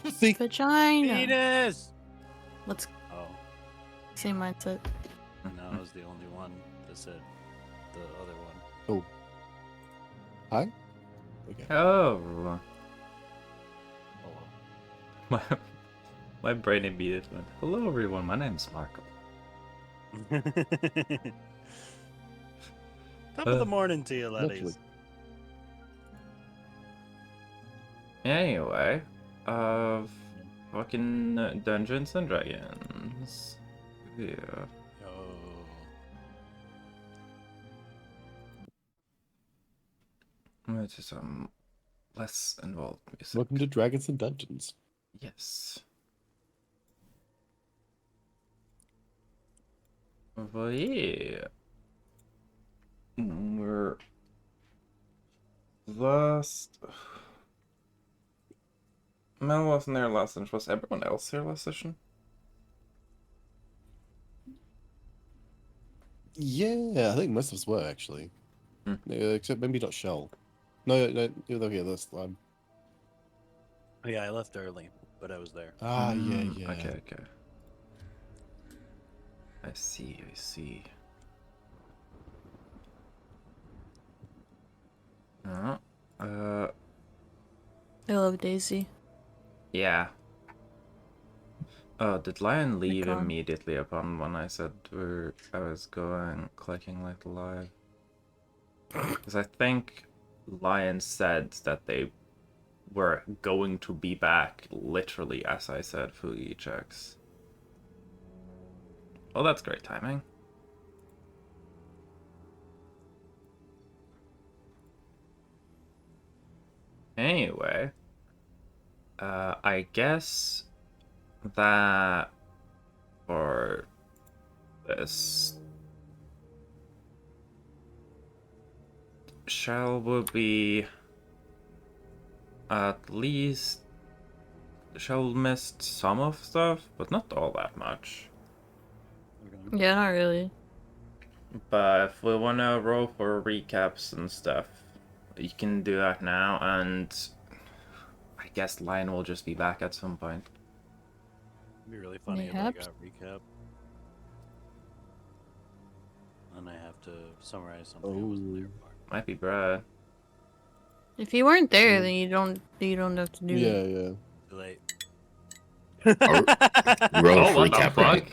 Pussy. Vagina. Penis! Let's Oh, same mindset. no, I was the only one that said the other one. Oh. Hi? Okay. Oh. Hello. My brain immediately went, hello everyone, my name's Marco. Top of the morning to you, Literally. ladies. Anyway, fucking Dungeons and Dragons. Yeah. Oh. Which is less involved music. Welcome to Dragons and Dungeons. Yes. But yeah. We're last. Mel wasn't there last session. Was everyone else here last session? Yeah, I think most of us were actually. Hmm. Except maybe not Shell. No, you're here this time. Yeah, I left early, but I was there. Ah, yeah. Okay. I see. I love Daisy. Yeah. Oh, did Lion leave gone. immediately upon when I said I was clicking like live? Because I think Lion said that they were going to be back literally as I said Fugi checks. Well, that's great timing. Anyway, I guess that for this Shell will be at least Shell missed some of stuff, but not all that much. Yeah, not really. But if we want to roll for recaps and stuff, you can do that now, and I guess Lion will just be back at some point. It'd be really funny if I got recap. And I have to summarize something I wasn't there for. Might be Brad. If you weren't there, then you don't have to do it. Yeah. Too late. Roll for What the recap, fuck? right?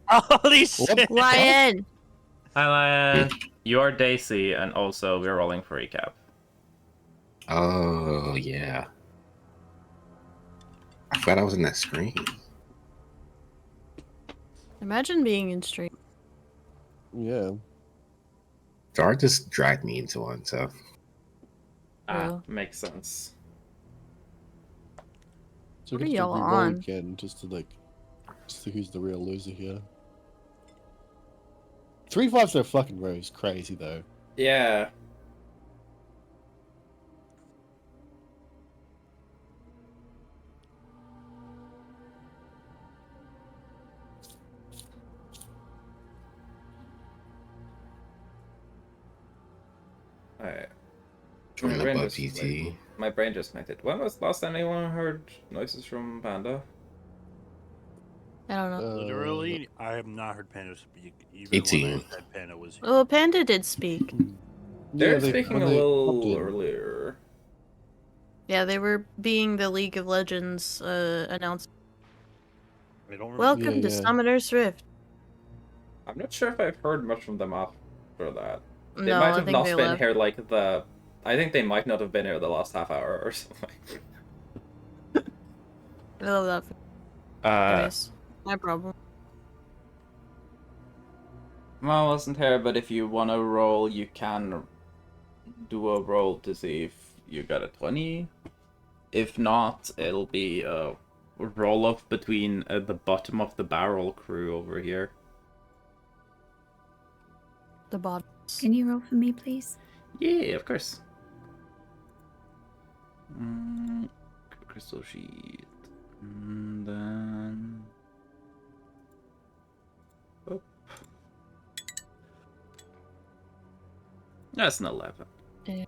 Holy shit! Lion! Hi, Lion. You are Daisy, and also we're rolling for recap. Oh, yeah. I forgot I was in that screen. Imagine being in stream. Yeah. Zara just dragged me into one, so. Makes sense. So What are we have to y'all re-roll on? again just to see who's the real loser here. 3 5s in a fucking row is crazy though. Yeah. Alright. Join the Bub PT. My brain just connected. When was the last time anyone heard noises from Panda? I don't know. Literally, I have not heard Panda speak. Even 18. when I said Panda was here. Well, Panda did speak. They're speaking a little earlier. Yeah, they were being the League of Legends announcement. I don't remember. Welcome to Summoner's Rift. I'm not sure if I've heard much from them after that. They No, might I have think not they been left. here I think they might not have been here the last half hour or something. I love that. Anyways, no problem. Mal wasn't here, but if you want to roll, you can do a roll to see if you got a 20. If not, it'll be a roll-off between the bottom of the barrel crew over here. The bottom. Can you roll for me, please? Yeah, of course. Crystal sheet. And then... Oh. That's an 11. Yeah.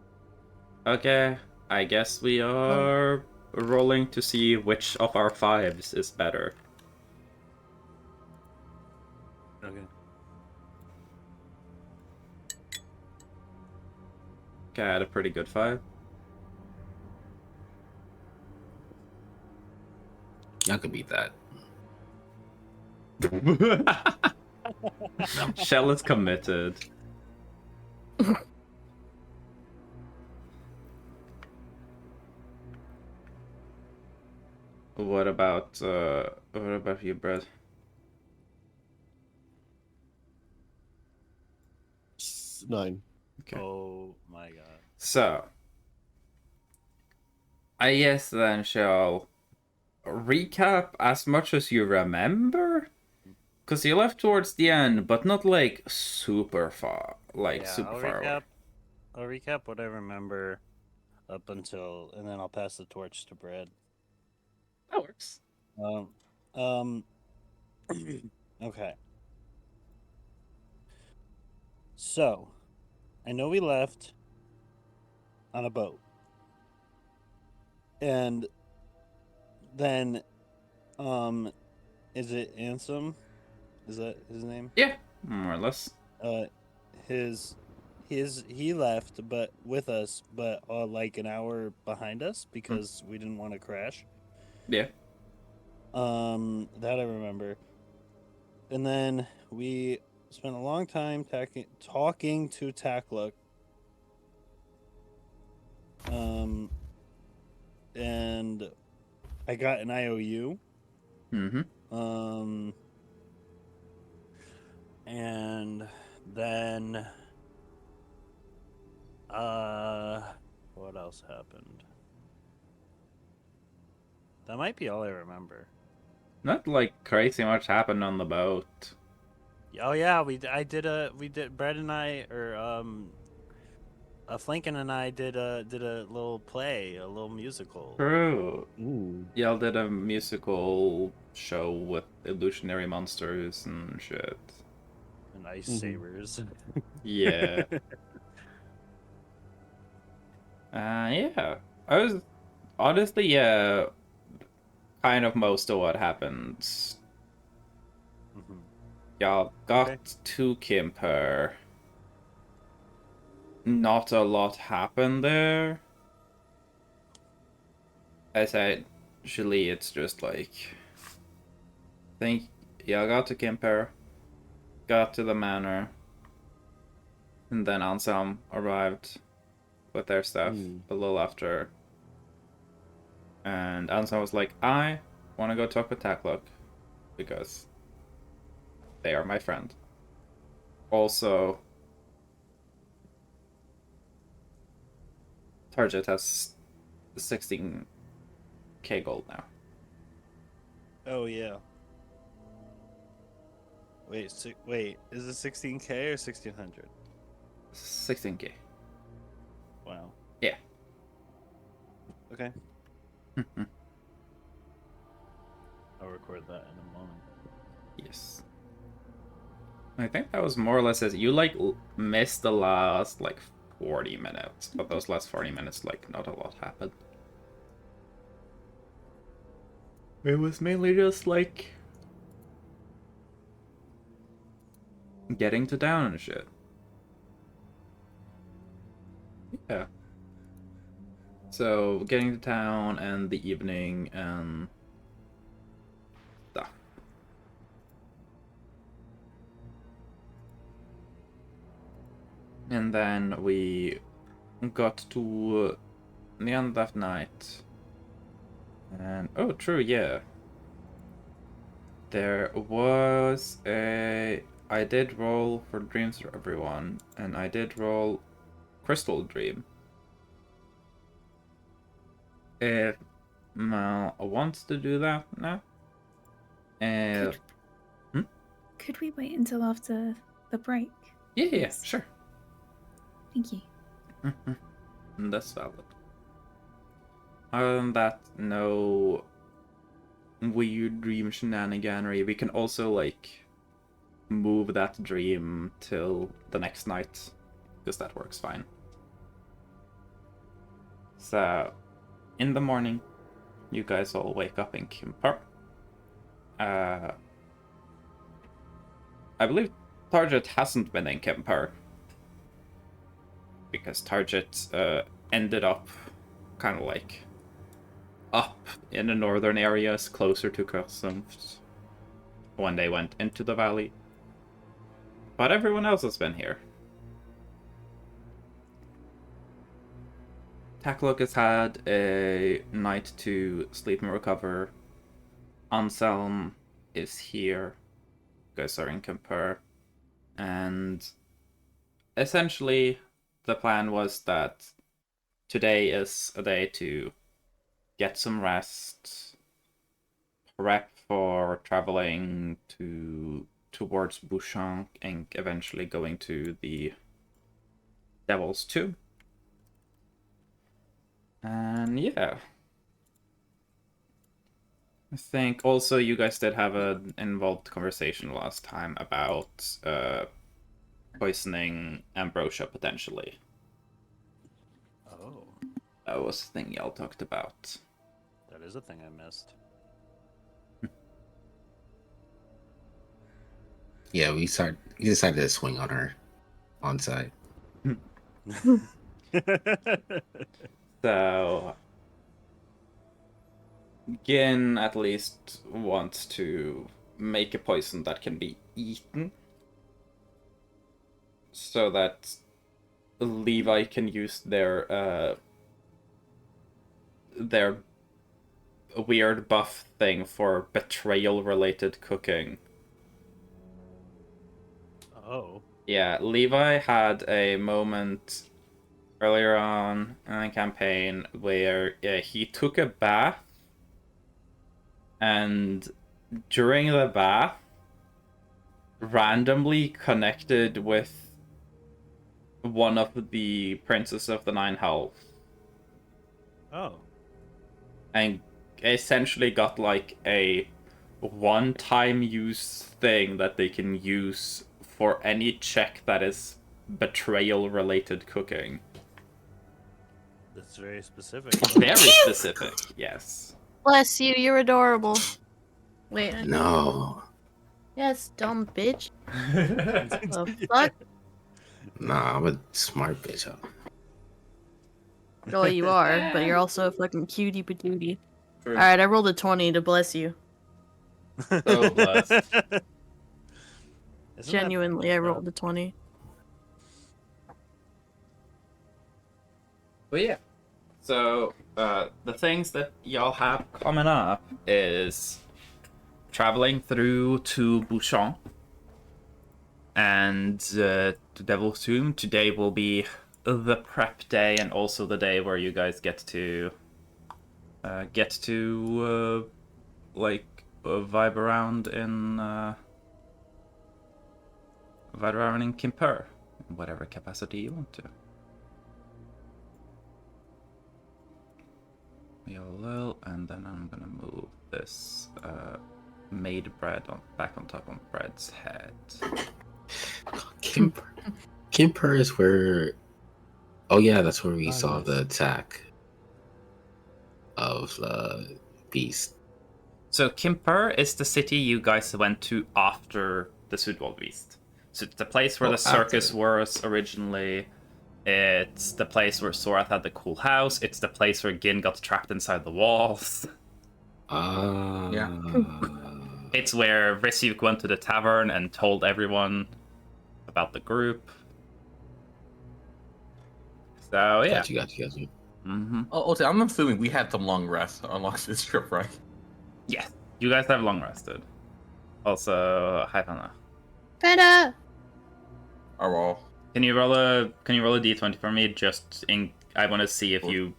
Okay, I guess we are rolling to see which of our 5s is better. Okay. Okay, I had a pretty good 5. I could beat that. Shell is committed. What about you, Brad? 9. Okay. Oh my god. So, I guess then shall recap as much as you remember? Because you left towards the end, but not like super far, I'll far away. I'll recap what I remember up until, and then I'll pass the torch to Brad. That works. Um, okay. So, I know we left on a boat. And then, is it Ansem? Is that his name? Yeah, more or less. He left, but with us, but like an hour behind us because we didn't want to crash. Yeah. That I remember. And then we spent a long time talking to Takluk. And I got an IOU. Mm-hmm. And then, what else happened? That might be all I remember. Not like crazy much happened on the boat. Oh yeah, Brad and I, or Flanken and I did a little play, a little musical. True. Ooh. Y'all did a musical show with illusionary monsters and shit. And ice Mhm. sabers. Yeah. Yeah. I was honestly, yeah, kind of most of what happened. Mhm. Y'all got Okay. to Kimper. Not a lot happened there. Essentially, it's just like, y'all got to Kimper, got to the manor, and then Ansem arrived with their stuff a little after. And Ansem was like, I want to go talk with Takluk because they are my friend. Also, Target has 16k gold now. Oh yeah. Wait, is it 16K or 1600? 16k. Wow. Yeah. Okay. I'll record that in a moment. Yes. I think that was more or less as you like missed the last like 40 minutes, but those last 40 minutes like not a lot happened. It was mainly just like getting to town and shit. Yeah. So getting to town and the evening and stuff. And then we got to the end of that night. And oh, true, yeah. There was a. I did roll for Dreams for Everyone, and I did roll Crystal Dream. If Mal wants to do that now. Could we wait until after the break? Yeah, Please? sure. Thank you. That's valid. Other than that, no weird dream shenaniganery. We can also, like, move that dream till the next night, because that works fine. So, in the morning, you guys all wake up in Kimpar. I believe Target hasn't been in Kimpar because Target ended up kind of like up in the northern areas closer to customs when they went into the valley. But everyone else has been here. Takluk has had a night to sleep and recover. Anselm is here. You guys are in Kemper. And essentially, the plan was that today is a day to get some rest, prep for traveling towards Bouchon and eventually going to the Devil's Tomb. And yeah. I think also you guys did have an involved conversation last time about poisoning Ambrosia potentially. Oh, That was the thing y'all talked about. that is a thing I missed. Yeah, we decided to swing on her on site. So Gin at least wants to make a poison that can be eaten so that Levi can use their weird buff thing for betrayal related cooking. Oh. Yeah, Levi had a moment earlier on in the campaign where he took a bath, and during the bath, randomly connected with one of the Princes of the Nine Hells, Oh. and essentially got like a one-time use thing that they can use for any check that is betrayal-related cooking. That's very specific. Very specific, yes. Bless you, you're adorable. Wait, No, yes, dumb bitch. The fuck? nah, I'm a smart bitch. Well, you are, but you're also a fucking cutie patootie. Alright, I rolled a 20 to bless you. So blessed. Isn't that Genuinely, I fucked up? rolled a 20. But yeah. So, the things that y'all have coming up is traveling through to Bouchon and to Devil's Tomb. Today will be the prep day and also the day where you guys get to vibe around in Kimpur in whatever capacity you want to. Yellow, and then I'm gonna move this made bread back on top of bread's head. Kimper is where. Oh yeah, that's where we saw nice. the attack of the beast. So Kimpur is the city you guys went to after the Sudwald Beast. So it's the place where Oh, the circus after. was originally. It's the place where Sorath had the cool house. It's the place where Gin got trapped inside the walls. Yeah. It's where Risyuk went to the tavern and told everyone about the group. So yeah. Got you. Mm-hmm. Oh, okay, I'm assuming we had some long rest along this trip, right? Yes, you guys have long rested. Also, hi Hannah. Better! Or all. Can you roll a d20 for me? I want to see if you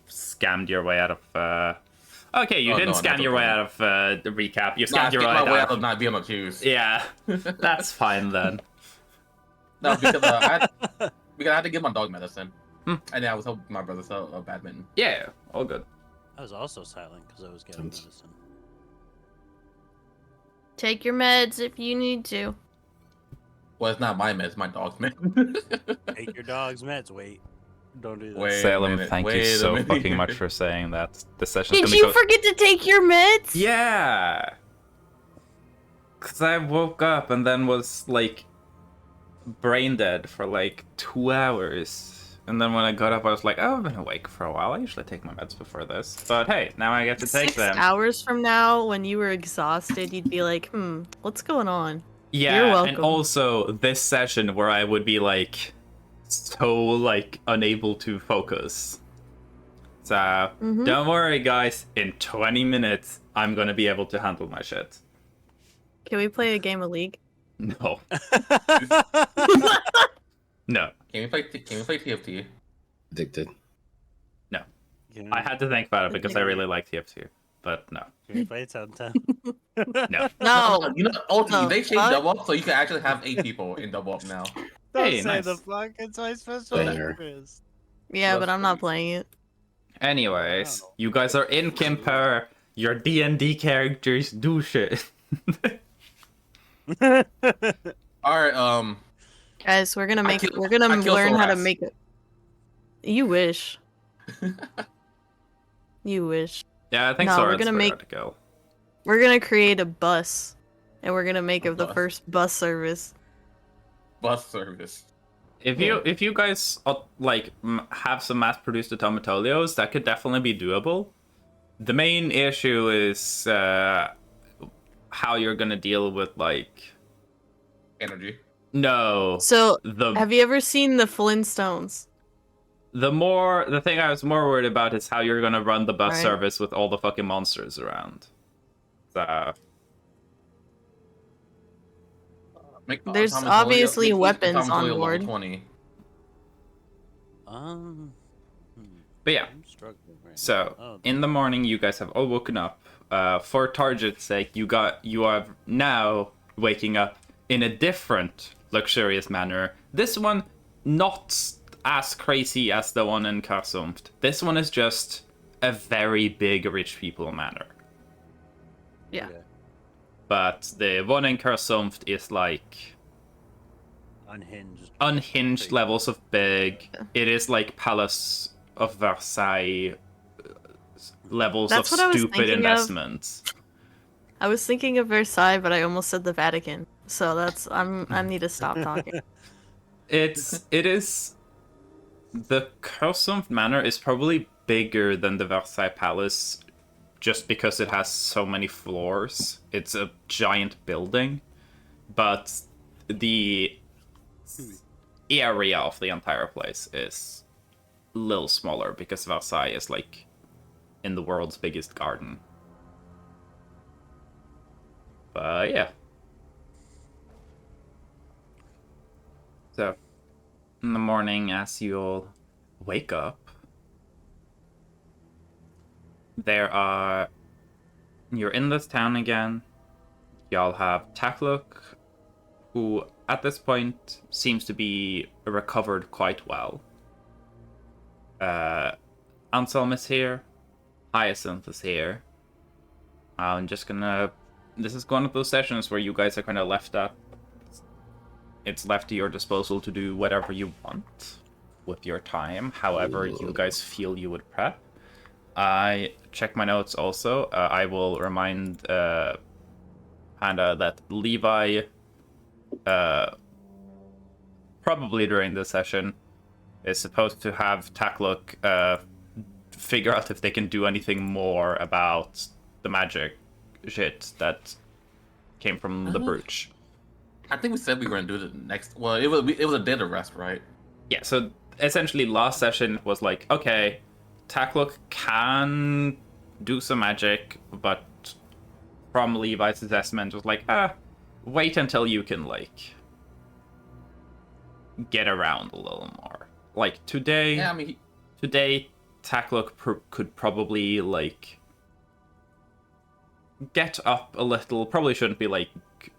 scammed your way out of. Okay, you didn't no, scam not your the way point. out of the recap. You Nah, scammed your way my way out out of not being accused. Yeah, that's fine then. No, because I had to give my dog medicine, and then I was helping my brother sell badminton. Yeah, all good. I was also silent because I was getting medicine. Take your meds if you need to. Well, it's not my meds, it's my dog's meds. Take your dog's meds. Wait. Don't do that. Wait a Salem, minute, thank you wait a so minute. fucking much for saying that. The session's Did gonna you go. forget to take your meds? Yeah. Cause I woke up and then was like brain dead for like 2 hours. And then when I got up, I was like, oh, I've been awake for a while. I usually take my meds before this. But hey, now I get to take 6 them. hours from now, when you were exhausted, you'd be like, what's going on? Yeah, You're welcome. and also this session where I would be like so like unable to focus. So Mhm. don't worry, guys. In 20 minutes, I'm gonna be able to handle my shit. Can we play a game of League? No, no, Can we play TFT? Addicted. no. Can I had to think about it because I really like TF2, but no, we play Town Town? no. No. You know, ultimately, The they changed fuck? double up, so you can actually have 8 people in double up now. Don't Hey, say nice. the fuck. It's my special Banger. interest. Yeah, That's but I'm not pretty- playing it. Anyways, Wow. you guys are in Kimper. Your D&D characters do shit. All right, Guys, we're gonna make kill- we're gonna I kill learn how to Soras. make it. You wish. You wish. Yeah, I think No, we're Sora's gonna pretty make- hard to go. We're gonna create a bus, and we're gonna make A it the bus. first bus service. bus service. If Yeah. you guys like have some mass-produced automatolios, that could definitely be doable. The main issue is how you're gonna deal with like Energy. So, the have you ever seen the Flintstones? the thing I was more worried about is how you're gonna run the bus Right. service with all the fucking monsters around. So Make There's Automatolio- obviously make each weapons on Automatolio level board. 20. Um, but yeah. I'm struggling right So now. Oh, in the morning, you guys have all woken up. For Target's sake, you are now waking up in a different luxurious manner. This one not as crazy as the one in Karsumft. This one is just a very big rich people manor. Yeah. okay. But the one in Karsumft is like Unhinged. unhinged Big. levels of big. It is like Palace of Versailles levels That's of what I was stupid thinking of. investments. I was thinking of Versailles, but I almost said the Vatican. So I need to stop talking. It is the Kursumft Manor is probably bigger than the Versailles Palace just because it has so many floors. It's a giant building, but the area of the entire place is a little smaller because Versailles is like in the world's biggest garden. But yeah. So, in the morning, as you all wake up, you're in this town again. Y'all have Takluk, who at this point seems to be recovered quite well. Anselm is here. Hyacinth is here. I'm just gonna... This is one of those sessions where you guys are kind of left up. It's left to your disposal to do whatever you want with your time, however you guys feel you would prep. I check my notes also. I will remind Panda that Levi, probably during this session, is supposed to have Takluk figure out if they can do anything more about the magic shit that came from the brooch. I think we said we were gonna do the next. Well, it was a dead arrest, right? Yeah, so essentially last session was like, okay, Takluk can do some magic, but from Levi's assessment was like, wait until you can, like, get around a little more. Like, today, Yeah, I mean, today Takluk could probably, like, get up a little. Probably shouldn't be, like,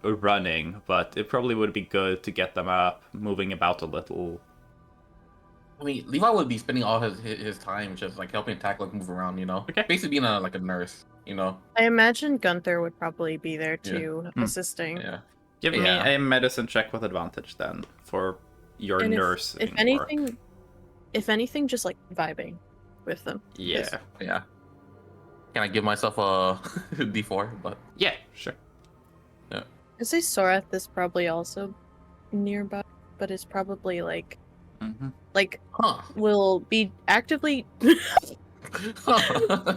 running, but it probably would be good to get them up, moving about a little. Levi would be spending all his time just like helping Takluk move around, you know. Okay. Basically being like a nurse, you know. I imagine Gunther would probably be there too, assisting. Yeah. Give Yeah. me a medicine check with advantage then for your And nursing if anything, if anything, just like vibing with them. Yeah. Yeah. Can I give myself a D4? But Yeah, sure. I say Sorath is probably also nearby, but is probably like Mm-hmm. huh. will be actively Huh.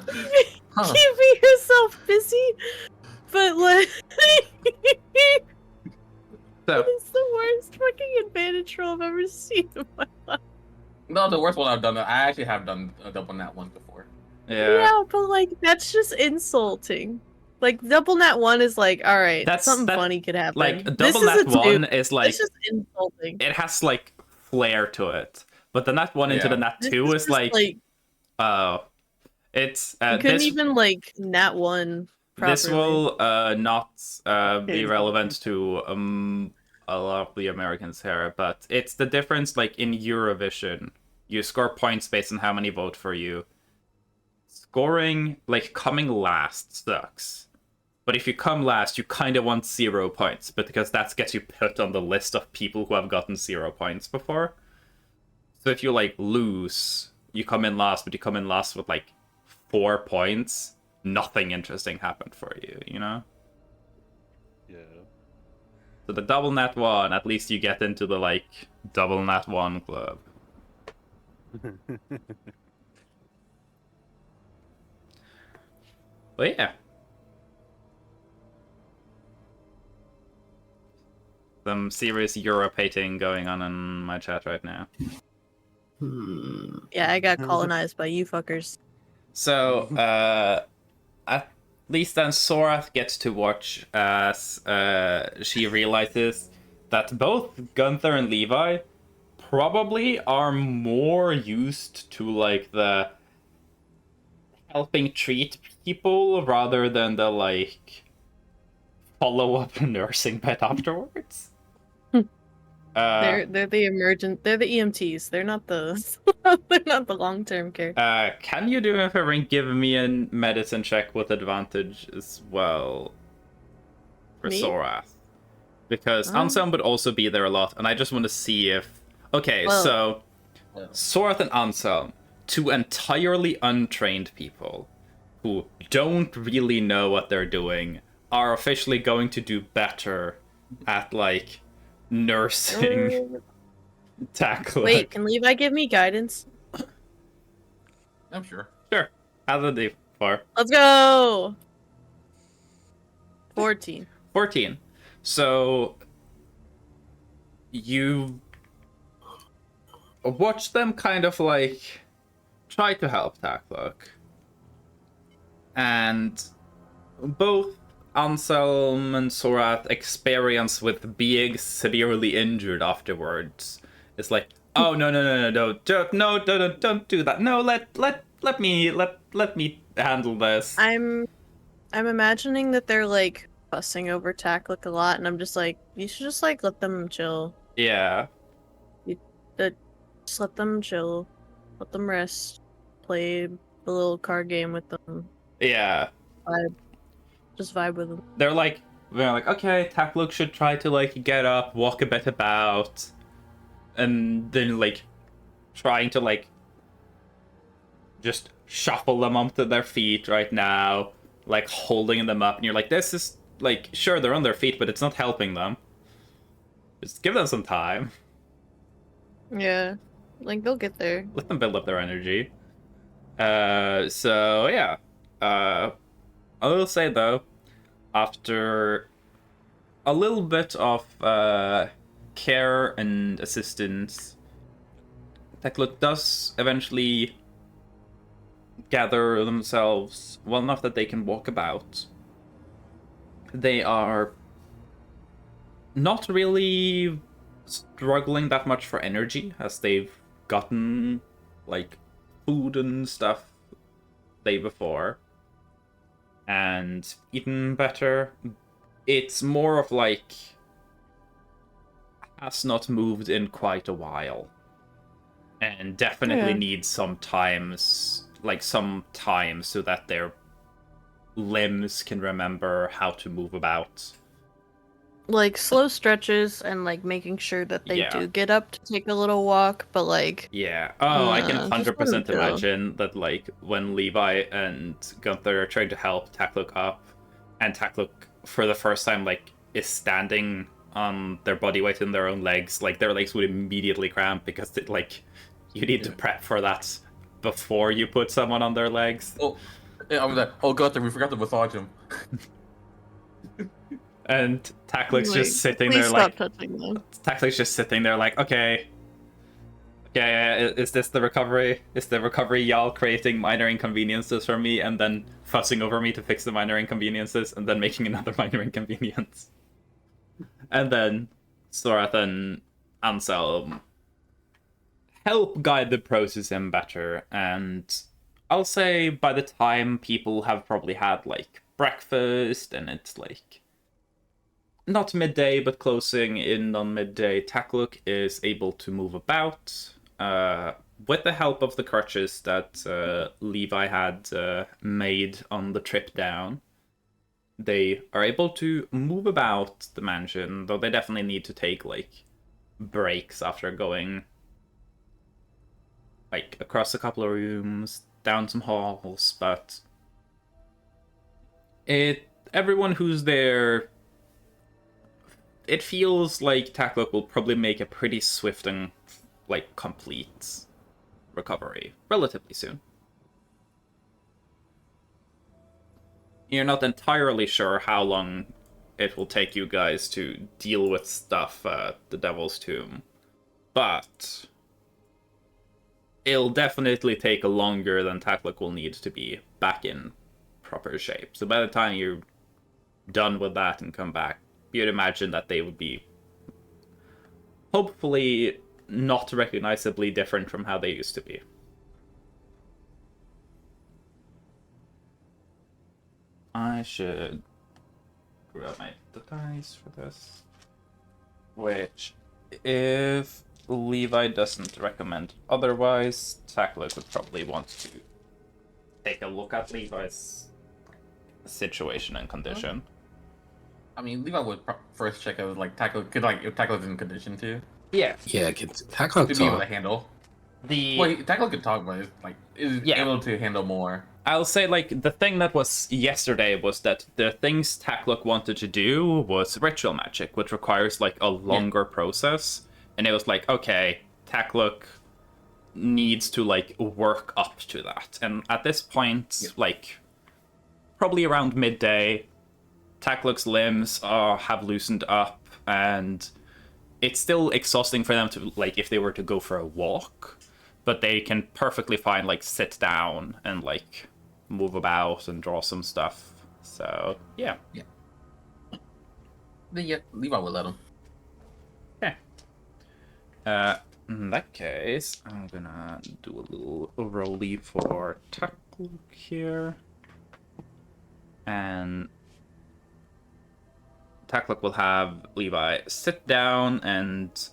keeping yourself busy, but like So, it is the worst fucking advantage roll I've ever seen in my life. No, the worst one I've done. I actually have done a double nat one before. yeah. But like that's just insulting. Like double nat 1 is like, all right, something funny could happen. Like, a This double is nat a 2. 1 is like, It's just insulting. it has like flair to it. But the nat 1 into Yeah. the nat This 2 is just, like, it's, you couldn't this, even like nat 1 properly. this will not be It's relevant to a lot of the Americans here, but it's the difference like in Eurovision. You score points based on how many vote for you. Scoring, like coming last sucks. But if you come last, you kind of want 0 points, but because that gets you put on the list of people who have gotten 0 points before. So if you like lose, you come in last, but you come in last with like 4 points, nothing interesting happened for you, you know? Yeah. So the double nat 1, at least you get into the like double nat 1 club. But yeah. Some serious Europe hating going on in my chat right now. Yeah, I got colonized by you fuckers. So, at least then Sorath gets to watch as she realizes that both Gunther and Levi probably are more used to like the helping treat people rather than the like follow-up nursing bit afterwards. They're the emergent. They're the EMTs. They're not the. They're not the long-term care. Can you do a favor and give me a medicine check with advantage as well for Me? Sorath? Because Oh. Anselm would also be there a lot, and I just want to see if. Okay, Well- so Well. Sorath and Anselm, two entirely untrained people who don't really know what they're doing, are officially going to do better at like nursing tackling. Wait, can Levi give me guidance? I'm sure. Sure. How did they far? Let's go. 14. 14. So you watch them kind of like try to help Takluk. And both Anselm and Sorath experience with being severely injured afterwards. It's like, oh no, don't do that. No, let me handle this. I'm imagining that they're like fussing over Takluk a lot, and I'm just like, you should just like let them chill. Yeah. Just let them chill, let them rest, play a little card game with them, Yeah. just vibe with them. They're like, okay, Takluk should try to like get up, walk a bit about, and then like trying to like just shuffle them onto their feet right now, like holding them up, and you're like, this is like, sure, they're on their feet, but it's not helping them. Just give them some time. Yeah, like they'll get there. Let them build up their energy. So yeah. I will say though, after a little bit of care and assistance, Takluk does eventually gather themselves well enough that they can walk about. They are not really struggling that much for energy, as they've gotten like food and stuff day before and eaten better. It's more of like has not moved in quite a while and definitely Yeah. needs some time so that their limbs can remember how to move about. like slow stretches and like making sure that they Yeah. do get up to take a little walk, but like Yeah. Oh, I can just let 'em 100% chill. imagine that, like, when Levi and Gunther are trying to help Takluk up, and Takluk, for the first time, like, is standing on their body weight in their own legs, like, their legs would immediately cramp because, you need to prep for that before you put someone on their legs. Oh, yeah, I was like, oh god, we forgot to massage him. And Takluk's Like, just sitting please there, stop like, touching them. Takluk's just sitting there, like, okay. Is this the recovery? Is the recovery y'all creating minor inconveniences for me and then fussing over me to fix the minor inconveniences and then making another minor inconvenience? And then Sorath and Anselm help guide the process in better, and I'll say by the time people have probably had, like, breakfast and it's, like, not midday, but closing in on midday, Takluk is able to move about. With the help of the crutches that Levi had made on the trip down, they are able to move about the mansion, though they definitely need to take, like, breaks after going, like, across a couple of rooms, down some halls, but everyone who's there, it feels like Takluk will probably make a pretty swift and, like, complete recovery relatively soon. You're not entirely sure how long it will take you guys to deal with stuff at the Devil's Tomb, but it'll definitely take longer than Takluk will need to be back in proper shape. So by the time you're done with that and come back, you'd imagine that they would be hopefully not recognizably different from how they used to be. I should grab my dice for this. Which, if Levi doesn't recommend otherwise, Takluk would probably want to take a look at Levi's situation and condition. I mean, Levi would first check out like tackle could like if tackle is in condition to Yeah. Yeah, Tackle be able to talk. handle. The Well, tackle could talk, but is Yeah. able to handle more. I'll say, like, the thing that was yesterday was that the things Takluk wanted to do was ritual magic, which requires, like, a longer process. And it was like, okay, Takluk needs to, like, work up to that. And at this point, like, probably around midday, Takluk's limbs have loosened up, and it's still exhausting for them to, like, if they were to go for a walk, but they can perfectly fine, like, sit down and, like, move about and draw some stuff. So, yeah. Then yeah, Levi would let him. Okay. In that case, I'm gonna do a little rolly for Takluk here. And Takluk will have Levi sit down and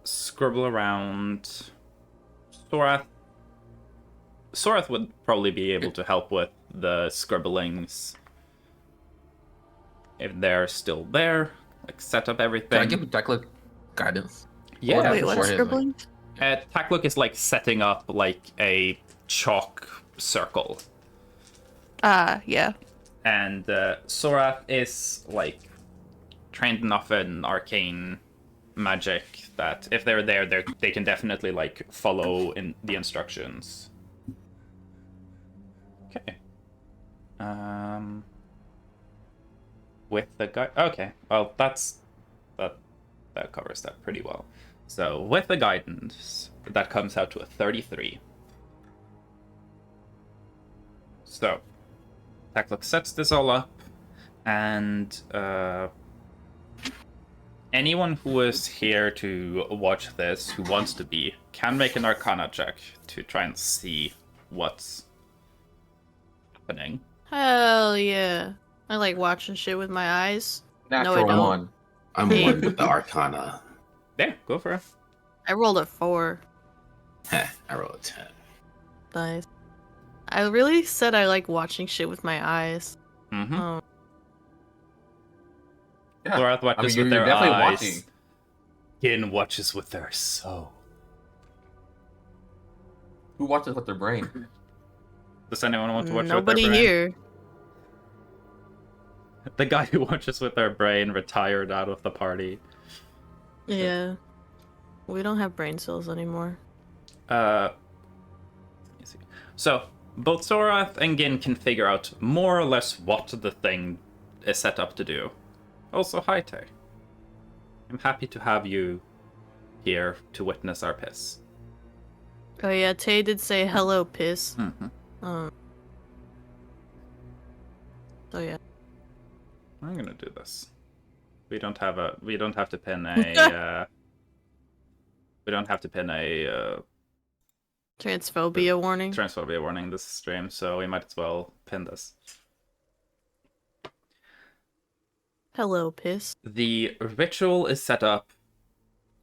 scribble around. Sorath would probably be able to help with the scribblings if they're still there, like set up everything. Can I give tackle guidance? Yeah. Wait, for what's his, like- scribbling? Takluk is like setting up like a chalk circle, Yeah. and Sorath is like trained enough in arcane magic that if they're there, they can definitely like follow in the instructions. Okay. With the guy. Okay. Well, that covers that pretty well. So with the guidance, that comes out to a 33. So Takluk sets this all up, and anyone who is here to watch this, who wants to be, can make an Arcana check to try and see what's happening. Hell yeah. I like watching shit with my eyes. Natural I don't. one. I'm one with the Arcana. Yeah, go for it. I rolled a 4. Heh, I rolled a 10. Nice. I really said I like watching shit with my eyes. Mm-hmm. Yeah. Thorath watches you're with their definitely eyes. watching. Gin watches with their soul. Who watches with their brain? Does anyone want to watch Nobody with their brain? here. The guy who watches with their brain retired out of the party. Yeah. We don't have brain cells anymore. Let me see. So, both Thorath and Gin can figure out more or less what the thing is set up to do. Also, hi, Tay. I'm happy to have you here to witness our piss. Oh yeah, Tay did say hello, piss. Mm-hmm. So yeah. I'm gonna do this. We don't have to pin a we don't have to pin a Transphobia warning. transphobia warning this stream, so we might as well pin this. Hello, piss. The ritual is set up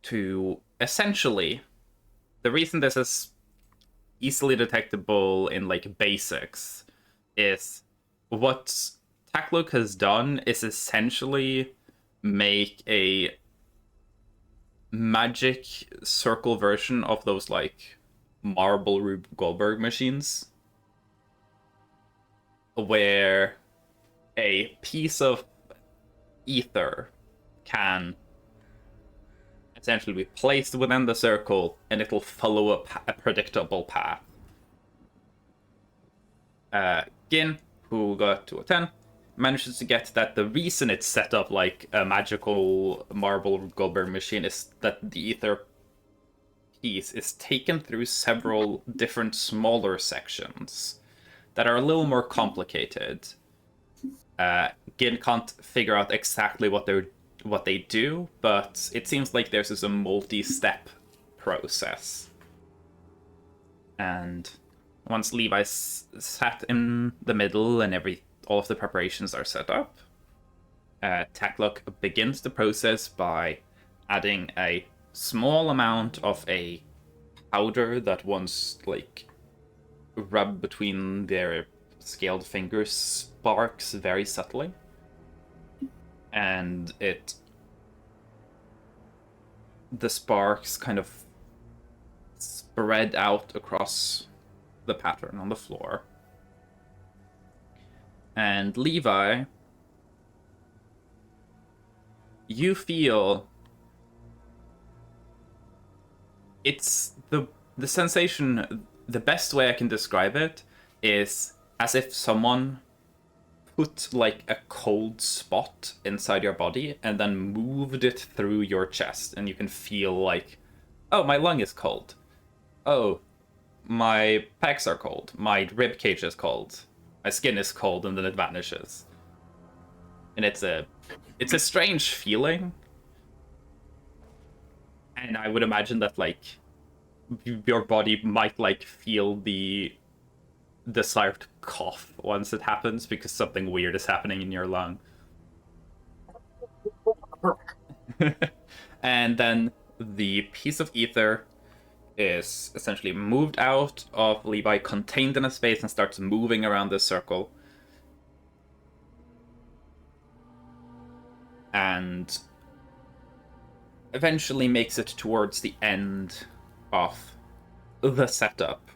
to essentially, the reason this is easily detectable in like basics is what Takluk has done is essentially make a magic circle version of those like marble Rube Goldberg machines, where a piece of ether can essentially be placed within the circle and it'll follow a predictable path. Gin, who got to a 10, manages to get that the reason it's set up like a magical marble Goldberg machine is that the ether piece is taken through several different smaller sections that are a little more complicated. Gin can't figure out exactly what they do, but it seems like there's just a multi-step process. And once Levi's sat in the middle and all of the preparations are set up, Takluk begins the process by adding a small amount of a powder that once like rubbed between their scaled fingers sparks very subtly, and the sparks kind of spread out across the pattern on the floor. And Levi, you feel it's the sensation, the best way I can describe it is as if someone put like a cold spot inside your body and then moved it through your chest, and you can feel like, oh, my lung is cold. Oh, my pecs are cold. My rib cage is cold. My skin is cold, and then it vanishes. And it's a strange feeling. And I would imagine that like your body might like feel the desired cough once it happens because something weird is happening in your lung. And then the piece of ether is essentially moved out of Levi, contained in a space, and starts moving around this circle. And eventually makes it towards the end of the setup.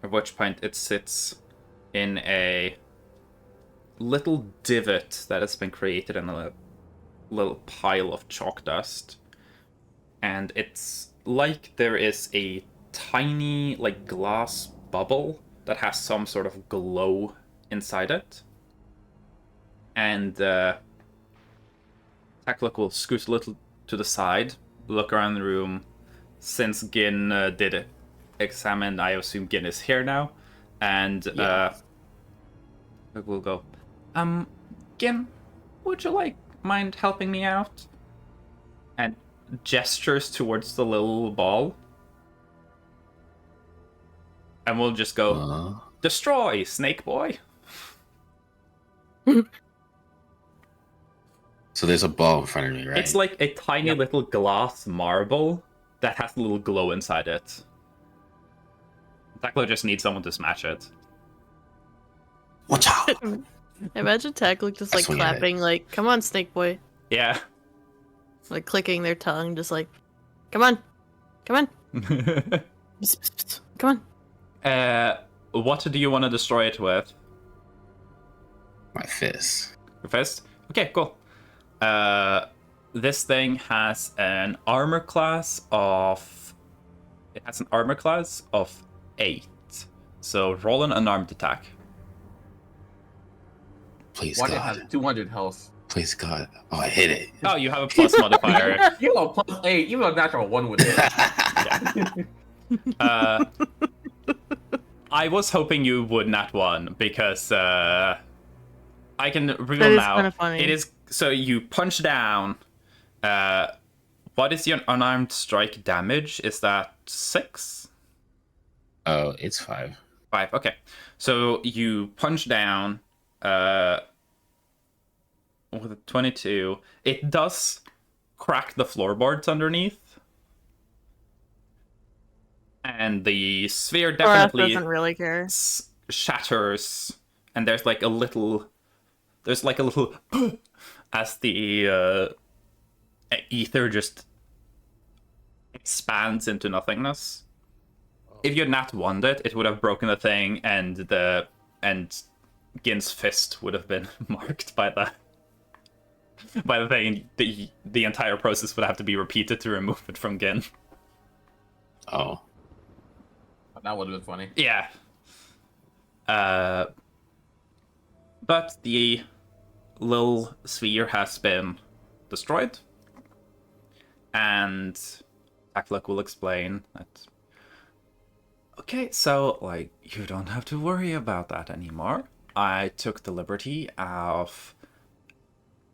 At which point it sits in a little divot that has been created in a little pile of chalk dust. And it's like there is a tiny, like, glass bubble that has some sort of glow inside it. And Takluk will scoot a little to the side, look around the room. Since Gin did examine, I assume Gin is here now. And we'll go, Gin, would you mind helping me out? And gestures towards the little ball. And we'll just go, destroy, Snake Boy. So there's a ball in front of me, right? It's like a tiny little glass marble that has a little glow inside it. Takluk just needs someone to smash it. Watch out! Imagine Tackle just I like swing at it. clapping, like, come on, Snake Boy. Yeah. Like clicking their tongue, just like, come on. Come on. Psst, psst, psst. Come on. What do you want to destroy it with? My fist. Your fist? Okay, cool. This thing has an armor class of... It has an armor class of 8. So roll an unarmed attack. Please, Why did it God. have 200 health? Please, God. Oh, I hit it. Oh, you have a plus modifier. You know, +8, even a natural 1 with it. I was hoping you would nat 1 because I can reveal That is now. kinda funny. It is so you punch down. What is your unarmed strike damage? Is that 6? Oh, it's 5. 5. Okay, so you punch down. With a 22, it does crack the floorboards underneath, and the sphere Or definitely doesn't really care. shatters, and there's like a little as the ether just expands into nothingness. If you had not won it, it would have broken the thing, and Gin's fist would have been marked by the thing. The entire process would have to be repeated to remove it from Gin. Oh. That would have been funny. Yeah. But the little sphere has been destroyed, and Akhluk will explain that. Okay, so like you don't have to worry about that anymore. I took the liberty of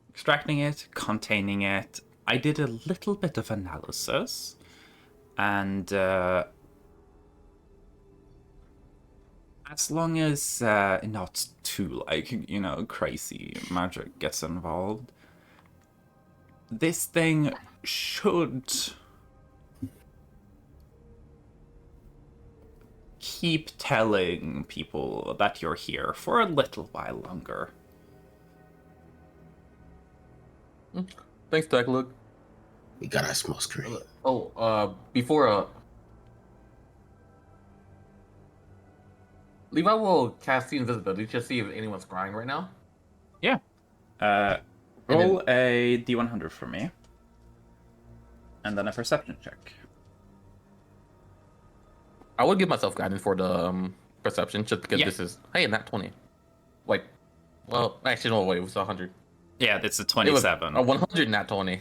extracting it, containing it. I did a little bit of analysis, and as long as not too, like, you know, crazy magic gets involved, this thing should keep telling people that you're here for a little while longer. Thanks, Tech. Look. We got our smoke screen. Before Levi will cast see invisibility to see if anyone's crying right now. Yeah. Roll a D100 for me. And then a perception check. I would give myself guidance for the perception just because Yeah. this is nat 20. Wait, well, actually no, wait, it was 100. Yeah, it's a It was 27. a 100 nat 20.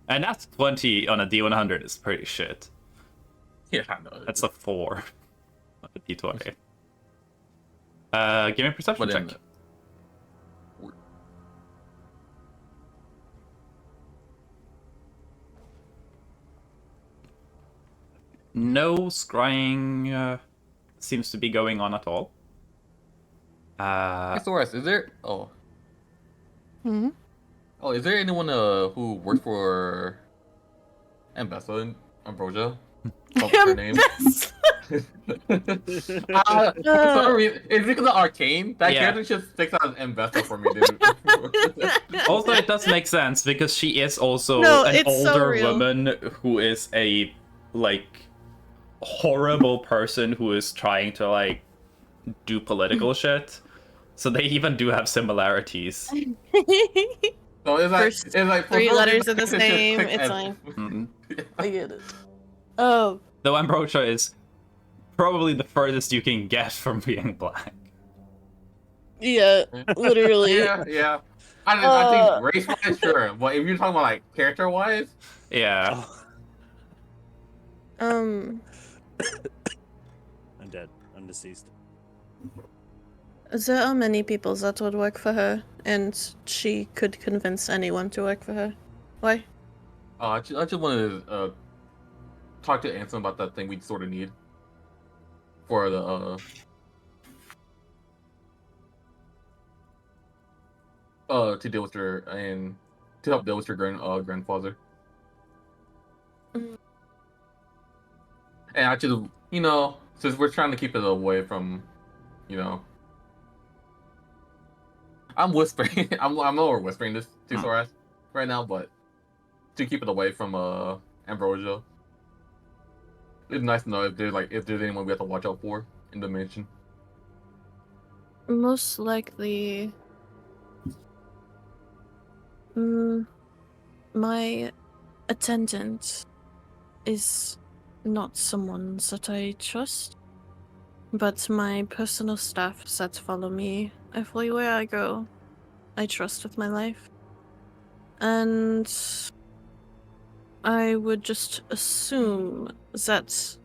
And that's 20 on a D100 is pretty shit. Yeah, I know. That's a 4 on a D20. Give me a perception But then- check. No scrying seems to be going on at all. Soros, is there? Hmm? Oh, is there anyone who works for Ambessa and Ambrosia? What's her name? For some reason, it's because of Arcane. That Yeah. character just sticks out as Ambessa for me, dude. Also, it does make sense because she is also No, an it's so older real. woman who is a like horrible person who is trying to like do political shit. So they even do have similarities. So it's like, First it's like for 3 some letters reason, in the it's just name, clicked it's as- fine. Mhm. I get it. Oh. Though Ambrosia is probably the furthest you can get from being black. Yeah, literally. yeah. I think race-wise, sure, but if you're talking about like character-wise, Yeah. I'm dead. I'm deceased. There are many people that would work for her, and she could convince anyone to work for her. Why? I just wanted to talk to Anson about that thing we sort of need for the to deal with her and to help deal with her grandfather. Mm. And I just, since we're trying to keep it away from, I'm whispering. I'm more whispering this to Hmm. Sorath right now, but to keep it away from Ambrosia. It's nice to know if there's anyone we have to watch out for in the mansion. Most likely, mm, my attendant is not someone that I trust, but my personal staff that follow me everywhere I go, I trust with my life. And I would just assume that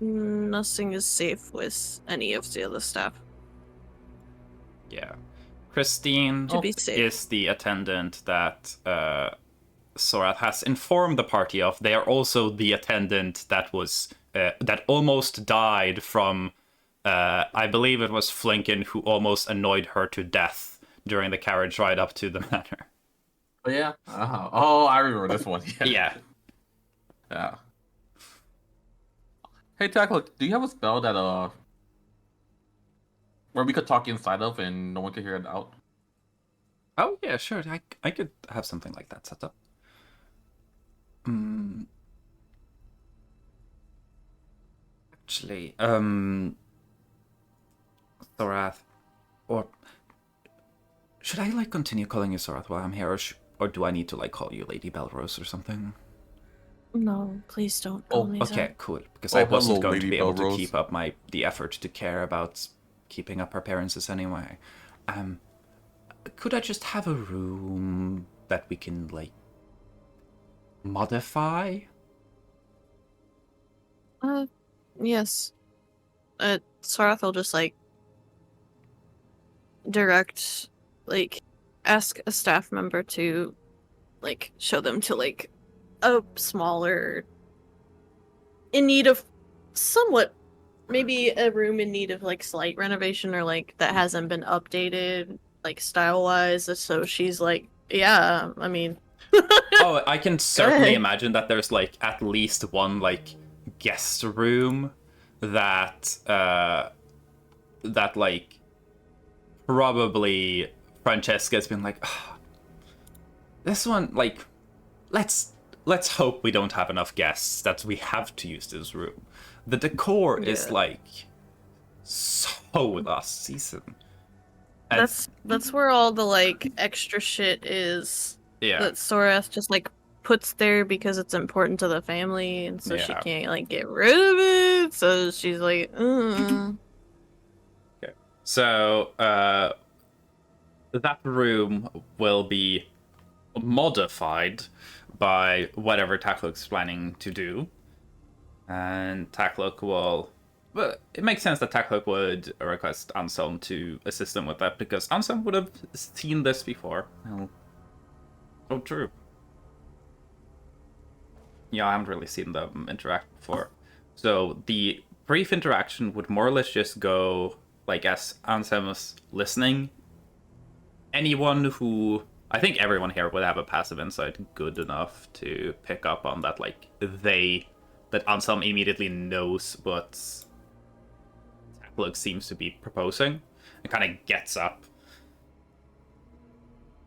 nothing is safe with any of the other staff. Yeah. Christine To be safe. is the attendant that Sorath has informed the party of. They are also the attendant that was that almost died from I believe it was Flinken who almost annoyed her to death during the carriage ride up to the manor. Oh yeah. Oh, I remember this one. Yeah. Yeah. Yeah. Hey, Tackle, do you have a spell that where we could talk inside of and no one could hear it out? Oh yeah, sure. I could have something like that set up. Actually, Thorath, or should I like continue calling you Thorath while I'm here, or do I need to like call you Lady Belrose or something? No, please don't call me Okay, that. cool. Because Oh, I wasn't hello, going Lady to be able to Belrose. keep up the effort to care about keeping up appearances anyway. Could I just have a room that we can like modify? Yes. Sarath will just like direct, like, ask a staff member to like show them to like a smaller, in need of somewhat, maybe a room in need of like slight renovation or like that hasn't been updated like style wise. So she's like, yeah, I mean, Oh, I can certainly ahead. imagine that there's like at least one like guest room that that like probably Francesca's been like, "Ah, this one like let's hope we don't have enough guests that we have to use this room. The decor is Yeah. like so last season. And That's where all the like extra shit is yeah. that Sorath just like puts there because it's important to the family, and so she Yeah. can't like get rid of it. So she's like, Okay. So that room will be modified by whatever Takluk's planning to do. And Takluk will... But it makes sense that Takluk would request Anselm to assist him with that, because Anselm would have seen this before. Well, so true. Yeah, I haven't really seen them interact before. So the brief interaction would more or less just go, like, as Anselm was listening, anyone who... I think everyone here would have a passive insight good enough to pick up on that, like, that Anselm immediately knows what Takluk seems to be proposing, and kind of gets up.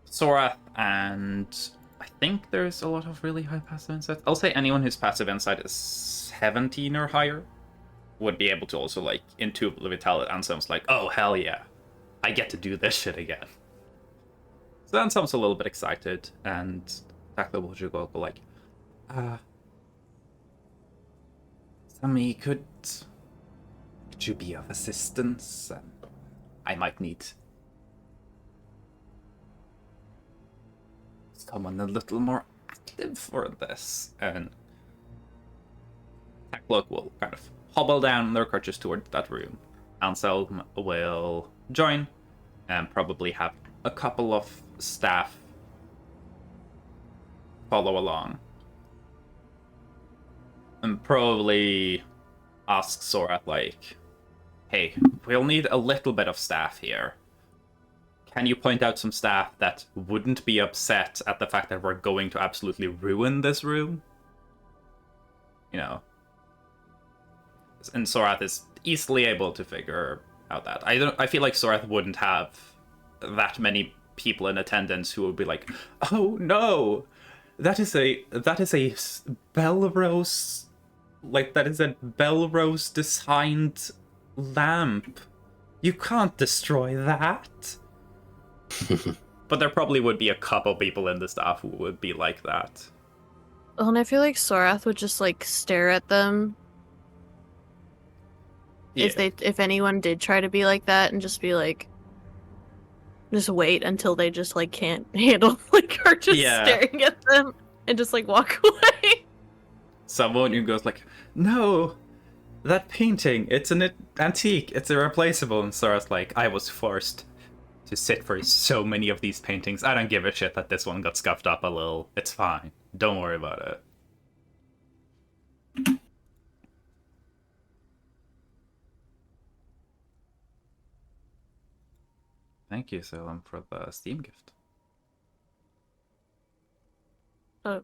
Sora, and I think there's a lot of really high passive insight. I'll say anyone whose passive insight is 17 or higher would be able to also, like, intuitively tell that Anselm's like, oh, hell yeah, I get to do this shit again. So Anselm's a little bit excited, and Takluk will just go like, Sammy, could you be of assistance? I might need someone a little more active for this. And Takluk will kind of hobble down their crutches towards that room. Anselm will join and probably have a couple of staff follow along. And probably ask Sorath, like, hey, we'll need a little bit of staff here. Can you point out some staff that wouldn't be upset at the fact that we're going to absolutely ruin this room? You know. And Sorath is easily able to figure out that. I feel like Sorath wouldn't have that many people in attendance who would be like, "Oh no, that is a Belrose, like that is a Belrose designed lamp. You can't destroy that." But there probably would be a couple people in the staff who would be like that. Well, and I feel like Sorath would just like stare at them if anyone did try to be like that, and just be like, just wait until they just like can't handle like her just staring at them and just like walk away. Someone who goes like, "No, that painting, it's an antique, it's irreplaceable," and Sora's like, "I was forced to sit for so many of these paintings. I don't give a shit that this one got scuffed up a little. It's fine. Don't worry about it." Thank you, Salem, for the Steam gift. Oh.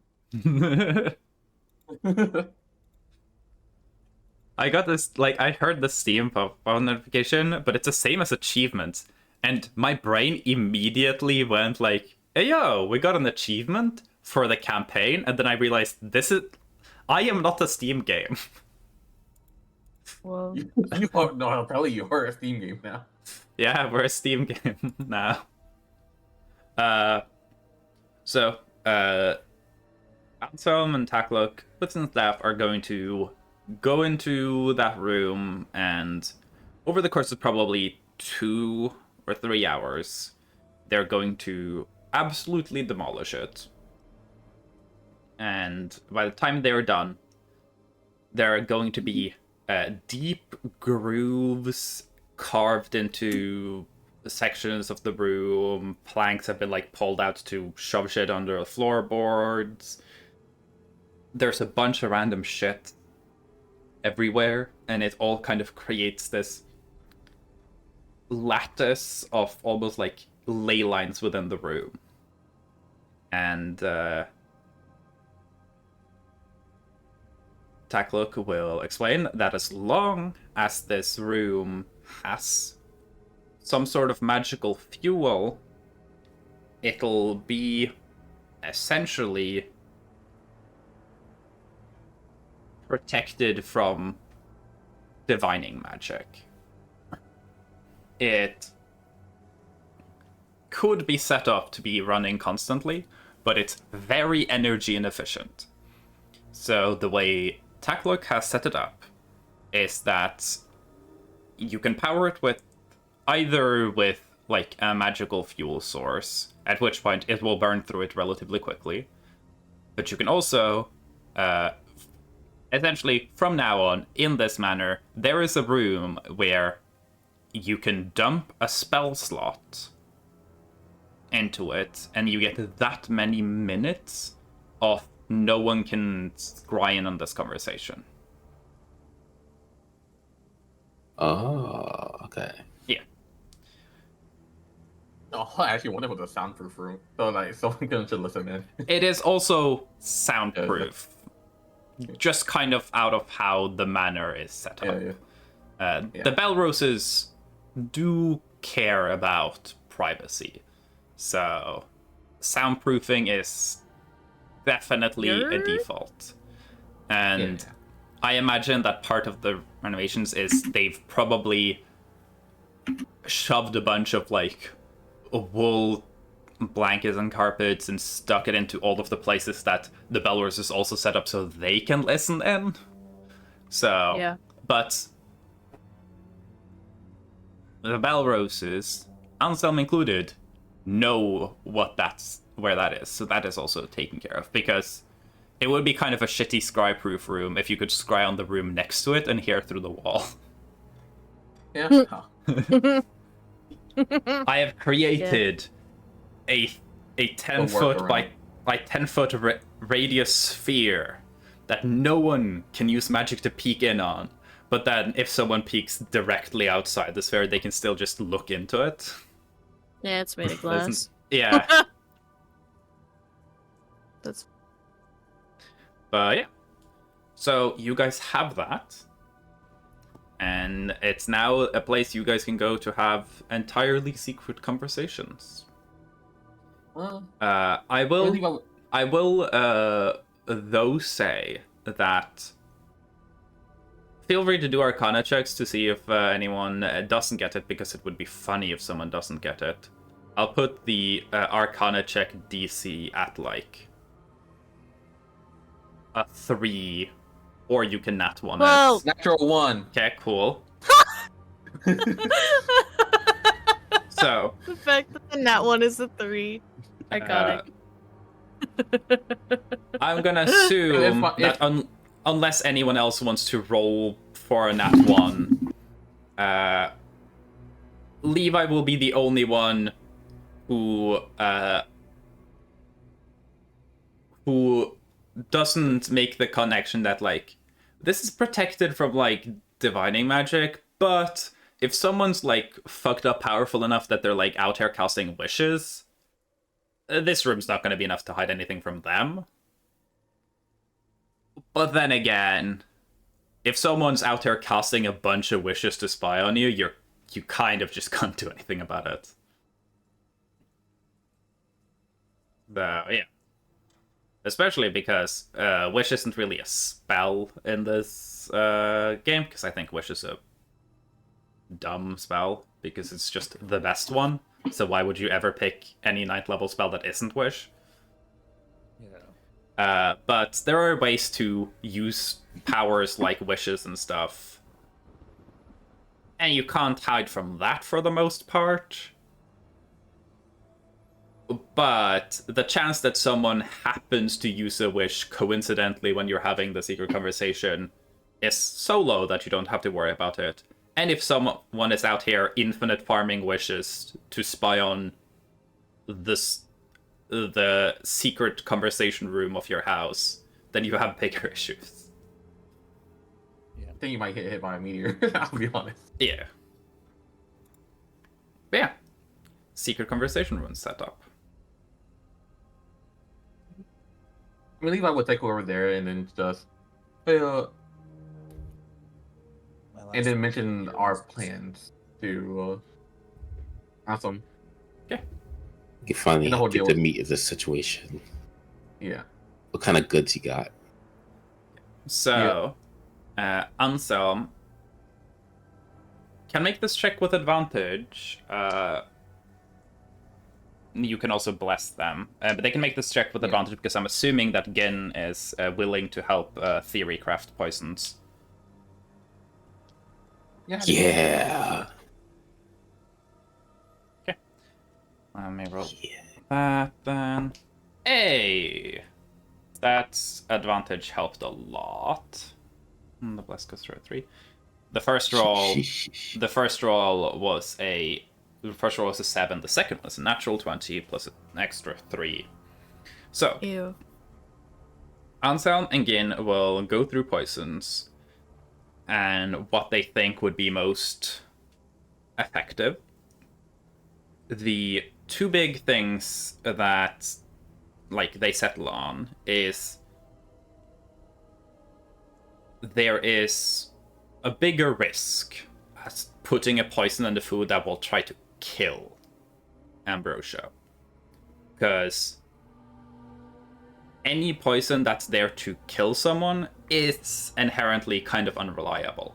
I got this, like, I heard the Steam phone notification, but it's the same as achievements. And my brain immediately went like, "Hey, yo, we got an achievement for the campaign." And then I realized I am not a Steam game. Whoa. You are, no, apparently you are a Steam game now. Yeah, we're a Steam game now. Anselm and Takluk, with some staff, are going to go into that room, and over the course of probably 2 or 3 hours, they're going to absolutely demolish it. And by the time they're done, there are going to be deep grooves carved into sections of the room. Planks have been like pulled out to shove shit under the floorboards. There's a bunch of random shit everywhere, and it all kind of creates this lattice of almost like ley lines within the room. And Takluk will explain that as long as this room has some sort of magical fuel, it'll be essentially protected from divining magic. It could be set up to be running constantly, but it's very energy inefficient. So the way Takluk has set it up is that you can power it with either with like a magical fuel source, at which point it will burn through it relatively quickly. But you can also essentially, from now on, in this manner, there is a room where you can dump a spell slot into it, and you get that many minutes of no one can scry in on this conversation. Oh, okay. Yeah. Oh, I actually wonder what the soundproof room. So like someone should listen in. It is also soundproof. Just kind of out of how the manor is set up. Yeah. The Belroses do care about privacy. So soundproofing is definitely a default. And I imagine that part of the renovations is they've probably shoved a bunch of like wool blankets and carpets and stuck it into all of the places that the Belrose is also set up so they can listen in. So, Yeah. But the Belroses, Anselm included, know where that is. So that is also taken care of, because it would be kind of a shitty scry-proof room if you could scry on the room next to it and hear through the wall. Yeah. I have created a 10-foot by 10-foot radius sphere that no one can use magic to peek in on. But then if someone peeks directly outside the sphere, they can still just look into it. Yeah, it's made of glass. Yeah. That's But yeah. So you guys have that. And it's now a place you guys can go to have entirely secret conversations. I will though say that feel free to do Arcana checks to see if anyone doesn't get it, because it would be funny if someone doesn't get it. I'll put the Arcana check DC at like a 3, or you can nat 1 Whoa. it. Natural 1. Okay, cool. So The fact that the nat one is a 3. I got it. I'm gonna assume that unless anyone else wants to roll for a nat 1, Levi will be the only one who doesn't make the connection that, like, this is protected from, like, divining magic, but if someone's, like, fucked up powerful enough that they're, like, out here casting wishes, this room's not going to be enough to hide anything from them. But then again, if someone's out here casting a bunch of wishes to spy on you, you kind of just can't do anything about it. Yeah. Especially because Wish isn't really a spell in this game, because I think Wish is a dumb spell, because it's just the best one. So why would you ever pick any 9th level spell that isn't Wish? Yeah. But there are ways to use powers like wishes and stuff. And you can't hide from that for the most part. But the chance that someone happens to use a wish coincidentally when you're having the secret conversation is so low that you don't have to worry about it. And if someone is out here infinite farming wishes to spy on the secret conversation room of your house, then you have bigger issues. Yeah. I think you might get hit by a meteor, I'll be honest. Yeah. But yeah. Secret conversation room set up. I mean, Levi would take over there and then just, and then mention our plans to awesome. Okay. You finally And the whole get deal the with- meat of the situation. Yeah. What kind of goods you got? So, Anselm can make this check with advantage. You can also bless them, but they can make this check with advantage because I'm assuming that Gin is willing to help Theory craft poisons. Yeah. Okay. Let me roll Yeah. that then. Hey! That's advantage helped a lot. The bless goes through a 3. The first roll was a 7. The second was a natural 20 plus an extra 3. So, Ew. Anselm and Gin will go through poisons and what they think would be most effective. The two big things that, like, they settle on is there is a bigger risk as putting a poison in the food that will try to kill Ambrosia. Because any poison that's there to kill someone is inherently kind of unreliable.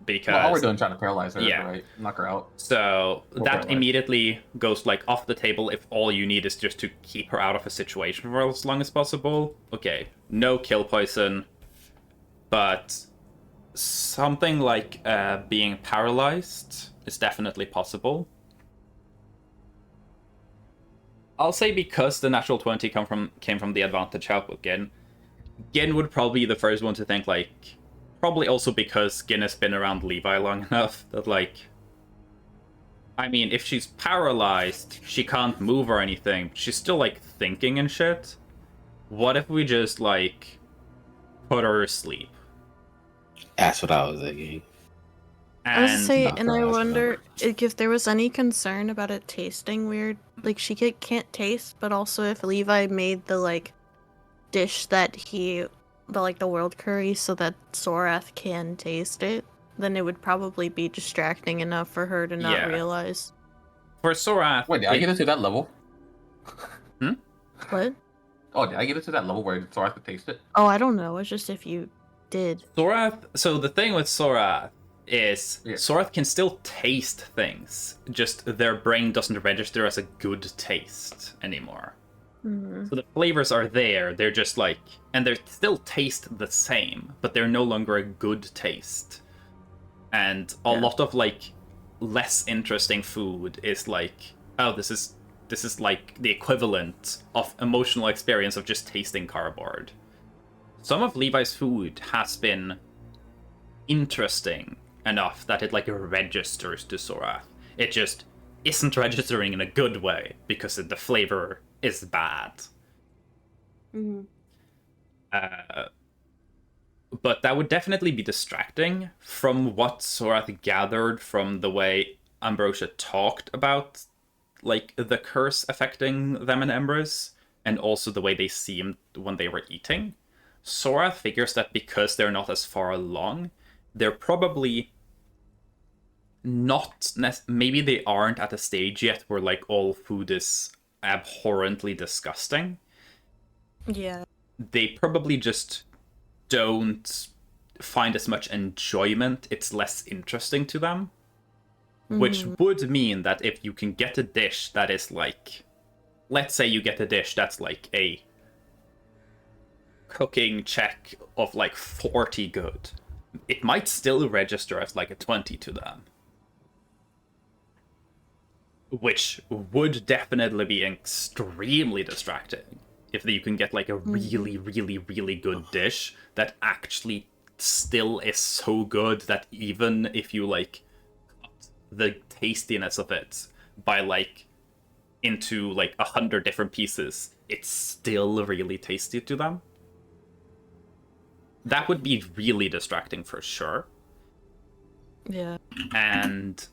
Because Well, all we're doing is trying to paralyze her, Yeah. right? Knock her out. so Or that paralyzed. immediately goes like off the table if all you need is just to keep her out of a situation for as long as possible. Okay, no kill poison, but something like being paralyzed is definitely possible. I'll say because the natural 20 came from the advantage help with Gin. Gin would probably be the first one to think, like, probably also because Gin has been around Levi long enough that, like, I mean, if she's paralyzed, she can't move or anything, but she's still, like, thinking and shit. What if we just, like, put her to sleep? That's what I was thinking. I was And say, not and I paralyzed, wonder if there was any concern about it tasting weird. Like, she can't taste, but also if Levi made the, like, dish that he the world curry so that Sorath can taste it, then it would probably be distracting enough for her to not Yeah. realize. For Sorath, Wait, did I get it to that level? What? Oh, did I get it to that level where Sorath could taste it? Oh, I don't know. It's just if you did. Sorath. So the thing with Sorath is Yeah. Sorath can still taste things, just their brain doesn't register as a good taste anymore. Mhm. So the flavors are there, they're just like, and they still taste the same, but they're no longer a good taste. And a Yeah. lot of like less interesting food is like, oh, this is like the equivalent of emotional experience of just tasting cardboard. Some of Levi's food has been interesting enough that it like registers to Sorath. It just isn't registering in a good way because the flavor is bad. Mhm. But that would definitely be distracting from what Sorath gathered from the way Ambrosia talked about like the curse affecting them and Embers, and also the way they seemed when they were eating. Sorath figures that because they're not as far along, they're probably not maybe they aren't at a stage yet where like all food is abhorrently disgusting. Yeah. They probably just don't find as much enjoyment. It's less interesting to them. Which would mean that if you can get a dish that is like, let's say you get a dish that's like a cooking check of like 40 good, it might still register as like a 20 to them. Which would definitely be extremely distracting if you can get like a really, really, really good dish that actually still is so good that even if you like the tastiness of it by like into like 100 different pieces, it's still really tasty to them. That would be really distracting for sure. Yeah. And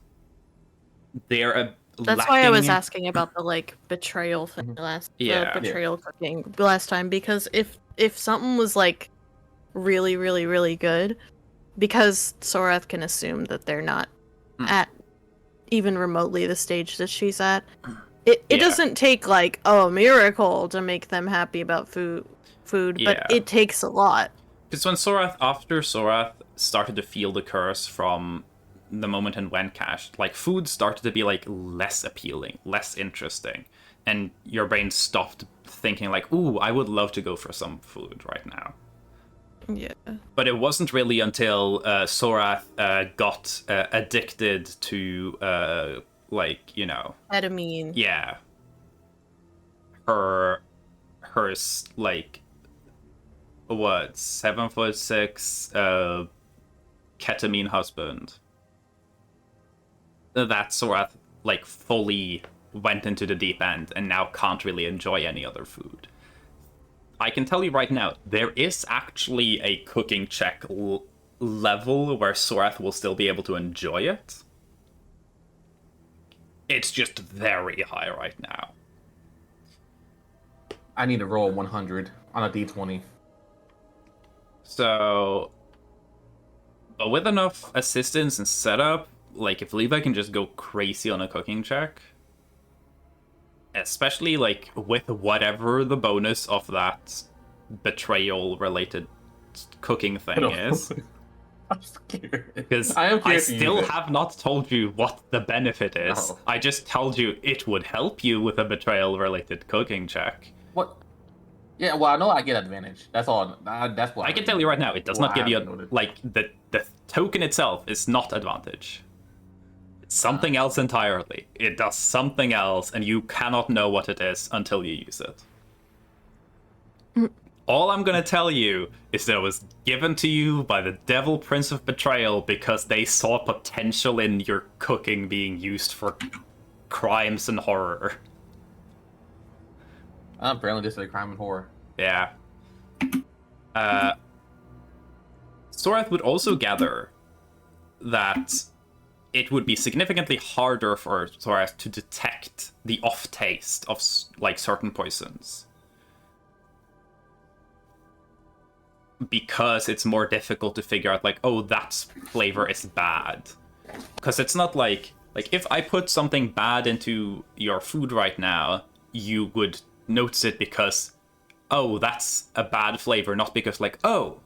they're That's why I was lacking- asking about the like betrayal thing Yeah. the betrayal cooking last time, because if something was like really, really, really good, because Sorath can assume that they're not at even remotely the stage that she's at. It Yeah. doesn't take like a miracle to make them happy about food, Yeah. but it takes a lot. Because when after Sorath started to feel the curse from the moment in Wencash, like food started to be like less appealing, less interesting, and your brain stopped thinking like, "Ooh, I would love to go for some food right now." Yeah. But it wasn't really until Sorath got addicted to like, you know, Ketamine. yeah, her like what 7'6" ketamine husband, that Sorath like fully went into the deep end and now can't really enjoy any other food. I can tell you right now, there is actually a cooking check level where Sorath will still be able to enjoy it. It's just very high right now. I need to roll 100 on a d20. So, but with enough assistance and setup, like if Levi can just go crazy on a cooking check, especially like with whatever the bonus of that betrayal related cooking thing is, I'm scared. because I am I scared to use still it. have not told you what the benefit is. No. I just told you it would help you with a betrayal related cooking check. What? Yeah, well, I know I get advantage. That's all. That's what I can tell you right now, it does Well, not give I you haven't noted. like the token itself is not advantage. It's something else entirely. It does something else, and you cannot know what it is until you use it. All I'm gonna tell you is that it was given to you by the Devil Prince of Betrayal because they saw potential in your cooking being used for crimes and horror. I'm apparently just a crime and horror. Yeah. Sorath would also gather that it would be significantly harder for Sorath to detect the off taste of like certain poisons. because it's more difficult to figure out, like, oh, that flavor is bad. Because it's not like if I put something bad into your food right now, you would notice it because, oh, that's a bad flavor, not because, like, oh,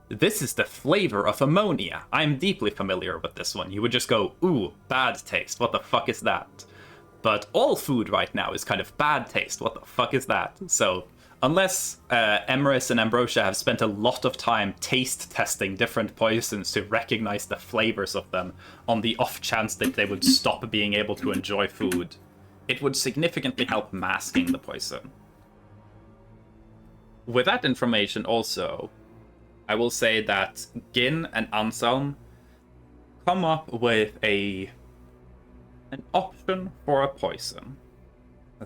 this is the flavor of ammonia. I'm deeply familiar with this one. You would just go, ooh, bad taste. What the fuck is that? But all food right now is kind of bad taste. What the fuck is that? So unless Emrys and Ambrosia have spent a lot of time taste testing different poisons to recognize the flavors of them on the off chance that they would stop being able to enjoy food, it would significantly help masking the poison. With that information also, I will say that Gin and Anselm come up with an option for a poison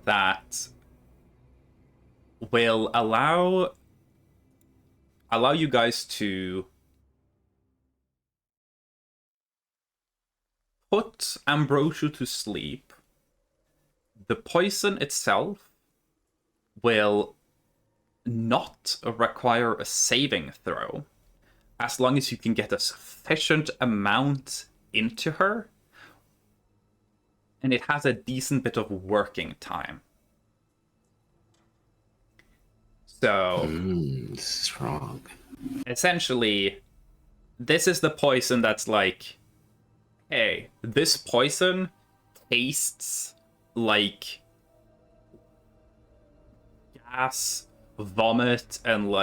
that will allow you guys to put Ambrosia to sleep. The poison itself will not require a saving throw, as long as you can get a sufficient amount into her, and it has a decent bit of working time. So, strong. Essentially, this is the poison that's like, hey, this poison tastes like gas, vomit, and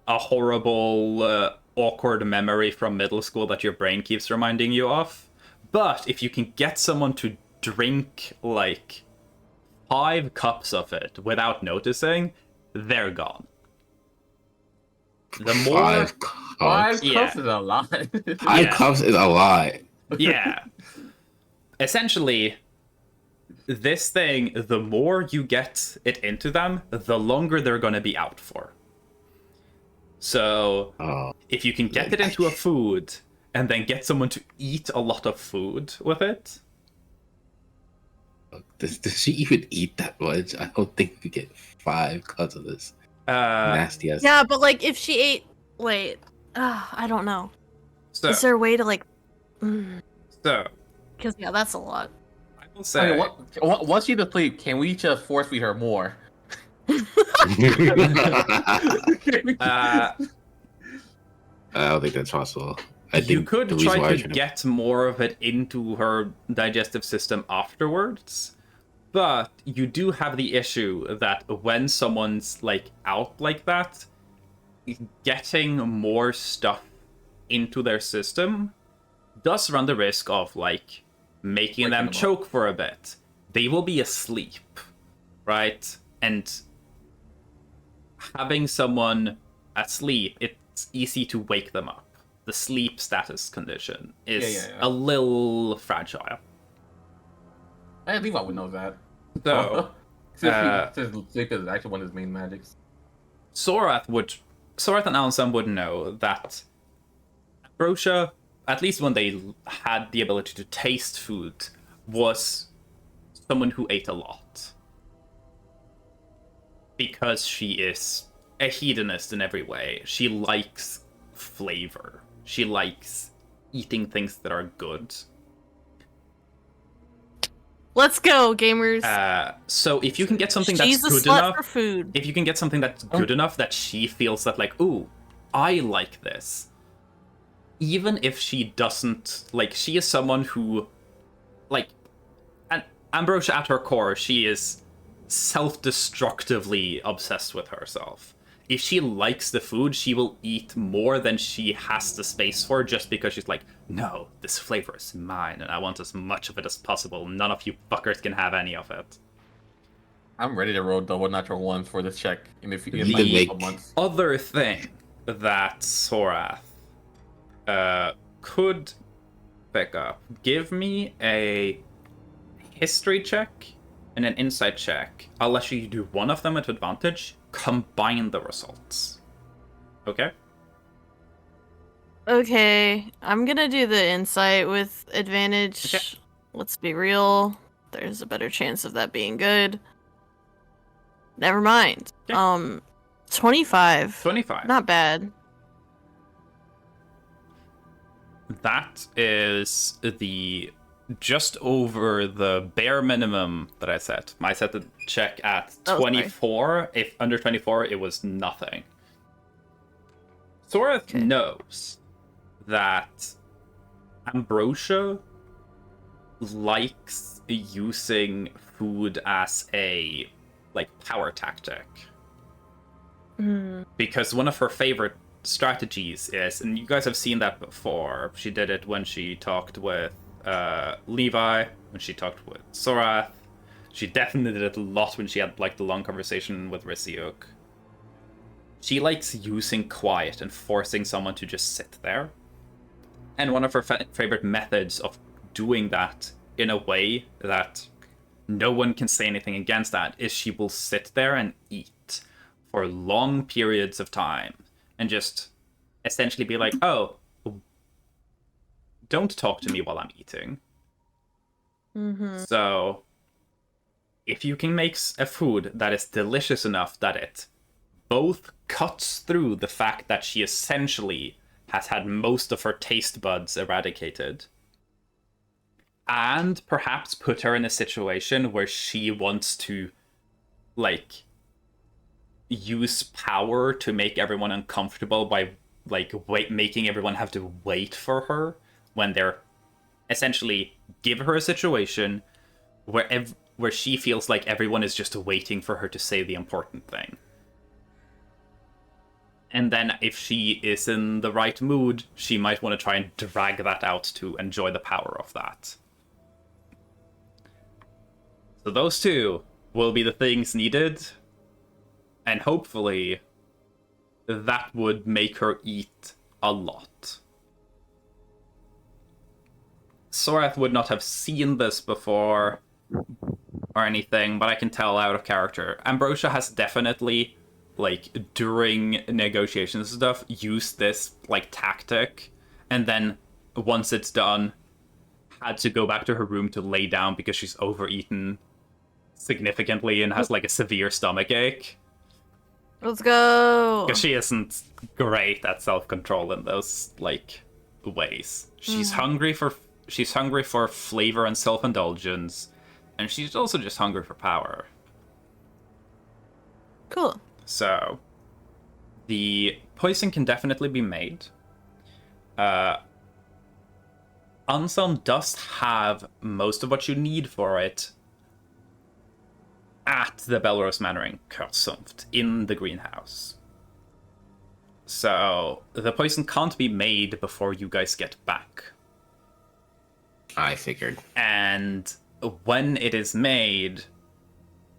a horrible, awkward memory from middle school that your brain keeps reminding you of. But if you can get someone to drink, 5 cups of it without noticing, they're gone. The more... 5 cups. 5 Yeah. cups is a lot. 5 cups is a lot. Yeah. Essentially, this thing, the more you get it into them, the longer they're going to be out for. So, if you can get it into a food, and then get someone to eat a lot of food with it... Does she even eat that much? I don't think we get 5 cups of this. Nasty ass. Yeah, but if she ate, I don't know. So, Is there a way to so Because that's a lot. I will say... Okay, once she's asleep, can we just force feed her more? I don't think that's possible. You could try to get more of it into her digestive system afterwards, but you do have the issue that when someone's out like that, getting more stuff into their system does run the risk of making them choke for a bit. They will be asleep, right? And having someone asleep, it's easy to wake them up. The sleep status condition is a little fragile. I think I would know that. So, since sleep is actually one of his main magics. Sorath and Ansem would know that Ambrosia, at least when they had the ability to taste food, was someone who ate a lot. Because she is a hedonist in every way. She likes flavor. She likes eating things that are good. Let's go, gamers. So if you can get something She's that's a good slut enough, for food. if you can get something that's good enough that she feels that ooh, I like this. Even if she doesn't, she is someone who, and Ambrosia at her core, she is self-destructively obsessed with herself. If she likes the food, she will eat more than she has the space for, just because she's no, this flavor is mine, and I want as much of it as possible. None of you fuckers can have any of it. I'm ready to roll double natural ones for this check in a The months. other thing that Sorath could pick up, give me a history check and an insight check. I'll let you do one of them at advantage. Combine the results. Okay? Okay, I'm gonna do the insight with advantage. Okay. Let's be real. There's a better chance of that being good. Never mind. Okay. 25. 25. Not bad. That is the just over the bare minimum that I set. I set the check at Oh, sorry. 24. If under 24, it was nothing. Soreth Okay. knows that Ambrosia likes using food as a power tactic. Because one of her favorite strategies is, and you guys have seen that before, she did it when she talked with Levi, when she talked with Sorath. She definitely did it a lot when she had the long conversation with Risiuk. She likes using quiet and forcing someone to just sit there. And one of her favorite methods of doing that in a way that no one can say anything against that is she will sit there and eat for long periods of time and just essentially be like, oh, don't talk to me while I'm eating. So if you can make a food that is delicious enough that it both cuts through the fact that she essentially has had most of her taste buds eradicated, and perhaps put her in a situation where she wants to, use power to make everyone uncomfortable by, making everyone have to wait for her when they're essentially give her a situation where she feels like everyone is just waiting for her to say the important thing. And then if she is in the right mood, she might want to try and drag that out to enjoy the power of that. So those two will be the things needed, and hopefully that would make her eat a lot. Sorath would not have seen this before or anything, but I can tell out of character. Ambrosia has definitely, during negotiations and stuff, used this, tactic, and then once it's done, had to go back to her room to lay down because she's overeaten significantly and has, a severe stomach ache. Let's go. Because she isn't great at self-control in those, ways. She's hungry for flavor and self-indulgence, and she's also just hungry for power. Cool. So, the poison can definitely be made. Anselm does have most of what you need for it at the Belrose Manor in Kurzunft, in the greenhouse. So, the poison can't be made before you guys get back. I figured. And when it is made,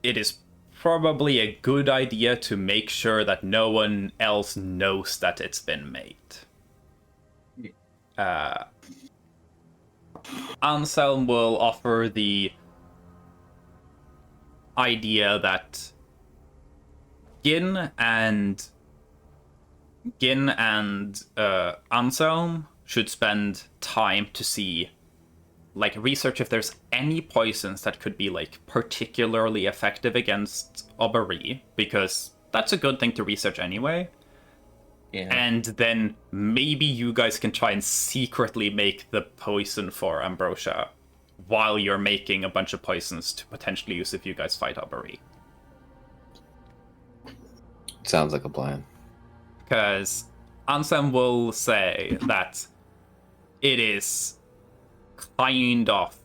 it is probably a good idea to make sure that no one else knows that it's been made. Anselm will offer the idea that Gin and Anselm should spend time to see, research if there's any poisons that could be, particularly effective against Aubery, because that's a good thing to research anyway. Yeah. And then maybe you guys can try and secretly make the poison for Ambrosia while you're making a bunch of poisons to potentially use if you guys fight Aubery. Sounds like a plan. Because Anselm will say that it is kind of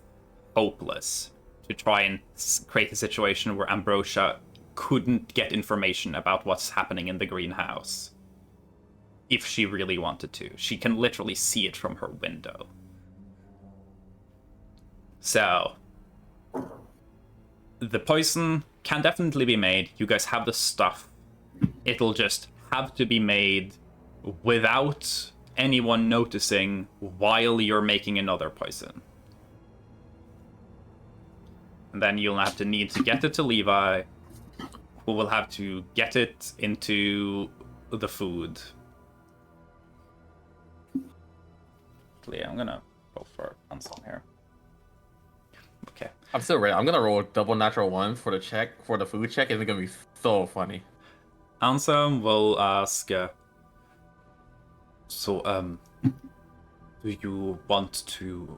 hopeless to try and create a situation where Ambrosia couldn't get information about what's happening in the greenhouse if she really wanted to. She can literally see it from her window. So, the poison can definitely be made. You guys have the stuff. It'll just have to be made without anyone noticing while you're making another poison. And then you'll have to need to get it to Levi, who will have to get it into the food. Actually, I'm gonna go for Anselm here. Okay. I'm still ready. I'm gonna roll double natural one for the check, for the food check. It's gonna be so funny. Anselm will ask, do you want to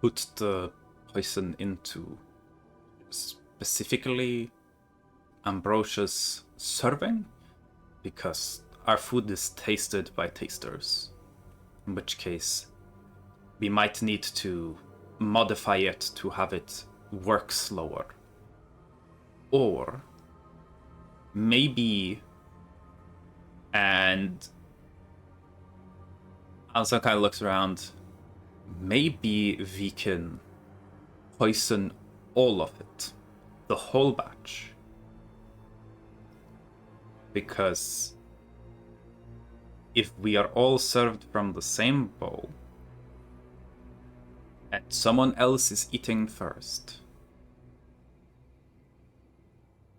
put the poison into specifically Ambrosia's serving? Because our food is tasted by tasters, in which case we might need to modify it to have it work slower. Or maybe, and Anselm kind of looks around, maybe we can poison all of it, the whole batch. Because if we are all served from the same bowl, and someone else is eating first,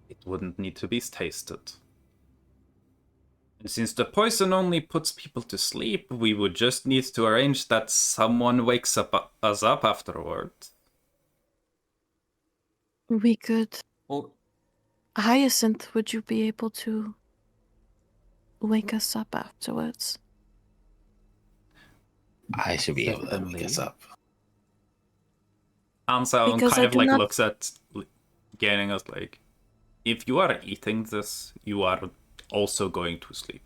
it wouldn't need to be tasted. And since the poison only puts people to sleep, we would just need to arrange that someone wakes us up afterward. We could. Well, Hyacinth, would you be able to wake us up afterwards? I should be able to Certainly. wake us up. Anselm Because kind I of do like not- looks at getting us like, if you are eating this, you are also going to sleep.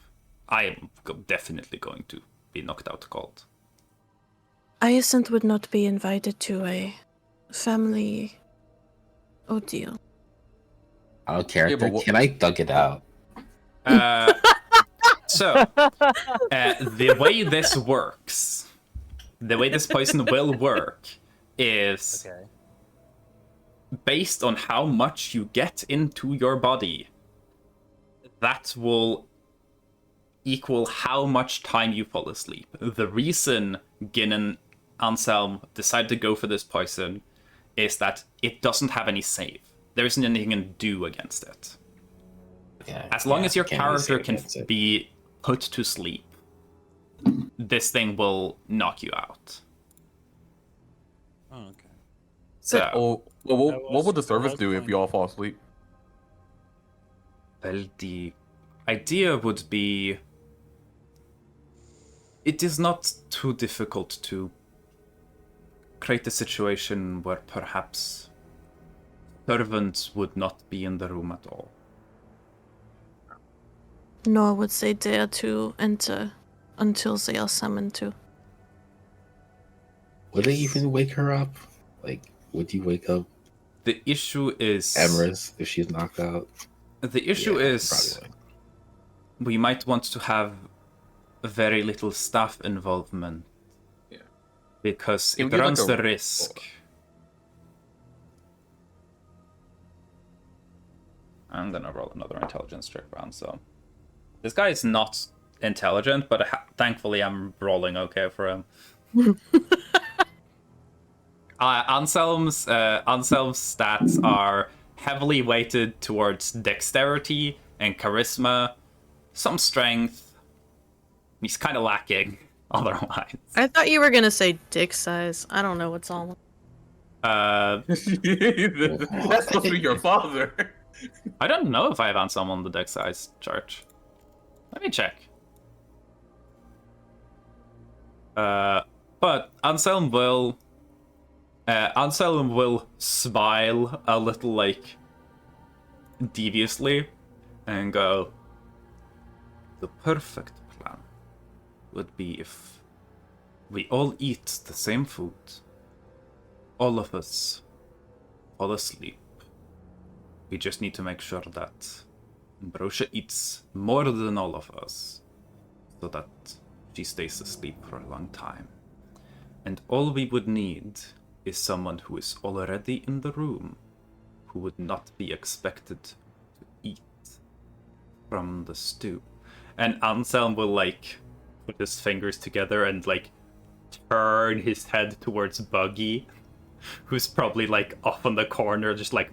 I am definitely going to be knocked out cold. Hyacinth would not be invited to a family ordeal. Out of character, but what- can I thug it out? So, the way this works, the way this poison will work is Okay. based on how much you get into your body. That will equal how much time you fall asleep. The reason Gin and Anselm decide to go for this poison is that it doesn't have any save. There isn't anything you can do against it. Okay. As long as your can't really character save can against it. be put to sleep, this thing will knock you out. Oh, okay. So, what would the I service was do if going- you all fall asleep? well, the idea would be it is not too difficult to create a situation where perhaps servants would not be in the room at all. Nor would they dare to enter until they are summoned to. Would they even wake her up? Like, would you wake up The issue is Emrys if she's knocked out? the issue Yeah, is probably. we might want to have very little staff involvement. Yeah. Because Can it we give, like, runs a- the risk. I'm gonna roll another intelligence check round, so. This guy is not intelligent, but thankfully I'm rolling okay for him. Anselm's stats are heavily weighted towards dexterity and charisma, some strength. He's kind of lacking otherwise. I thought you were gonna say dick size. I don't know what's all. That's supposed to be your father. I don't know if I have Anselm on the deck size chart. Let me check. But Anselm will smile a little like deviously and go, the perfect plan would be if we all eat the same food, all of us fall asleep. We just need to make sure that Ambrosia eats more than all of us, so that she stays asleep for a long time. And all we would need is someone who is already in the room, who would not be expected to eat from the stew. And Anselm will like put his fingers together and like turn his head towards Buggy, who's probably like off in the corner, just like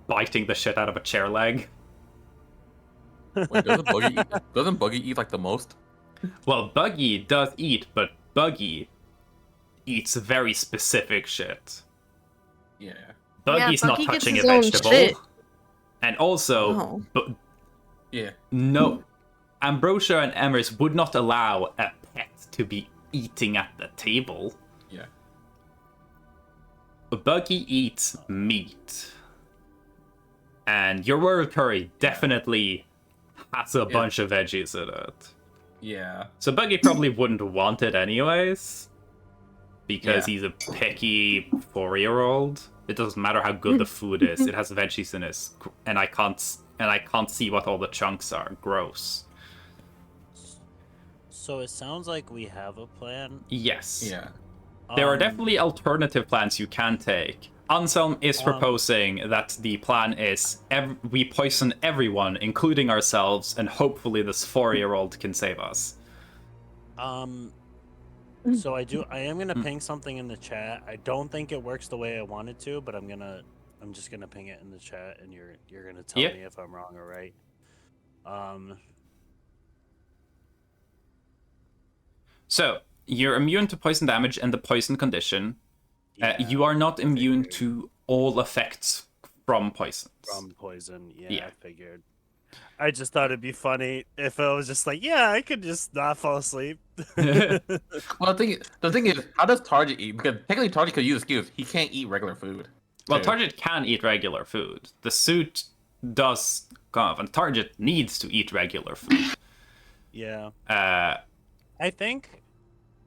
biting the shit out of a chair leg. Wait, doesn't Buggy eat like the most? Well, Buggy does eat, but Buggy eats very specific shit. Yeah. Buggy's Yeah, not Buggy gets touching a his own vegetable. shit. And also, Oh. Yeah. No, Ambrosia and Emrys would not allow a pet to be eating at the table. Yeah. Buggy eats meat. And your word curry definitely has a bunch of veggies in it. Yeah. So Buggy probably wouldn't want it anyways. Because Yeah. he's a picky 4-year-old. It doesn't matter how good the food is. It has veggies in it. And I can't see what all the chunks are. Gross. So it sounds like we have a plan. Yes. Yeah. There are definitely alternative plans you can take. Anselm is proposing that the plan is we poison everyone, including ourselves, and hopefully this 4-year-old can save us. So I am gonna ping something in the chat. I don't think it works the way I wanted to, but I'm just gonna ping it in the chat, and you're gonna tell me if I'm wrong or right. So you're immune to poison damage and the poison condition. You are not immune to all effects from poisons. From poison, Yeah. I figured. I just thought it'd be funny if I was just like, yeah, I could just not fall asleep. Well, the thing is, how does Target eat? Because technically, Target could use skills. He can't eat regular food. Well, too. Target can eat regular food. The suit does kind of, and Target needs to eat regular food. Yeah. I think.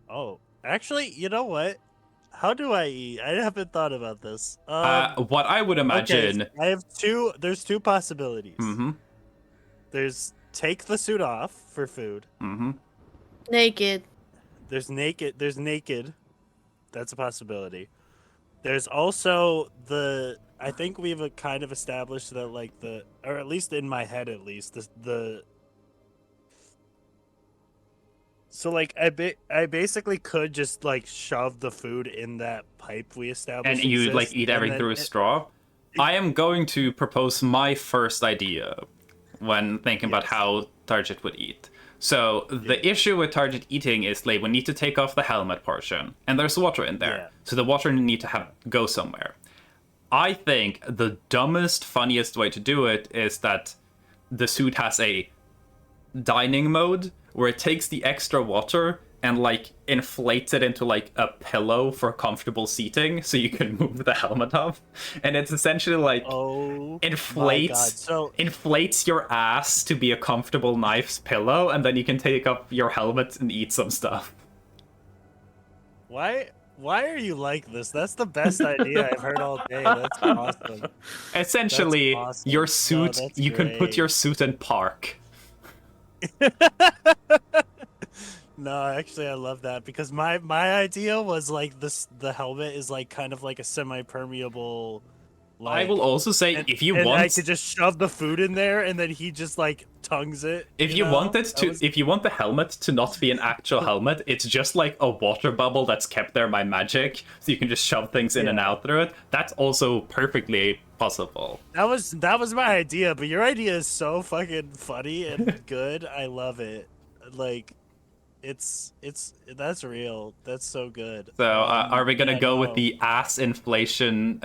Oh, actually, you know what? How do I eat? I haven't thought about this. What I would imagine. Okay, I have two. There's two possibilities. Mm-hmm. There's take the suit off for food. Mm-hmm. Naked. There's naked. There's naked. That's a possibility. There's also I think we've kind of established that or at least in my head at least So I basically could just shove the food in that pipe we established. And you eat everything through a straw. I am going to propose my first idea when thinking about how Target would eat. So the issue with Target eating is we need to take off the helmet portion, and there's water in there. Yeah. So the water need to go somewhere. I think the dumbest, funniest way to do it is that the suit has a dining mode where it takes the extra water and inflates it into a pillow for comfortable seating so you can move the helmet off. And it's essentially inflates your ass to be a comfortable knife's pillow, and then you can take up your helmet and eat some stuff. Why are you like this? That's the best idea I've heard all day. That's awesome. Essentially, That's awesome. your suit, that's you can put great. your suit in park. No, actually, I love that because my idea was the helmet is kind of like a semi-permeable. I will also say, if you want, want, I could just shove the food in there, and then he just tongues it. if you want it to, if you want the helmet to not be an actual helmet, it's just like a water bubble that's kept there by magic, so you can just shove things in and out through it. That's also perfectly possible. That was my idea, but your idea is so fucking funny and good. I love it. That's real. That's so good. So, are we gonna go with the ass inflation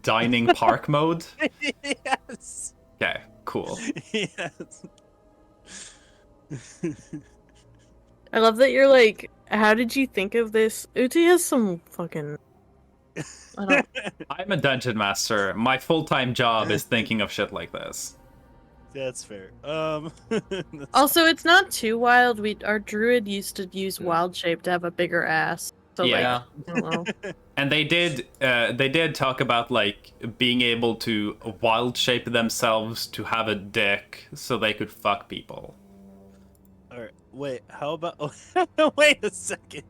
dining park mode? Yes. Okay, cool. Yes. I love that you're like, how did you think of this? Uti has some fucking. I don't. I'm a dungeon master. My full-time job is thinking of shit like this. That's fair. Also, it's not too wild. Our druid used to use wild shape to have a bigger ass. So Yeah. I don't know. And they did talk about being able to wild shape themselves to have a dick so they could fuck people. All right. Wait. How about? Wait a second.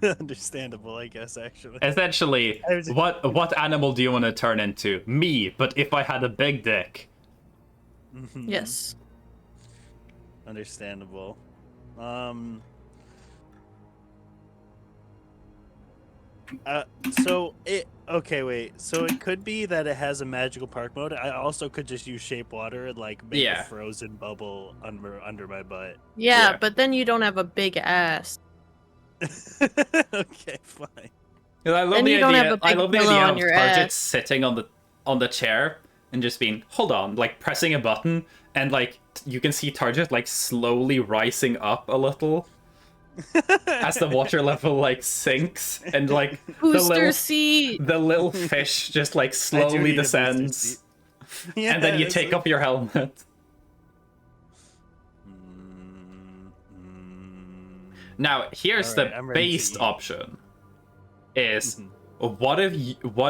Understandable, I guess. Actually. Essentially, what animal do you want to turn into? Me, but if I had a big dick. Mhm. Yes. Understandable. So it wait. So it could be that it has a magical park mode. I also could just use shape water and make a frozen bubble under my butt. Yeah, but then you don't have a big ass. Okay, fine. I love Then the you don't idea. have a I big love the pillow idea on of your Target ass. sitting on the chair, and just being, hold on, like pressing a button, and like you can see Target like slowly rising up a little as the water level like sinks, and like Booster seat. the little fish just like I do slowly need a booster descends, seat. and then you Yes. take off your helmet. Now, here's Alright, the I'm ready to based eat. option. Is Mhm. what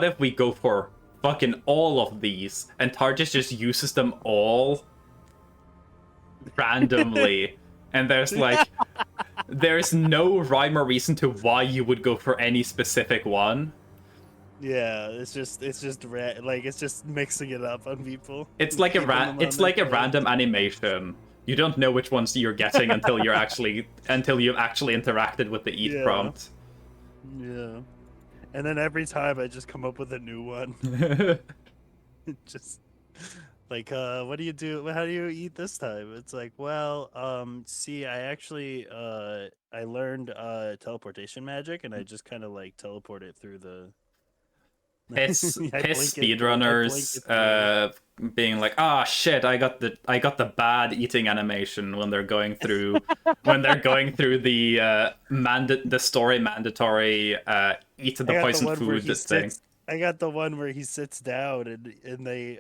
if we go for fucking all of these and Targus just uses them all randomly, and there's no rhyme or reason to why you would go for any specific one. Yeah, it's just like it's just mixing it up on people. It's like Keeping them on it's their like a toes. random animation. You don't know which ones you're getting until you've actually interacted with the eat Yeah. prompt. Yeah. And then every time I just come up with a new one. Just like what do you do? How do you eat this time? It's like, well, see, I actually I learned teleportation magic, and I just kind of like teleport it through the Piss I blink speedrunners it through. being like, ah shit, I got the bad eating animation when they're going through the story mandatory eat the I got the poison one where food he thing. sits. I got the one where he sits down and they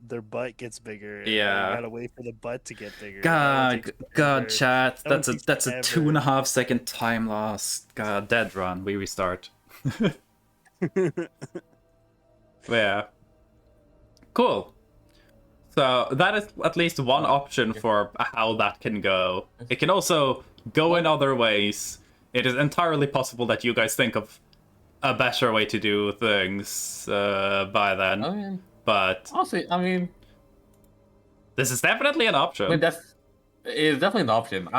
their butt gets bigger. And Yeah. you gotta wait for the butt to get bigger. God, chat. That one That's takes a forever. 2.5 second time loss. God, dead run. We restart. Yeah. Cool. So that is at least one option for how that can go. It can also go in other ways. It is entirely possible that you guys think of a better way to do things by then. I mean, But honestly, I mean, this is definitely an option. it's definitely an option.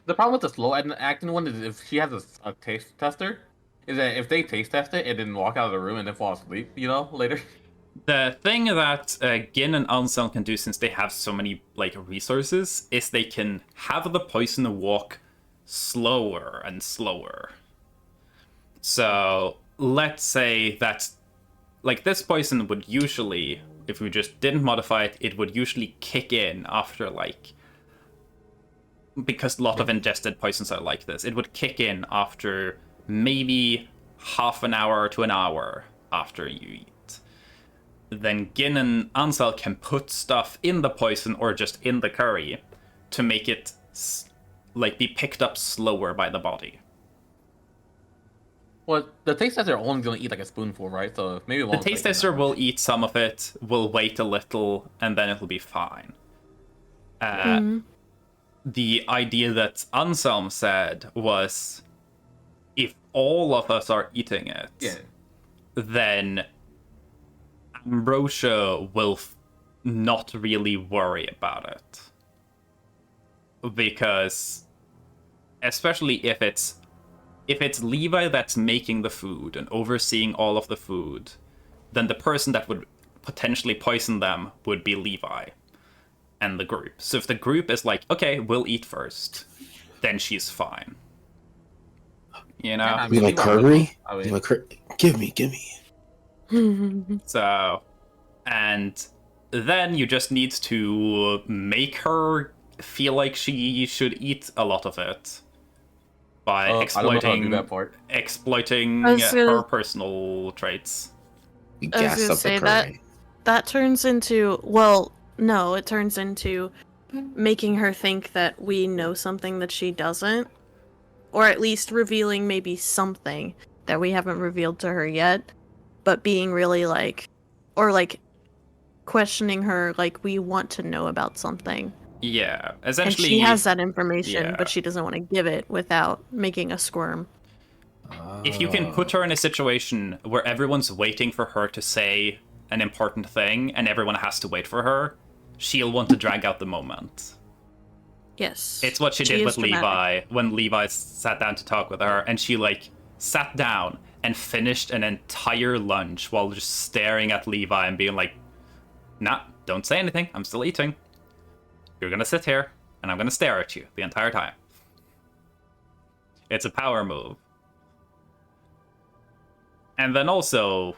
The problem with the slow acting one is if she has a taste tester, is that if they taste test it and then walk out of the room and then fall asleep, later. The thing that Gin and Anselm can do, since they have so many like resources, is they can have the poison walk slower and slower. So let's say that like this poison would usually, if we just didn't modify it, it would usually kick in after like, because a lot of ingested poisons are like this, it would kick in after maybe half an hour to an hour after you eat. Then Gin and Ansel can put stuff in the poison or just in the curry to make it like be picked up slower by the body. Well, the taste tester are only going to eat like a spoonful, right? So maybe The taste tester will eat some of it, will wait a little, and then it'll be fine. The idea that Anselm said was, if all of us are eating it, then Ambrosia will not really worry about it. Because, especially if it's Levi that's making the food and overseeing all of the food, then the person that would potentially poison them would be Levi and the group. So if the group is like, okay, we'll eat first, then she's fine. You know? Yeah, You like curry? You like Give me. So, and then you just need to make her feel like she should eat a lot of it by exploiting her personal traits. You I was gassed gonna up the say curry. that turns into it turns into making her think that we know something that she doesn't, or at least revealing maybe something that we haven't revealed to her yet, but being really questioning her like we want to know about something. Yeah, essentially. And she has that information, yeah. but she doesn't want to give it without making us squirm. If you can put her in a situation where everyone's waiting for her to say an important thing and everyone has to wait for her, she'll want to drag out the moment. Yes. It's what she did with Levi when Levi sat down to talk with her, and she sat down and finished an entire lunch while just staring at Levi and being like, nah, don't say anything, I'm still eating. You're gonna sit here, and I'm gonna stare at you the entire time. It's a power move. And then also,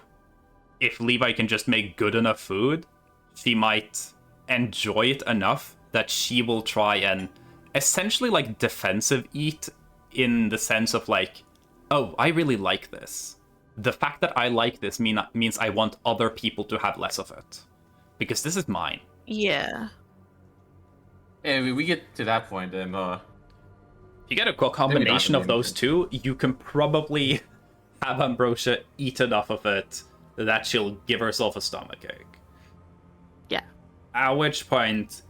if Levi can just make good enough food, she might enjoy it enough that she will try and essentially like defensive eat, in the sense of like, oh, I really like this. The fact that I like this means I want other people to have less of it, because this is mine. Yeah. And if we get to that point, then If you get a combination of those two, you can probably have Ambrosia eat enough of it that she'll give herself a stomachache. Yeah. At which point,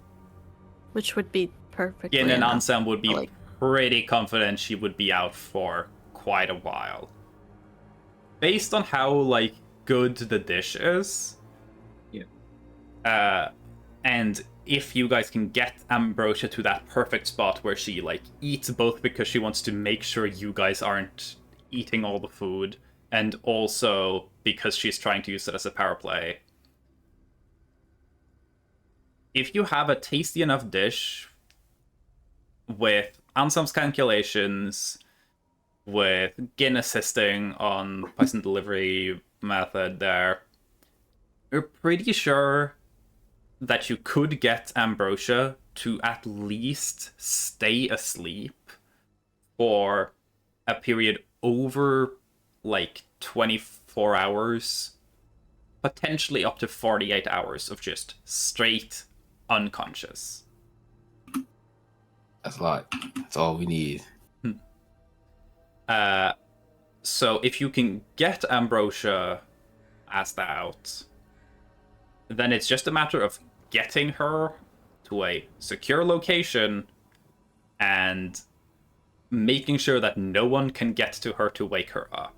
Which would be perfect. Gin and Ansem would be pretty confident she would be out for quite a while. Based on how, like, good the dish is. Yeah. And if you guys can get Ambrosia to that perfect spot where she, like, eats both because she wants to make sure you guys aren't eating all the food, and also because she's trying to use it as a power play. If you have a tasty enough dish with Ansem's calculations, with Gin assisting on poison delivery method there, you're pretty sure that you could get Ambrosia to at least stay asleep for a period over, like, 24 hours, potentially up to 48 hours of just straight unconscious. That's a lot. That's all we need. So if you can get Ambrosia passed out, then it's just a matter of getting her to a secure location and making sure that no one can get to her to wake her up.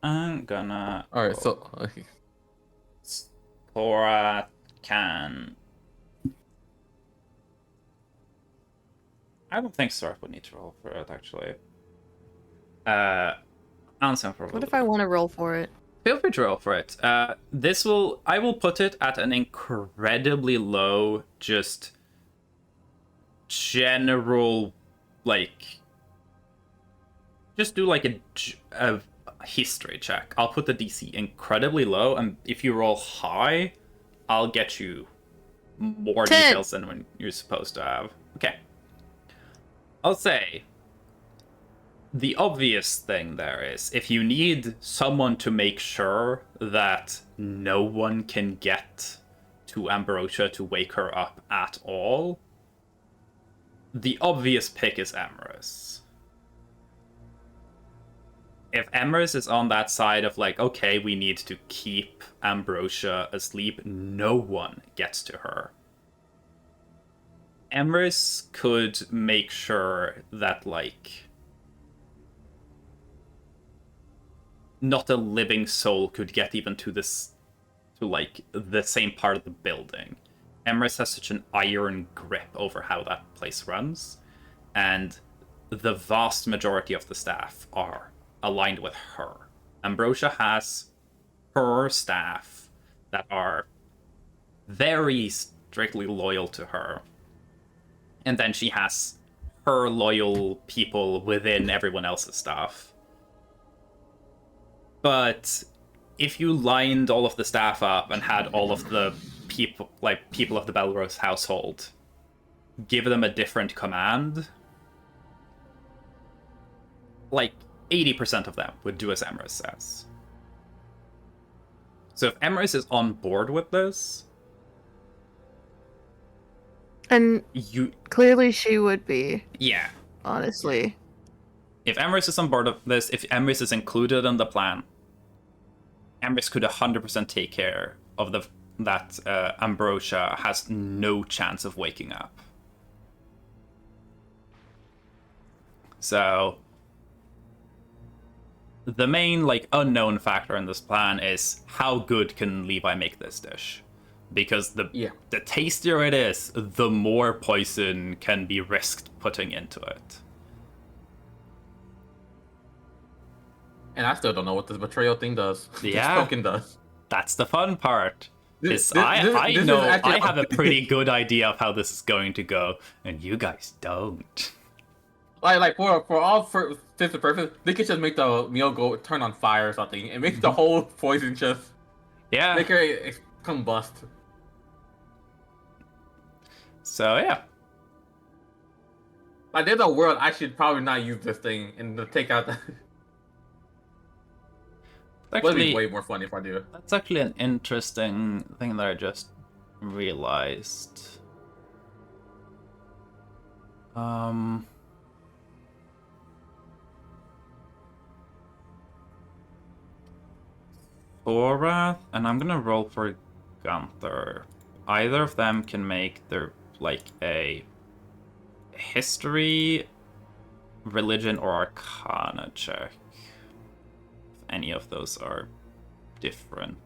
I'm gonna... Alright, so... Okay. Cora can... I don't think Sarth would need to roll for it, actually. Ansem for What if I want to roll for it? Feel free to roll for it. I will put it at an incredibly low, just general, like, just do like a history check. I'll put the DC incredibly low, and if you roll high, I'll get you more 10. details than when you're supposed to have. Okay. I'll say the obvious thing there is, if you need someone to make sure that no one can get to Ambrosia to wake her up at all, the obvious pick is Emrys. If Emrys is on that side of like, okay, we need to keep Ambrosia asleep, no one gets to her. Emrys could make sure that, like, not a living soul could get even to this, to, like, the same part of the building. Emrys has such an iron grip over how that place runs, and the vast majority of the staff are aligned with her. Ambrosia has her staff that are very strictly loyal to her. And then she has her loyal people within everyone else's staff. But if you lined all of the staff up and had all of the people of the Belrose household, give them a different command, like 80% of them would do as Emrys says. So if Emrys is on board with this, And you clearly she would be, yeah. honestly. If Emrys is on board with this, if Emrys is included in the plan, Emrys could 100% take care of that Ambrosia has no chance of waking up. So the main, like, unknown factor in this plan is how good can Levi make this dish? Because the tastier it is, the more poison can be risked putting into it. And I still don't know what this betrayal thing does. Yeah. This token does. That's the fun part. This I is know actually- I have a pretty good idea of how this is going to go, and you guys don't. Like for all for intents and purposes, they could just make the meal go turn on fire or something, and make the whole poison just Yeah. make her combust. So yeah. Like there's a world I should probably not use this thing and to take out the. It'd be way more fun if I do. That's actually an interesting thing that I just realized. Thorath, and I'm gonna roll for Gunther. Either of them can make their like a history, religion, or arcana check. If any of those are different.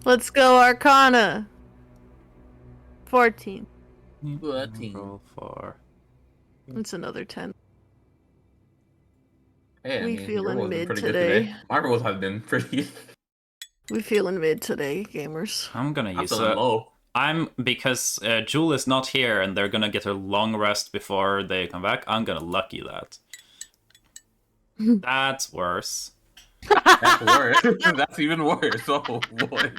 Let's go, Arcana. 14. 14. Roll for. That's another 10. Hey, We your feeling rolls been mid pretty good today. My rolls have been pretty. We feeling mid today, gamers. I'm gonna I'm use feeling it. low. Because Jewel is not here and they're gonna get a long rest before they come back. I'm gonna lucky that. That's worse. That's worse. That's even worse. Oh boy.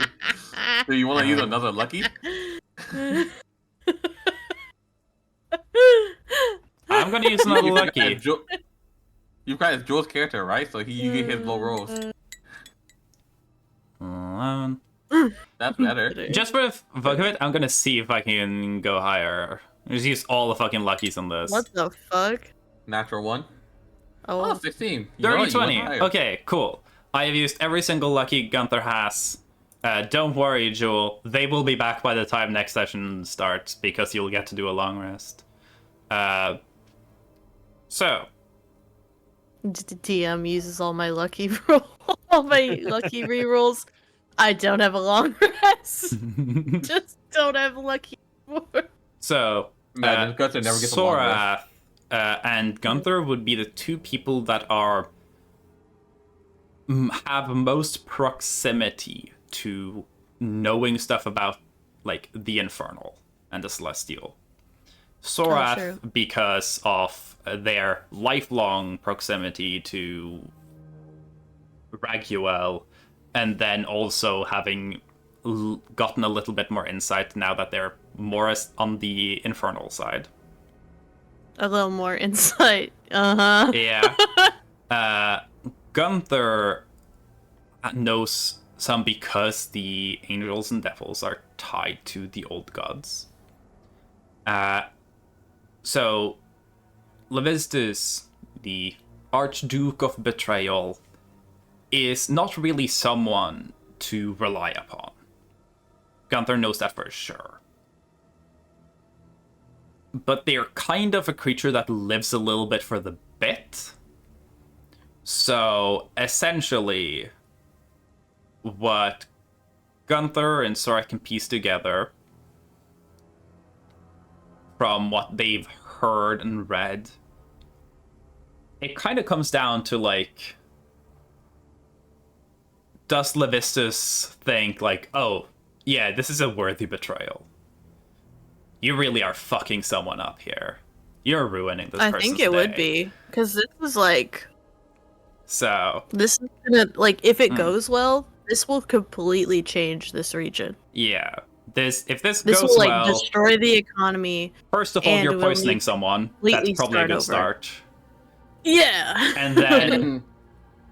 Do you want to use another lucky? I'm gonna use another You lucky. You've got Joel's character, right? So you get his low rolls. 11. That's better. Just for the fuck of it, I'm gonna see if I can go higher. Just use all the fucking luckies on this. What the fuck? Natural 1. Oh, 16. 30, 20. Okay, cool. I have used every single lucky Gunther has. Don't worry, Jewel. They will be back by the time next session starts because you'll get to do a long rest. So. DM uses all my lucky all my lucky rerolls. I don't have a long rest. Just don't have lucky anymore. So, Gunther never gets a long rest. Sorath and Gunther would be the two people that are have most proximity to knowing stuff about like the Infernal and the Celestial. Sorath, because of their lifelong proximity to Raguel, and then also having gotten a little bit more insight now that they're more on the Infernal side. A little more insight. Uh-huh. Yeah. Gunther knows some because the angels and devils are tied to the old gods. So, Levistus, the Archduke of Betrayal, is not really someone to rely upon. Gunther knows that for sure. But they're kind of a creature that lives a little bit for the bit. So, essentially, what Gunther and Sora can piece together from what they've heard and read, it kind of comes down to, like, does Levistus think, like, oh, yeah, this is a worthy betrayal? You really are fucking someone up here. You're ruining this person's I think it would day. be. Because this is like... So... This is gonna, like, if it goes well, this will completely change this region. Yeah. If this This goes will, like, well... destroy the economy. First of all, and you're we'll poisoning need to someone. That's completely probably a good start over. start. Yeah. And then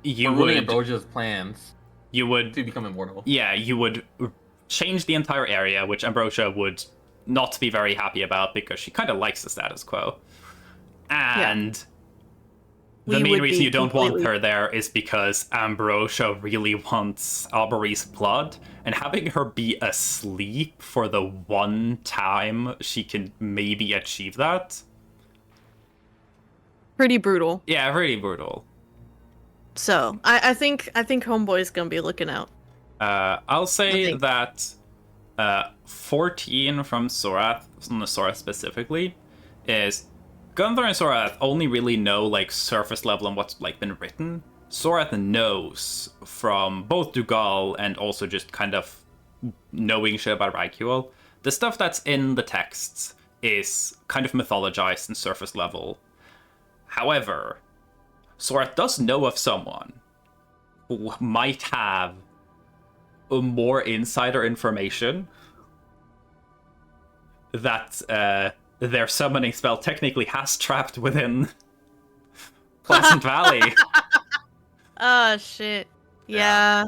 you ruining would... Ambrosia's plans You would... to become immortal. Yeah, you would change the entire area, which Ambrosia would not be very happy about because she kind of likes the status quo. And... The main reason you don't want her there is because Ambrosia really wants Aubrey's blood, and having her be asleep for the one time she can maybe achieve that. Pretty brutal. Yeah, pretty brutal. So I think Homeboy's gonna be looking out. I'll say that 14 from Sorath, from the Sorath specifically, is Gunther and Sorath only really know like surface level and what's like been written. Sorath knows from both Dugal and also just kind of knowing shit about Raguel. The stuff that's in the texts is kind of mythologized and surface level. However, Sorath does know of someone who might have more insider information that their summoning spell technically has trapped within Pleasant Valley. Oh shit. Yeah.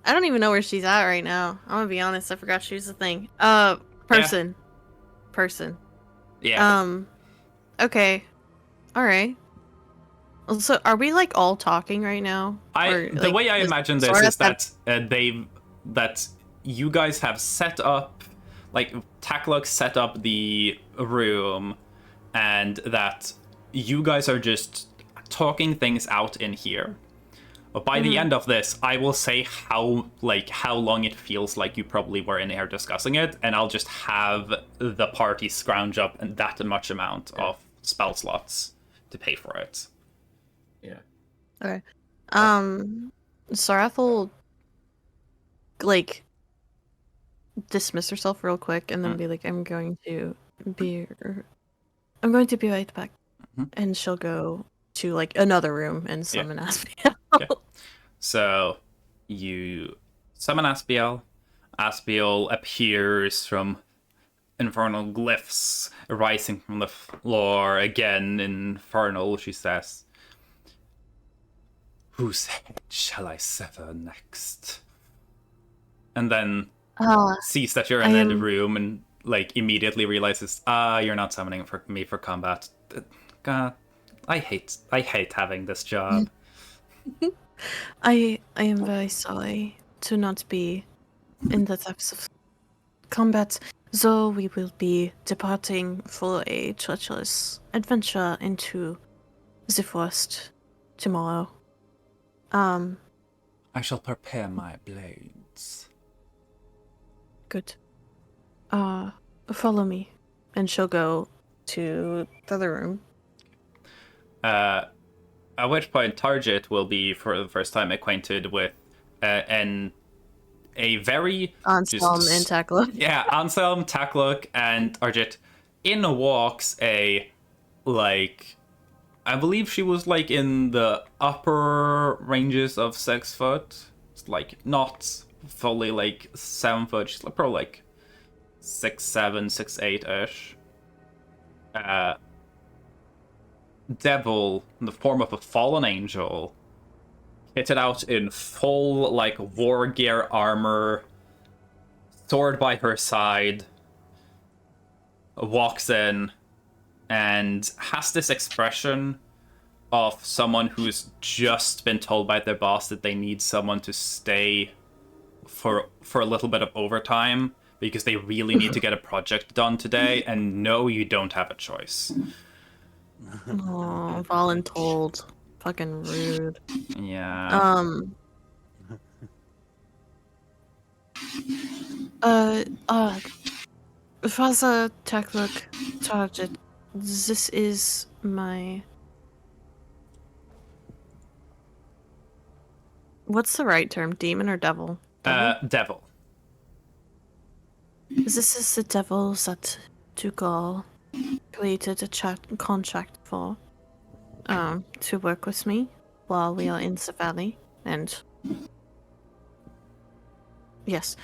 I don't even know where she's at right now. I'm gonna be honest, I forgot she was a thing. Person. Yeah. Okay. Alright. So are we like all talking right now? The way I imagine this is that that you guys have set up, like Takluk set up the room, and that you guys are just talking things out in here. But by the end of this, I will say how long it feels like you probably were in here discussing it, and I'll just have the party scrounge up that much amount of spell slots to pay for it. Yeah. Okay. Sarath will like dismiss herself real quick and then be like, I'm going to be right back. And she'll go to like another room and summon Aspiel. Okay. So you summon Aspiel. Aspiel appears from infernal glyphs rising from the floor. Again, infernal, she says. Whose head shall I sever next? And then sees that you're in the room and like immediately realizes, you're not summoning me for combat. God, I hate having this job. I am very sorry to not be in the types of combat, though we will be departing for a treacherous adventure into the forest tomorrow. I shall prepare my blades. Good. Follow me. And she'll go to the other room. At which point Target will be for the first time acquainted with a very Anselm and Takluk. Yeah, Anselm, Takluk, and Target. In walks a I believe she was like in the upper ranges of 6 foot. It's like not fully like 7 foot. She's probably like 6'7", 6'8" ish. Devil in the form of a fallen angel, kitted out in full like war gear armor, sword by her side, walks in and has this expression of someone who's just been told by their boss that they need someone to stay for a little bit of overtime because they really need to get a project done today, and no, you don't have a choice. Oh, voluntold. Fucking rude. Yeah. Father Takluk, Target, this is my... What's the right term? Demon or devil? Devil. This is the devil that Dugal created a contract for to work with me while we are in the valley. And yes,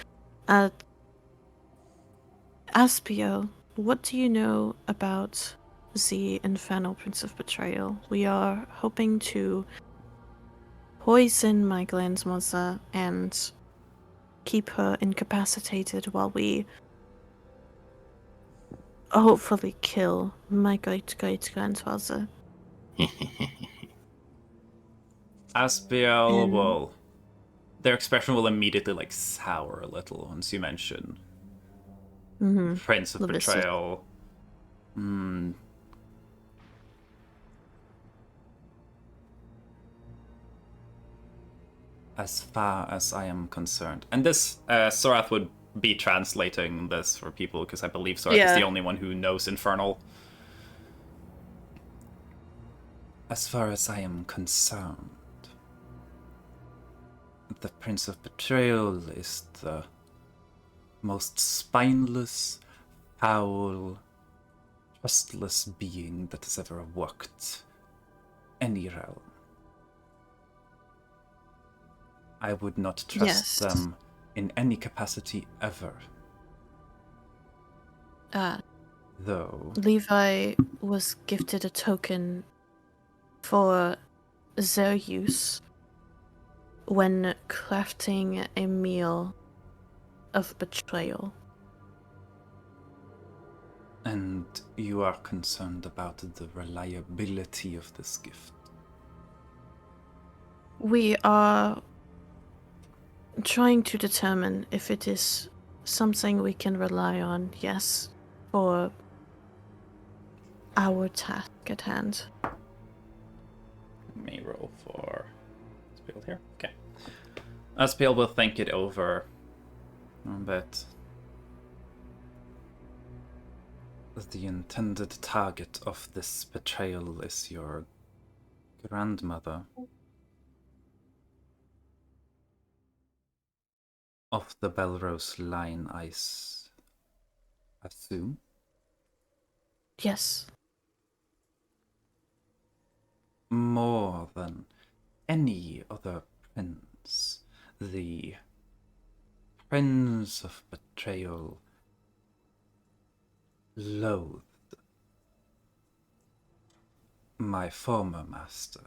Aspio, what do you know about the Infernal Prince of Betrayal? We are hoping to poison my grandmother and keep her incapacitated while we hopefully kill my great-great-grandfather. Aspiel will... Their expression will immediately like sour a little once you mention Prince of Betrayal. As far as I am concerned. And this, Sorath would be translating this for people, because I believe Sorath is the only one who knows Infernal. As far as I am concerned, the Prince of Betrayal is the most spineless, foul, trustless being that has ever walked any realm. I would not trust Yes. them in any capacity ever. Though Levi was gifted a token for their use when crafting a meal of betrayal. And you are concerned about the reliability of this gift. We are trying to determine if it is something we can rely on, yes, for our task at hand. Let me roll for Aspiel here. Okay. Aspiel will think it over a bit. The intended target of this betrayal is your grandmother. Of the Belrose line, I assume? Yes. More than any other prince, the Prince of Betrayal loathed my former master.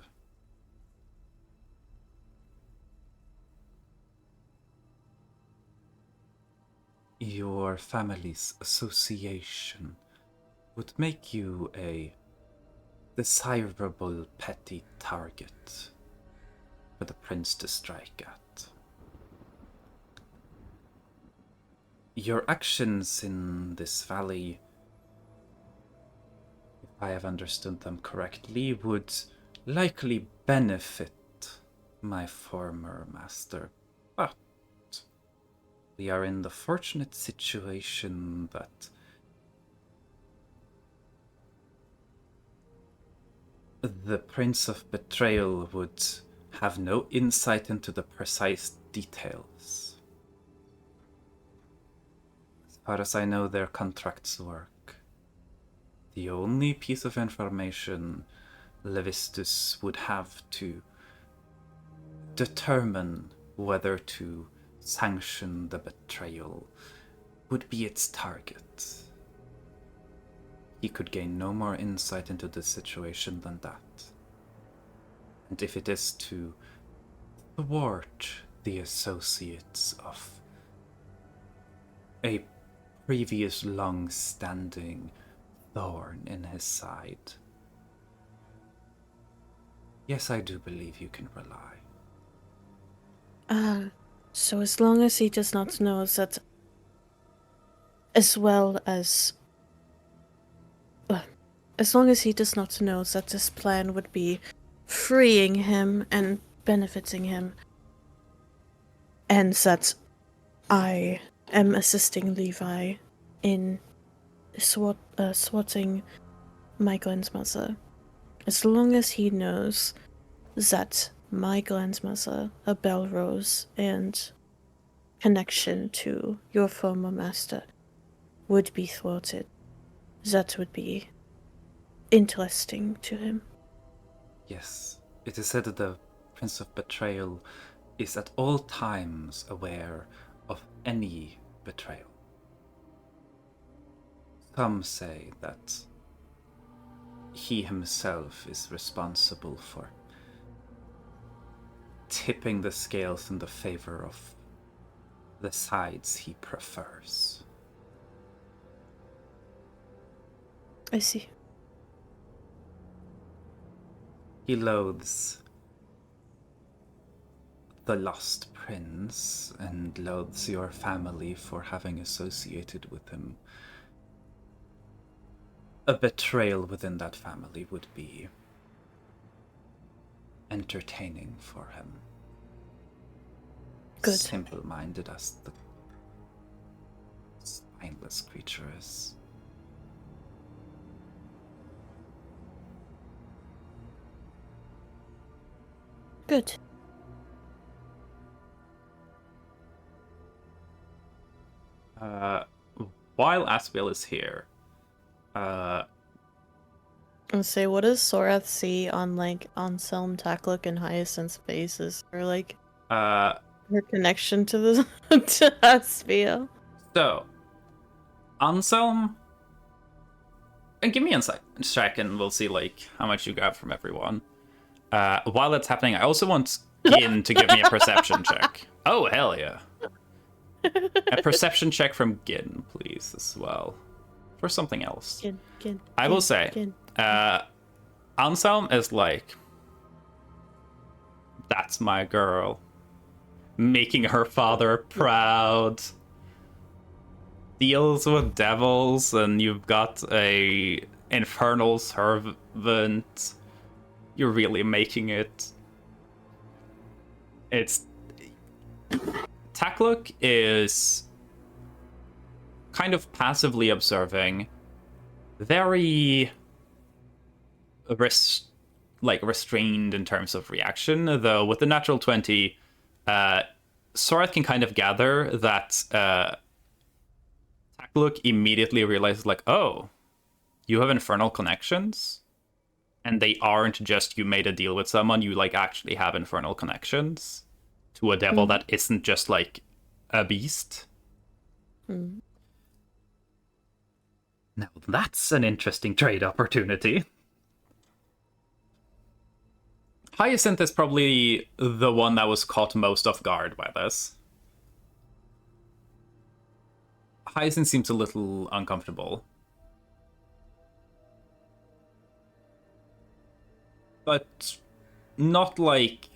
Your family's association would make you a desirable petty target for the prince to strike at. Your actions in this valley, if I have understood them correctly, would likely benefit my former master, but we are in the fortunate situation that the Prince of Betrayal would have no insight into the precise details. As far as I know, their contracts work. The only piece of information Levistus would have to determine whether to sanction the betrayal would be its target. He could gain no more insight into the situation than that. And if it is to thwart the associates of a previous long-standing thorn in his side, yes, I do believe you can rely. So as long as he does not know that, as well as long as he does not know that this plan would be freeing him and benefiting him, and that I am assisting Levi in swatting my grandmother, as long as he knows that my grandmother, a Belrose, and connection to your former master would be thwarted, that would be interesting to him. Yes, it is said that the Prince of Betrayal is at all times aware of any betrayal. Some say that he himself is responsible for tipping the scales in the favor of the sides he prefers. I see. He loathes the Lost Prince and loathes your family for having associated with him. A betrayal within that family would be entertaining for him. Good. Simple-minded as the spineless creature is. Good. While Aspiel is here, And say, what does Sorath see on like Anselm, Takluk, and Hyacinth's faces, or like her connection to the to Aspiel? So, Anselm, and give me a check, and we'll see like how much you got from everyone. While that's happening, I also want Gin to give me a perception check. Oh hell yeah! A perception check from Gin, please, as well, for something else. I will say, Anselm is like, that's my girl, making her father proud. Deals with devils, and you've got a infernal servant. You're really making it. It's Takluk is kind of passively observing, very restrained in terms of reaction, though with the natural 20, Sorath can kind of gather that Takluk immediately realizes, like, oh, you have infernal connections? And they aren't just you made a deal with someone, you like actually have infernal connections to a devil that isn't just like a beast. Now that's an interesting trade opportunity. Hyacinth is probably the one that was caught most off guard by this. Hyacinth seems a little uncomfortable. But not like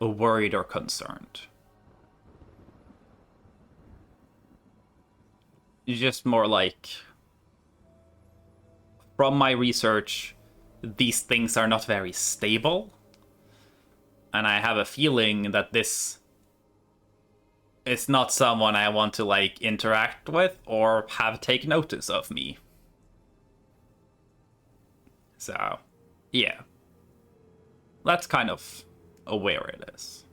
worried or concerned. Just more like, from my research, these things are not very stable. And I have a feeling that this is not someone I want to like interact with or have take notice of me. So, yeah. That's kind of where it is.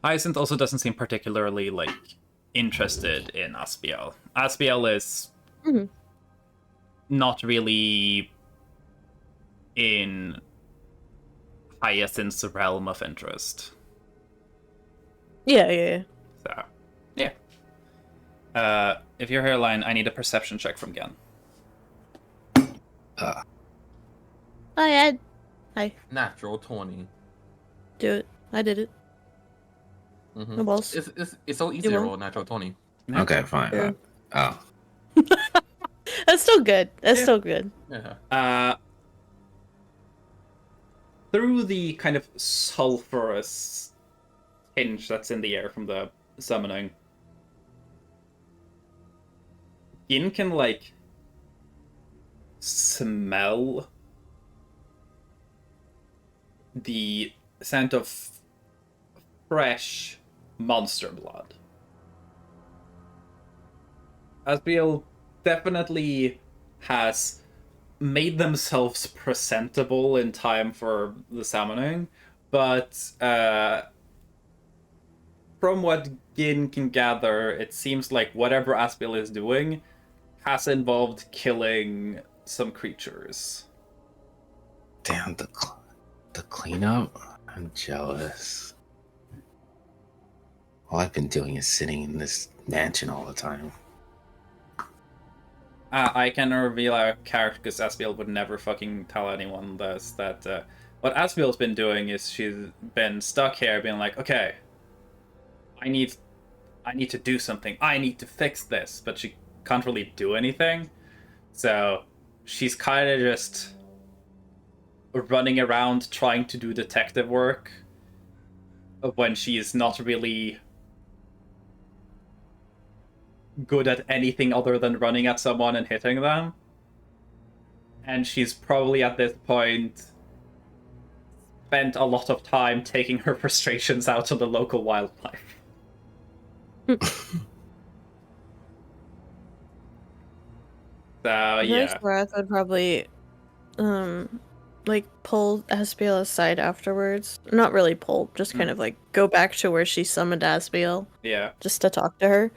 Hyacinth also doesn't seem particularly, like, interested in Aspiel. Aspiel is not really in Hyacinth's realm of interest. Yeah. So, yeah. If you're hairline, I need a perception check from Gen. Hi, Ed. Hi. Natural 20. Do it. I did it. No balls. It's so easy to roll natural 20. Okay, fine. Yeah. Oh. That's still good. That's still good. Yeah. Through the kind of sulfurous tinge that's in the air from the summoning, Yin can, like, smell the scent of fresh monster blood. Asbiel definitely has made themselves presentable in time for the summoning, but from what Gin can gather, it seems like whatever Asbiel is doing has involved killing some creatures. Damn, the cleanup? I'm jealous. All I've been doing is sitting in this mansion all the time. I can reveal our character because Asbiel would never fucking tell anyone this. That what Asbiel's been doing is she's been stuck here, being like, okay, I need to do something. I need to fix this, but she can't really do anything. So she's kind of just running around trying to do detective work when she's not really good at anything other than running at someone and hitting them. And she's probably at this point spent a lot of time taking her frustrations out on the local wildlife. So yeah. Sorath would probably like pull Aspiel aside afterwards. Not really pull, just kind of like go back to where she summoned Aspiel. Yeah. Just to talk to her.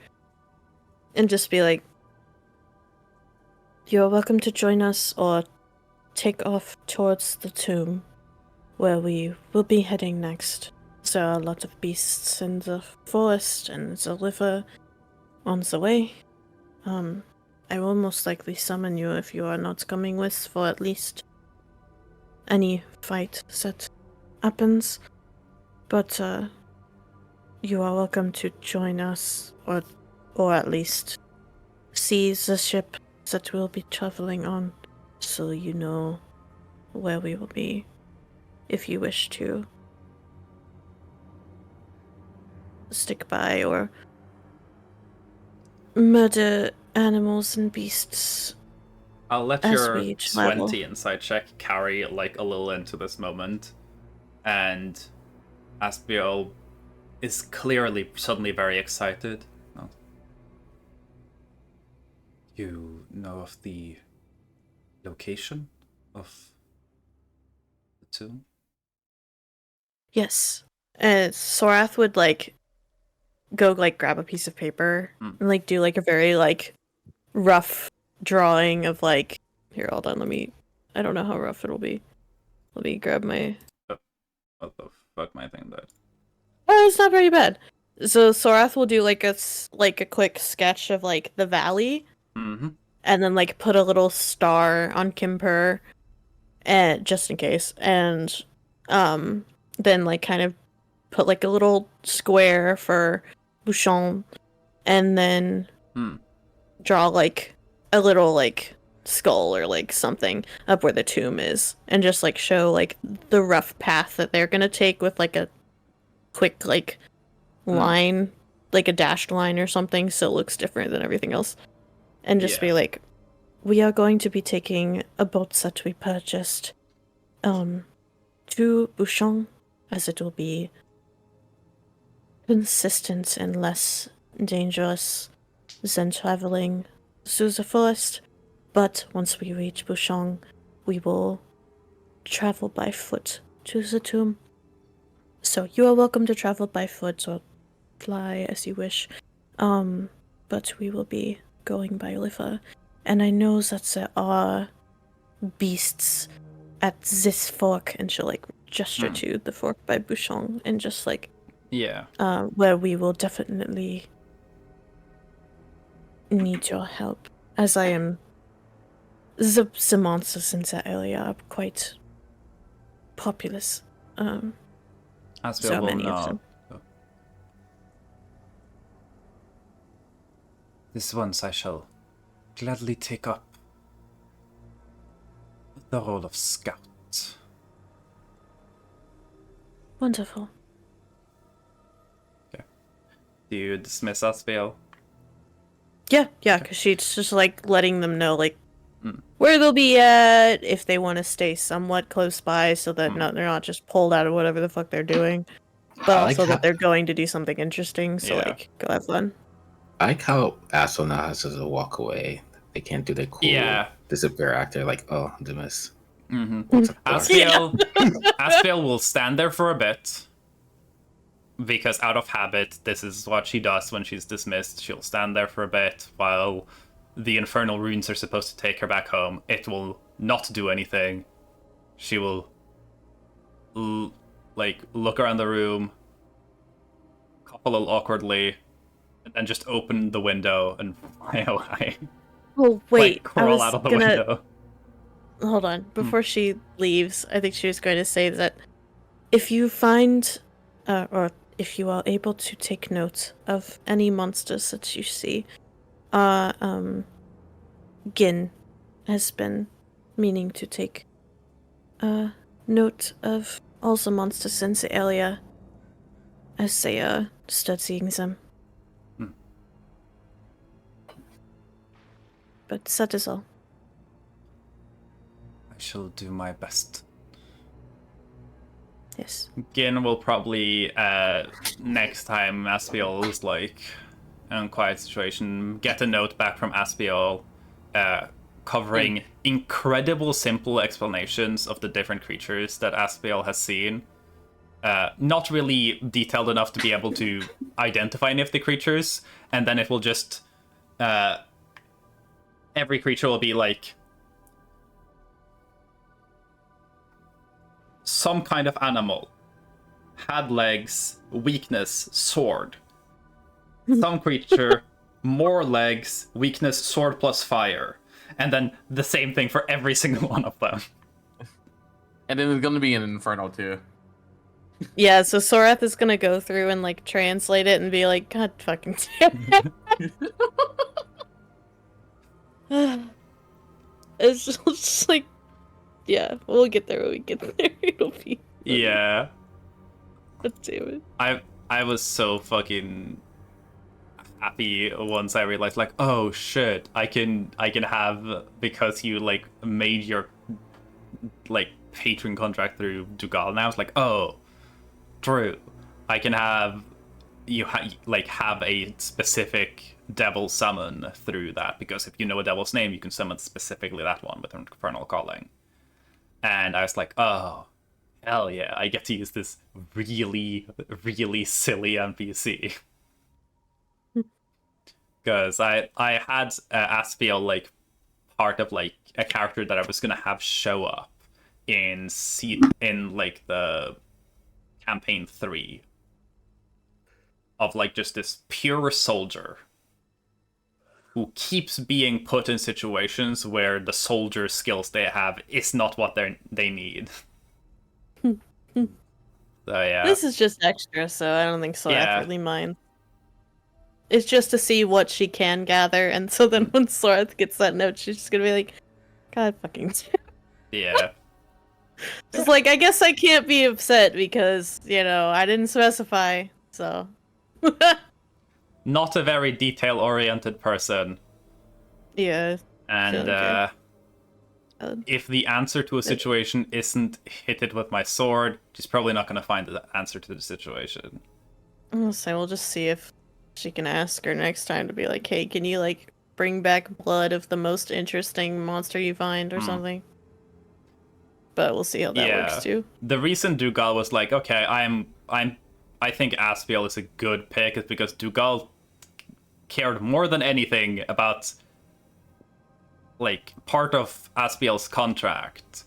and just be like, "You're welcome to join us or take off towards the tomb, where we will be heading next. There are a lot of beasts in the forest and the river on the way. I will most likely summon you if you are not coming with for at least any fight that happens. But you are welcome to join us, or at least see the ship that we'll be traveling on, so you know where we will be, if you wish to stick by or murder animals and beasts. I'll let As your we travel. 20 insight check carry like a little into this moment, and Aspiel is clearly suddenly very excited. Oh. You know of the location of the tomb? Yes. Sorath would go grab a piece of paper and do a very rough drawing of here, hold on, I don't know how rough it'll be. Let me grab my What the fuck, my thing died. Oh, it's not very bad. So Sorath will do a quick sketch of the valley, and then put a little star on Kimper, and just in case, and then kind of put a little square for Bouchon, and then draw a little skull or something up where the tomb is, and just show the rough path that they're gonna take with a quick line, a dashed line or something, so it looks different than everything else, and just be like, we are going to be taking a boat that we purchased to Bouchon, as it will be consistent and less dangerous than traveling through the forest. But once we reach Bouchon, we will travel by foot to the tomb. So you are welcome to travel by foot or fly as you wish. But we will be going by river. And I know that there are beasts at this fork, and she'll gesture to the fork by Bouchon, and just where we will definitely need your help, as I am the monsters in that area are quite populous. So many of them. This once I shall gladly take up the role of scout. Wonderful. Okay. Do you dismiss Aspiel? Yeah, because she's just letting them know where they'll be at, if they want to stay somewhat close by, so that they're not just pulled out of whatever the fuck they're doing, but also that they're going to do something interesting. So go have fun. I like how Astro now has to walk away. They can't do the cool disappear actor oh, dismiss. Aspiel will stand there for a bit, because out of habit, this is what she does when she's dismissed. She'll stand there for a bit while the infernal runes are supposed to take her back home. It will not do anything. She will look around the room, cough a little awkwardly, and then just open the window and fly away. Oh wait, crawl out of the window. Hold on. Before she leaves, I think she was going to say that if you find, or if you are able to take note of any monsters that you see, Gin has been meaning to take note of all the monsters in the area as they start seeing them. But that is all. I shall do my best. Yes. Gin will probably, next time Aspiel is in a quiet situation, get a note back from Aspiel covering incredible simple explanations of the different creatures that Aspiel has seen. Not really detailed enough to be able to identify any of the creatures, and then it will just every creature will be like some kind of animal, had legs, weakness, sword. Some creature, more legs, weakness, sword plus fire. And then the same thing for every single one of them. And then there's gonna be an Inferno too. Yeah, so Sorath is gonna go through and like translate it and be like, God fucking damn it. It's just like, yeah, we'll get there when we get there. It'll be. Yeah. God damn it. I was so fucking happy once I realized, like, oh shit, I can have, because you like made your like patron contract through Dugal. Now it's like, oh, true, I can have you have a specific devil summon through that, because if you know a devil's name, you can summon specifically that one with Infernal Calling. And I was like, oh, hell yeah, I get to use this really, really silly NPC. Because I had Aspiel like part of like a character that I was gonna have show up in like the campaign 3 of like just this pure soldier who keeps being put in situations where the soldier skills they have is not what they need. So yeah. This is just extra, so I don't think Sorath Yeah. really minds. It's just to see what she can gather, and so then when Sorath gets that note, she's just gonna be like, God fucking Yeah. Just like, I guess I can't be upset because, you know, I didn't specify, so. Not a very detail-oriented person. Yeah. And Okay. if the answer to a situation isn't hit it with my sword, she's probably not going to find the answer to the situation. So we'll just see if she can ask her next time to be like, hey, can you, like, bring back blood of the most interesting monster you find or something? But we'll see how that works, too. The reason Dugal was like, okay, I think Aspiel is a good pick is because Dugal cared more than anything about, like, part of Aspiel's contract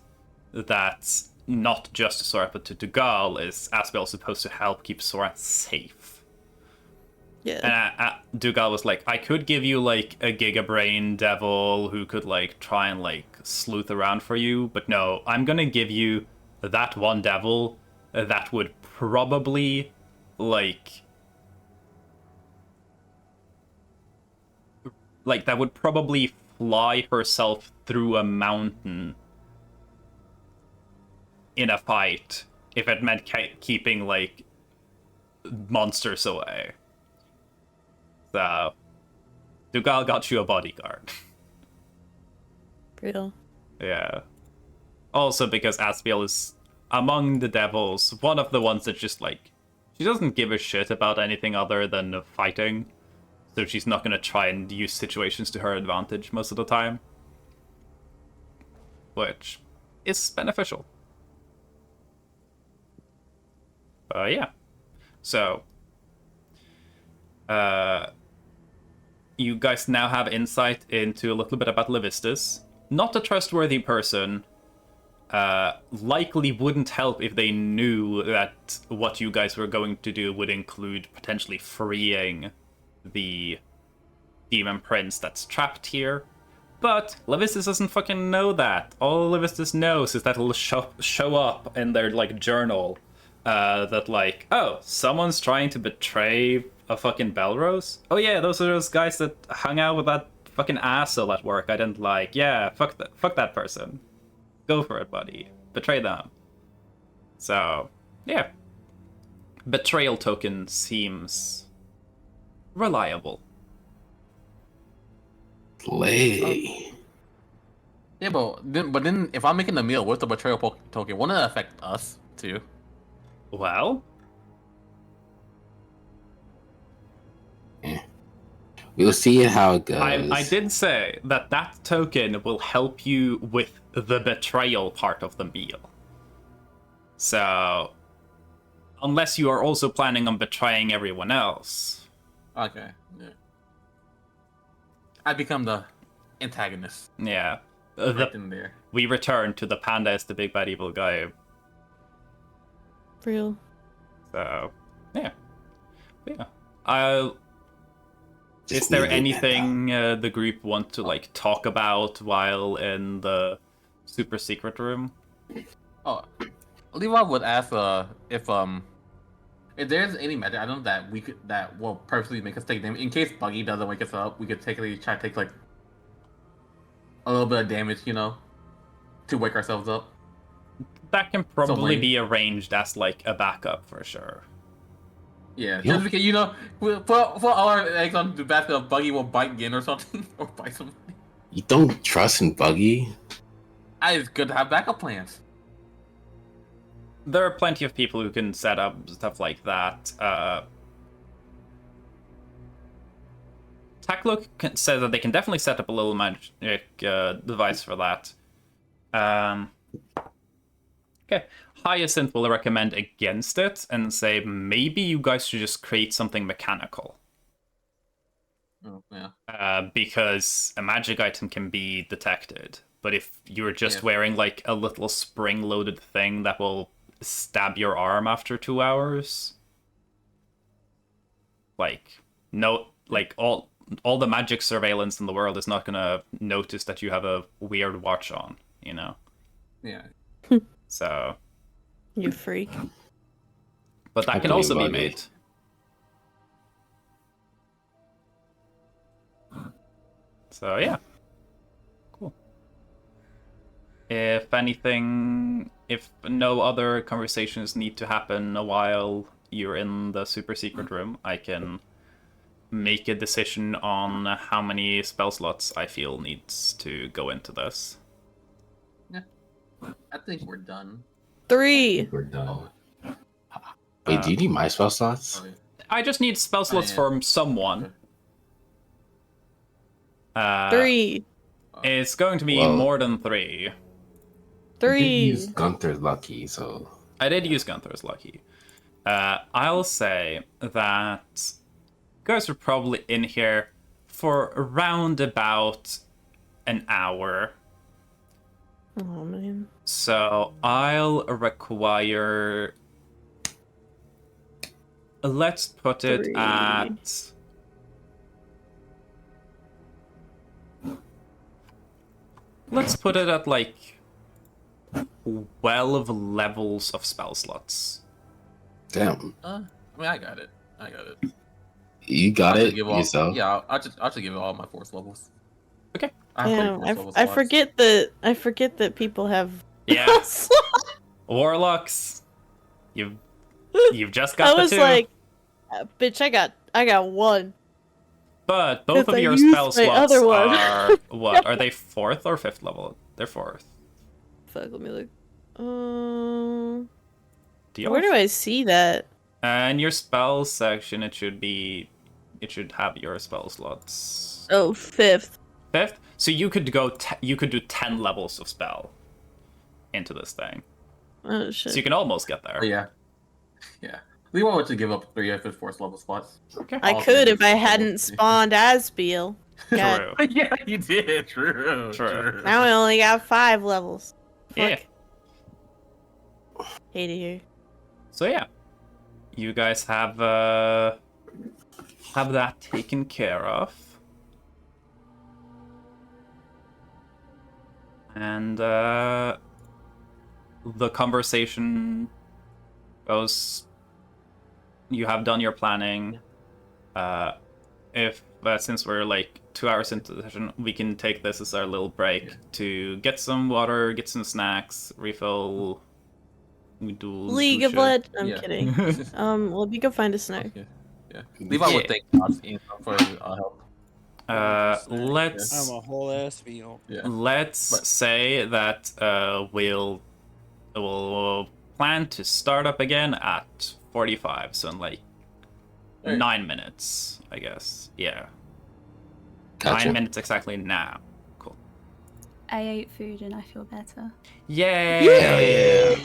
that's not just to Sorath but to Dugal is Aspiel supposed to help keep Sorath safe. Yeah. And Dugal was like, I could give you, like, a Gigabrain devil who could, like, try and, like, sleuth around for you, but no, I'm gonna give you that one devil that would probably, like, that would probably fly herself through a mountain in a fight if it meant keeping, like, monsters away. So, Dugal got you a bodyguard. Real. Yeah. Also because Aspiel is, among the devils, one of the ones that just, like, she doesn't give a shit about anything other than fighting. So she's not gonna try and use situations to her advantage most of the time. Which is beneficial. Yeah. So, you guys now have insight into a little bit about Levistus. Not a trustworthy person. Likely wouldn't help if they knew that what you guys were going to do would include potentially freeing the demon prince that's trapped here. But Levistus doesn't fucking know that. All Levistus knows is that it'll show up in their, like, journal. That, like, oh, someone's trying to betray a fucking Belrose? Oh yeah, those are those guys that hung out with that fucking asshole at work I didn't like. Yeah, fuck that person. Go for it, buddy. Betray them. So, yeah. Betrayal token seems reliable. Slay. Yeah, but then if I'm making the meal with the betrayal token, won't it affect us too? Well, We'll see how it goes. I did say that that token will help you with the betrayal part of the meal. So, unless you are also planning on betraying everyone else. Okay. Yeah. I become the antagonist. Yeah. Right in there. We return to the panda as the big bad evil guy. Real. So, yeah. Just Is there need it, anything the group want to like talk about while in the super secret room? Oh, Levi would ask if there's any magic item that will purposely make us take damage in case Buggy doesn't wake us up. We could try to take like a little bit of damage, to wake ourselves up. That can probably Something. be arranged as like a backup for sure. Yeah, Yep. just because we'll put all our eggs on the basket of Buggy will bite again or something, or bite somebody. You don't trust in Buggy? It's good to have backup plans. There are plenty of people who can set up stuff like that. Taklook says that they can definitely set up a little magic device for that. Okay. Hyacinth will recommend against it and say maybe you guys should just create something mechanical. Oh, yeah. Because a magic item can be detected. But if you're just wearing like a little spring-loaded thing that will stab your arm after 2 hours, like all the magic surveillance in the world is not gonna notice that you have a weird watch on, Yeah. You So, freak. but that I can believe also be Buggy. made. So yeah, cool. If no other conversations need to happen while you're in the super secret room, I can make a decision on how many spell slots I feel needs to go into this. I think we're done. 3. We're done. Wait, do you need my spell slots? Oh, yeah. I just need spell slots yeah. from someone. 3. It's going to be Well- more than 3. You 3. did use Gunther's Lucky, so... I did use Gunther's Lucky. I'll say that you guys are probably in here for around about an hour. Oh man. So I'll require... Let's put it 3. at... Let's put it at like 12 levels of spell slots. Damn. I mean, I got it. You got I'll it give all, yourself? Yeah, I'll just give it all my force levels. Okay. I have Yeah, force level I slots. forget that people have. Yeah. Warlocks. You've just got I the was 2. like, bitch, I got 1. But both If of I your use spell my slots other one. are what? Are they 4th or 5th level? They're 4th. Fuck, let me look. Do you Where do I see that? In your spell section, it should have your spell slots. Oh, 5th. 5th. So you could you could do 10 levels of spell into this thing. Oh shit. So you can almost get there. Oh, yeah. We want to give up 3 of his force level spots. Okay. I All could three if I levels. hadn't spawned Asbeal. God, True. Yeah, you did. True. now I only got 5 levels. Fuck. Yeah. Hate it here. So yeah, you guys have that taken care of, and the conversation goes. You have done your planning. If since we're like 2 hours into the session, we can take this as our little break to get some water, get some snacks, refill. We do League of shit. Legends. I'm Yeah. kidding. Well, we can find a snack. Yeah. Levi would thank us for his help. Let's I'm a whole ass meal. Yeah. let's But- say that we'll plan to start up again at 45, so in like Hey. 9 minutes, I guess. Yeah, Gotcha. 9 minutes exactly now. Cool. I ate food and I feel better. Yay!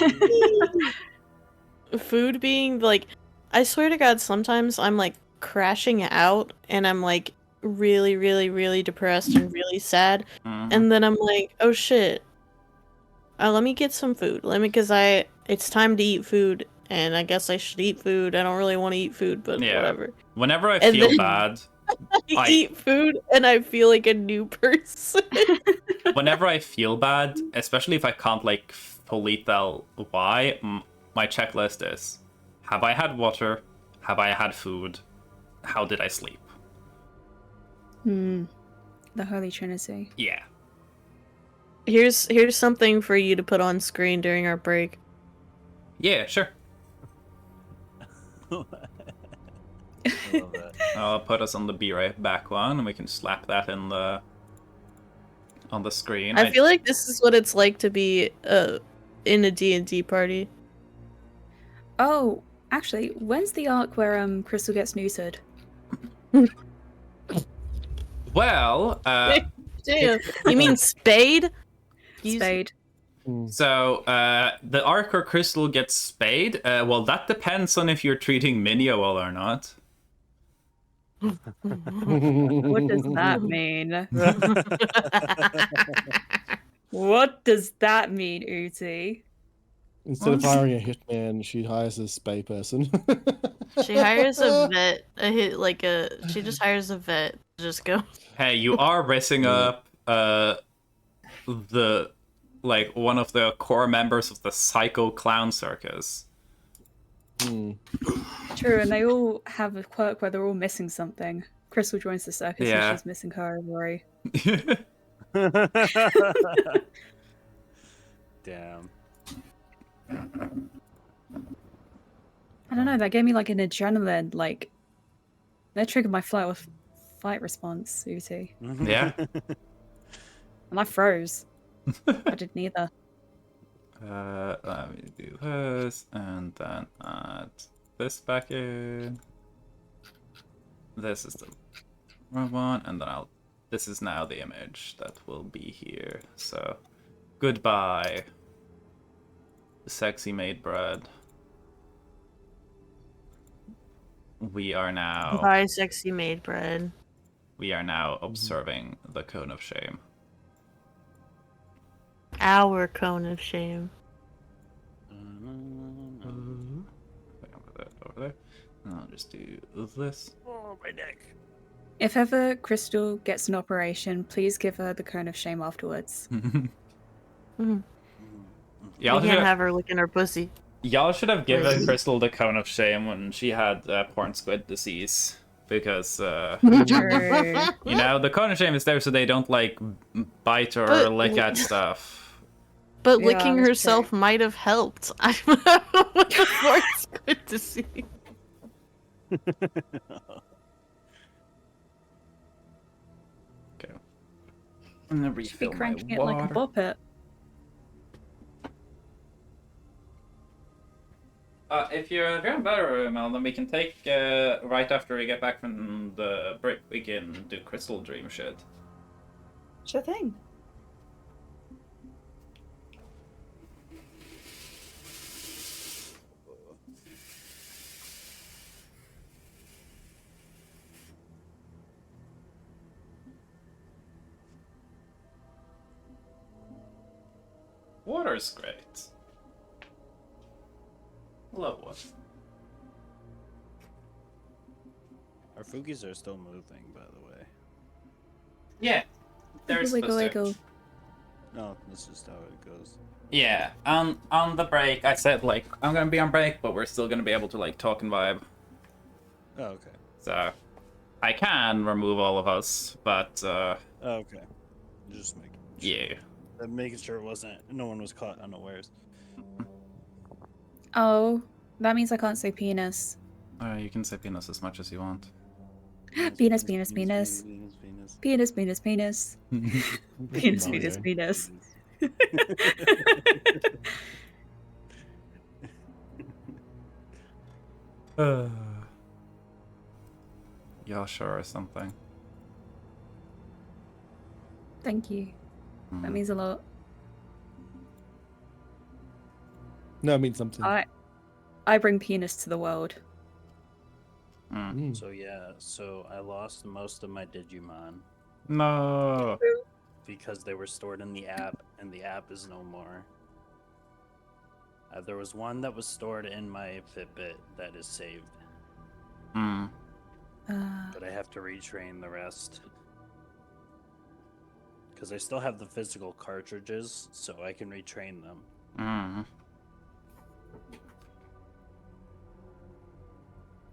Food being like, I swear to God, sometimes I'm like crashing out and I'm like really, really, really depressed and really sad. Mhm. And then I'm like, oh shit. Let me get some food. Because it's time to eat food, and I guess I should eat food. I don't really want to eat food, but Yeah. whatever. Whenever I And feel then- bad, I eat food, and I feel like a new person. whenever I feel bad, especially if I can't like fully tell why, my checklist is: have I had water? Have I had food? How did I sleep? The Holy Trinity. Yeah. Here's something for you to put on screen during our break. Yeah, sure. I love that. I'll put us on the Be Right Back one, and we can slap that in the on the screen. I feel like this is what it's like to be in a D&D party. Oh, actually, when's the arc where Crystal gets neutered? Well, Damn. You mean Spade? Spade. so the arc where Crystal gets spayed. Well, that depends on if you're treating Minio well or not. What does that mean? What does that mean, Uti? Instead of hiring a hitman, she hires a spay person. She hires a vet. She just hires a vet. Just go. Hey, you are messing up the like one of the core members of the Psycho Clown Circus. True, and they all have a quirk where they're all missing something. Crystal joins the circus Yeah. and she's missing her ovary. Damn. I don't know, that gave me like an adrenaline, like that triggered my fight response, Uti. Yeah. And I froze. I did neither. Let me do this, and then add this back in. This is the wrong one, and then this is now the image that will be here. So, goodbye, sexy maid bread. We are now. Bye, sexy maid bread. We are now observing the cone of shame. Our cone of shame. Over there. And I'll just do this. Oh, my neck. If ever Crystal gets an operation, please give her the cone of shame afterwards. We Y'all can't should, have her licking her pussy. y'all should have given Crystal the cone of shame when she had porn squid disease. Because, True. you know, the cone of shame is there so they don't, like, bite or But- lick at stuff. But Yeah, licking that's herself true. might have helped. I don't know. It's good to see. Okay. I'm gonna Should be refill my cranking it water. like a boppet. If you're feeling better, Mel, then we can take, right after we get back from the break, we can do crystal dream shit. Sure thing. Water's great. Love water. Our Fugis are still moving, by the way. Yeah. There's Wiggle, wiggle. No, that's just how it goes. Yeah, on the break, I said, like, I'm gonna be on break, but we're still gonna be able to, like, talk and vibe. Oh, okay. So, I can remove all of us, but, Oh, okay. Just yeah. making sure it wasn't, no one was caught unawares. Oh, that means I can't say penis. You can say penis as much as you want. Penis, penis, penis. Penis, penis, penis. Penis, Okay. penis, penis. Y'all sure or something? Thank you. That means a lot. No, it means something. I bring penis to the world. Mm. So yeah, so I lost most of my Digimon No. because they were stored in the app, and the app is no more. There was one that was stored in my Fitbit that is saved, Mm. but I have to retrain the rest. Because I still have the physical cartridges, so I can retrain them. Mm.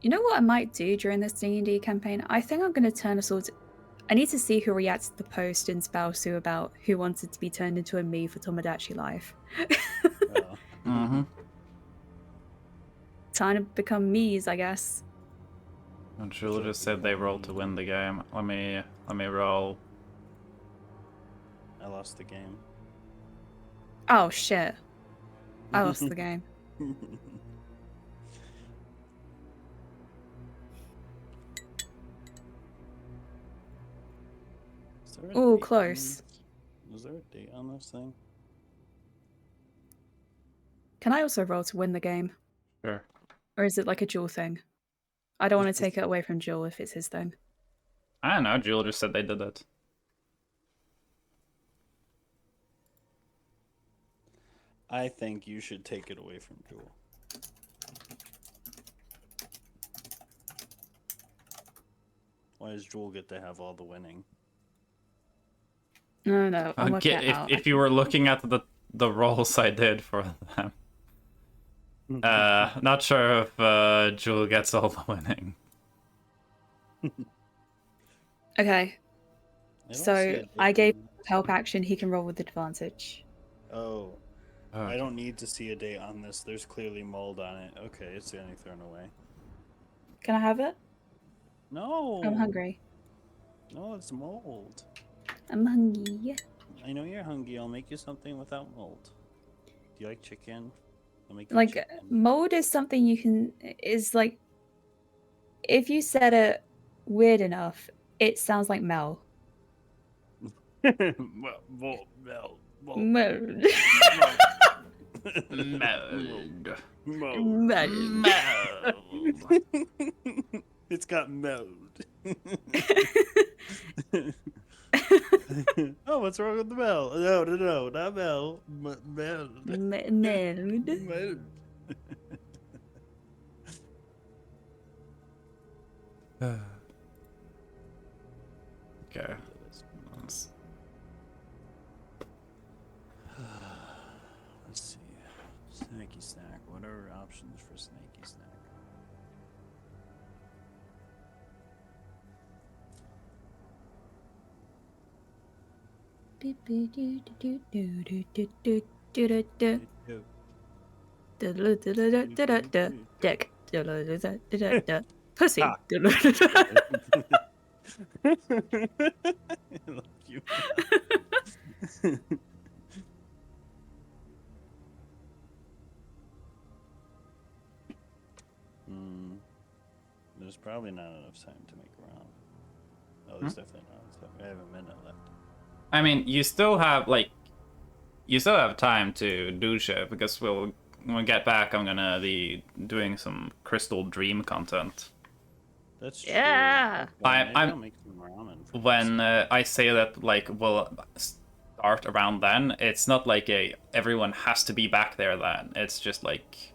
You know what I might do during this D&D campaign? I think I'm going to turn us all to... I need to see who reacts to the post in Spellsue about who wanted to be turned into a me for Tomodachi Life. Mm-hmm. Time to become me's, I guess. And Jewel just said they rolled to win the game. Let me roll. I lost the game. Oh, shit. I lost the game. Ooh, close. Is there a date on this thing? Can I also roll to win the game? Sure. Or is it like a Jewel thing? I don't want to take it away from Jewel if it's his thing. I don't know. Jewel just said they did it. I think you should take it away from Jewel. Why does Jewel get to have all the winning? No, I'll work that out. If you were looking at the rolls I did for them, not sure if Jewel gets all the winning. Okay. I don't see So a I date gave on help action, he can roll with advantage. Oh. I Okay. don't need to see a date on this. There's clearly mold on it. Okay, it's getting thrown away. Can I have it? No! I'm hungry. No, it's mold. I'm hungry. I know you're hungry. I'll make you something without mold. Do you like chicken? I'll make you Like, chicken. mold is something you can... is like... If you said it weird enough, it sounds like Mel. Mold. Mold. Meld. Mold. It's got mold. Oh, what's wrong with the bell? No, not bell. Meld. Meld. Meld. Okay. Let's see. Snacky snack. What are options for snacky snack? Dick. Pussy. I love you. There's probably not enough time to make a round. Oh, there's definitely not enough time. I have a minute left. I mean, you still have time to do shit because when we get back, I'm gonna be doing some Crystal Dream content. That's Yeah. true. Well, maybe I'm- I'll make some ramen for When I say that, like, we'll start around then, it's not like everyone has to be back there then. It's just like,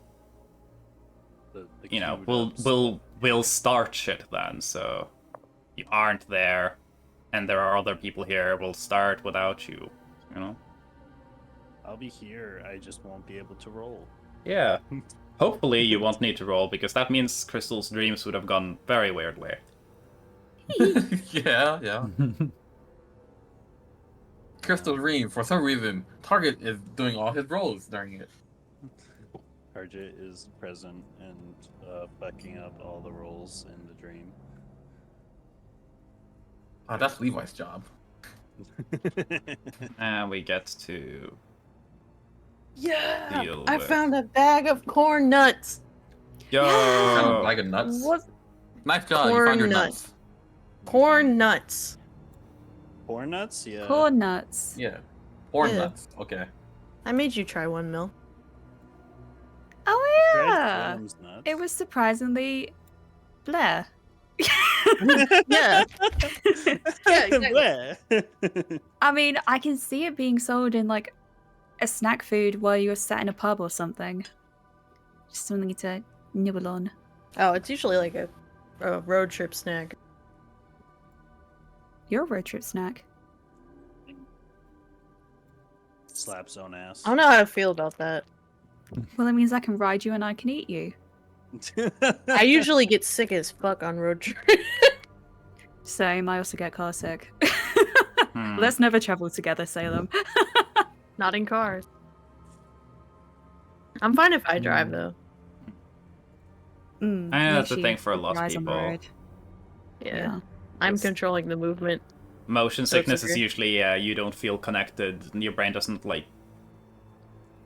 the you know, queued up we'll start shit then. So you aren't there, and there are other people here. We'll start without you. You know. I'll be here. I just won't be able to roll. Yeah. Hopefully you won't need to roll because that means Crystal's dreams would have gone very weirdly. Yeah. Crystal Dream, for some reason, Target is doing all his rolls during it. Target is present and fucking up all the rolls in the dream. Oh, that's Levi's job. And we get to Yeah, deal I with... found a bag of corn nuts. Yo! Kind of like a nuts. What? Nice job, you Corn found your nuts. nuts. Corn nuts. Corn nuts? Yeah. Corn nuts. Yeah. Corn Yeah. nuts. Okay. I made you try one, Mill. Oh Tried yeah. Sam's nuts. It was surprisingly Blair. Yeah. Yeah, exactly. Where? I mean, I can see it being sold in like a snack food while you're sat in a pub or something. Just something to nibble on. Oh, it's usually like a road trip snack. You're a road trip snack. Slap zone ass. I don't know how I feel about that. Well, it means I can ride you and I can eat you. I usually get sick as fuck on road trip. Same, I also get car sick. Hmm. Let's never travel together, Salem. Not in cars. I'm fine if I drive though. I know that's the thing for a lot of eyes on the people. road. Yeah. I'm Yes. controlling the movement. Motion So it's sickness is okay. usually you don't feel connected. Your brain doesn't like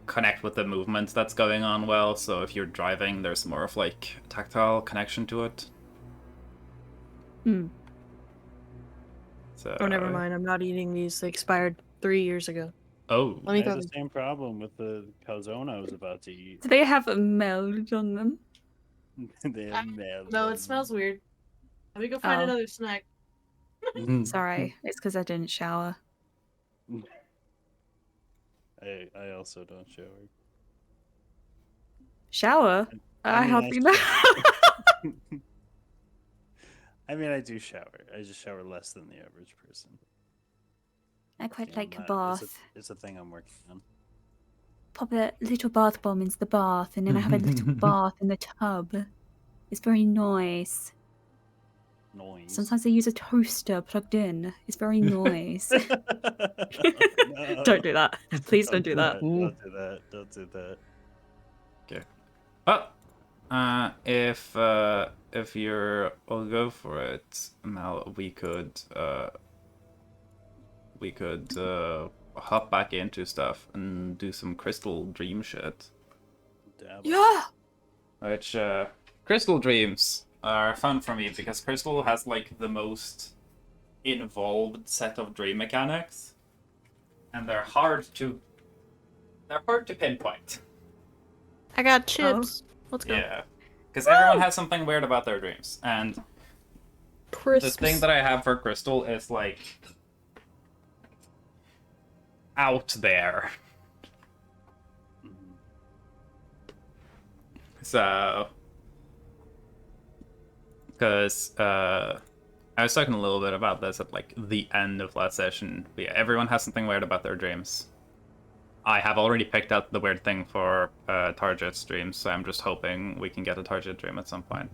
connect with the movement that's going on well. So if you're driving, there's more of like tactile connection to it. Hmm. So, Oh, never mind. I'm not eating these. They expired 3 years ago. Oh, Let me I go. had the same problem with the calzone I was about to eat. Do they have a meld on them? They have mad No, on it smells weird. Let me go find Oh. another snack. them. Sorry, it's because I didn't shower. I also don't shower. Shower? I mean, hardly I know. I mean, I do shower. I just shower less than the average person. I quite Yeah, like a it's bath. It's a thing I'm working on. Pop a little bath bomb into the bath, and then I have a little bath in the tub. It's very nice. Noise. Sometimes I use a toaster plugged in. It's very nice. No. Don't do that. Please don't do that. Don't do that. Don't do that. okay. But if you're all go for it, Mal, we could hop back into stuff and do some crystal dream shit. Dabble. Yeah. Which crystal dreams are fun for me because crystal has like the most involved set of dream mechanics, and they're hard to pinpoint. I got chips. Let's go. Yeah, because everyone has something weird about their dreams, and the Crisps. thing that I have for crystal is like out there. So, because I was talking a little bit about this at like the end of last session. But yeah, everyone has something weird about their dreams. I have already picked out the weird thing for Target's dreams, so I'm just hoping we can get a Target dream at some point.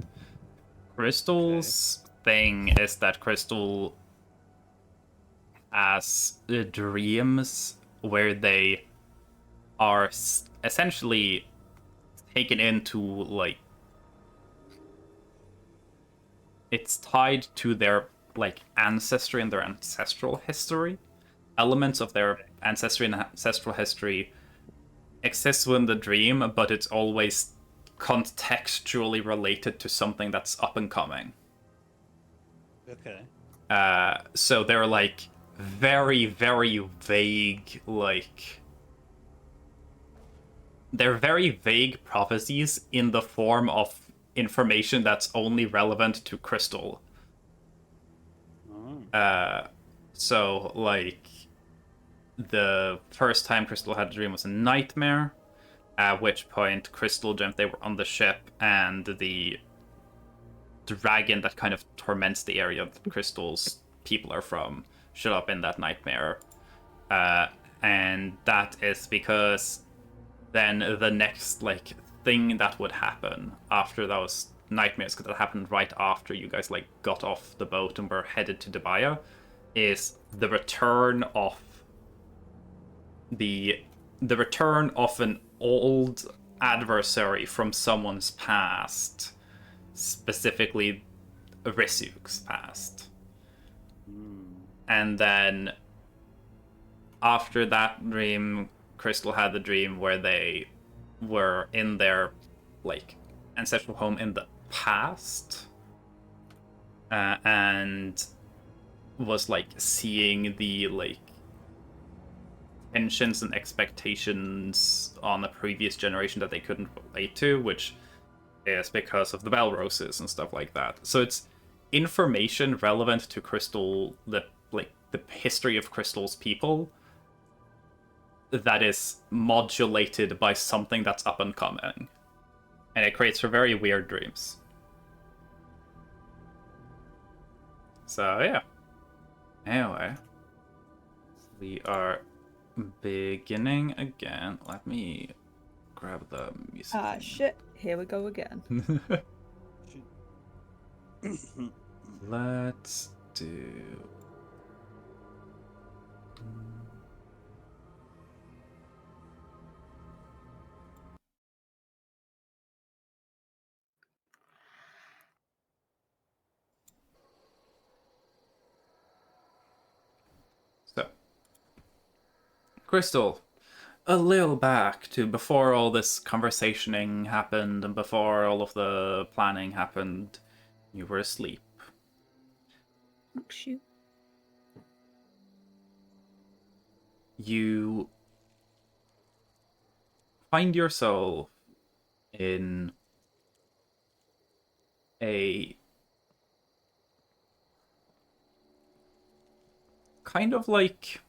Crystal's thing is that Crystal has dreams where they are essentially taken into like it's tied to their like ancestry and their ancestral history. Elements of their ancestry and ancestral history exists within the dream, but it's always contextually related to something that's up and coming. Okay. So they're like very, very vague, like they're very vague prophecies in the form of information that's only relevant to Crystal. Oh. So like the first time Crystal had a dream was a nightmare, at which point Crystal dreamt they were on the ship and the dragon that kind of torments the area that Crystal's people are from showed up in that nightmare. And that is because then the next like thing that would happen after those nightmares, because that happened right after you guys like got off the boat and were headed to Debaya, is the return of an old adversary from someone's past, specifically Risuk's past. And then after that dream, Crystal had the dream where they were in their like ancestral home in the past, and was like seeing the like tensions and expectations on the previous generation that they couldn't relate to, which is because of the Belroses and stuff like that. So it's information relevant to Crystal, the history of Crystal's people, that is modulated by something that's up and coming. And it creates for very weird dreams. So, yeah. Anyway. We are beginning again. Let me grab the music. Ah, shit. Here we go again. Let's do... So, Crystal, a little back to before all this conversationing happened and before all of the planning happened, you were asleep. Oh, shoot. You find yourself in a kind of like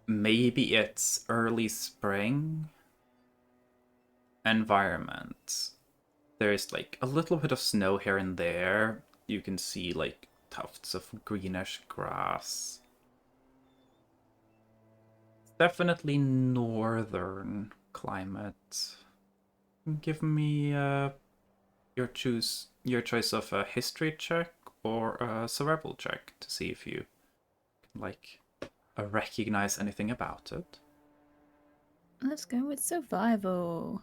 maybe it's early spring environment. There's like a little bit of snow here and there. You can see like tufts of greenish grass. Definitely northern climate. Give me your choice of a history check or a survival check to see if you can like recognize anything about it. Let's go with survival.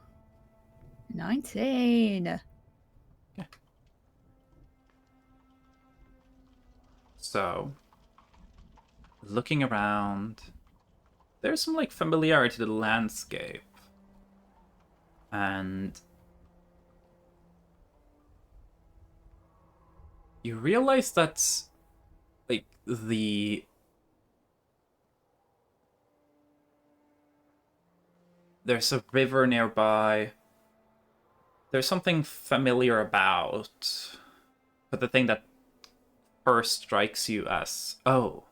19. Yeah. So, looking around, there's some like familiarity to the landscape. And you realize that like there's a river nearby. There's something familiar about, but the thing that first strikes you as, oh,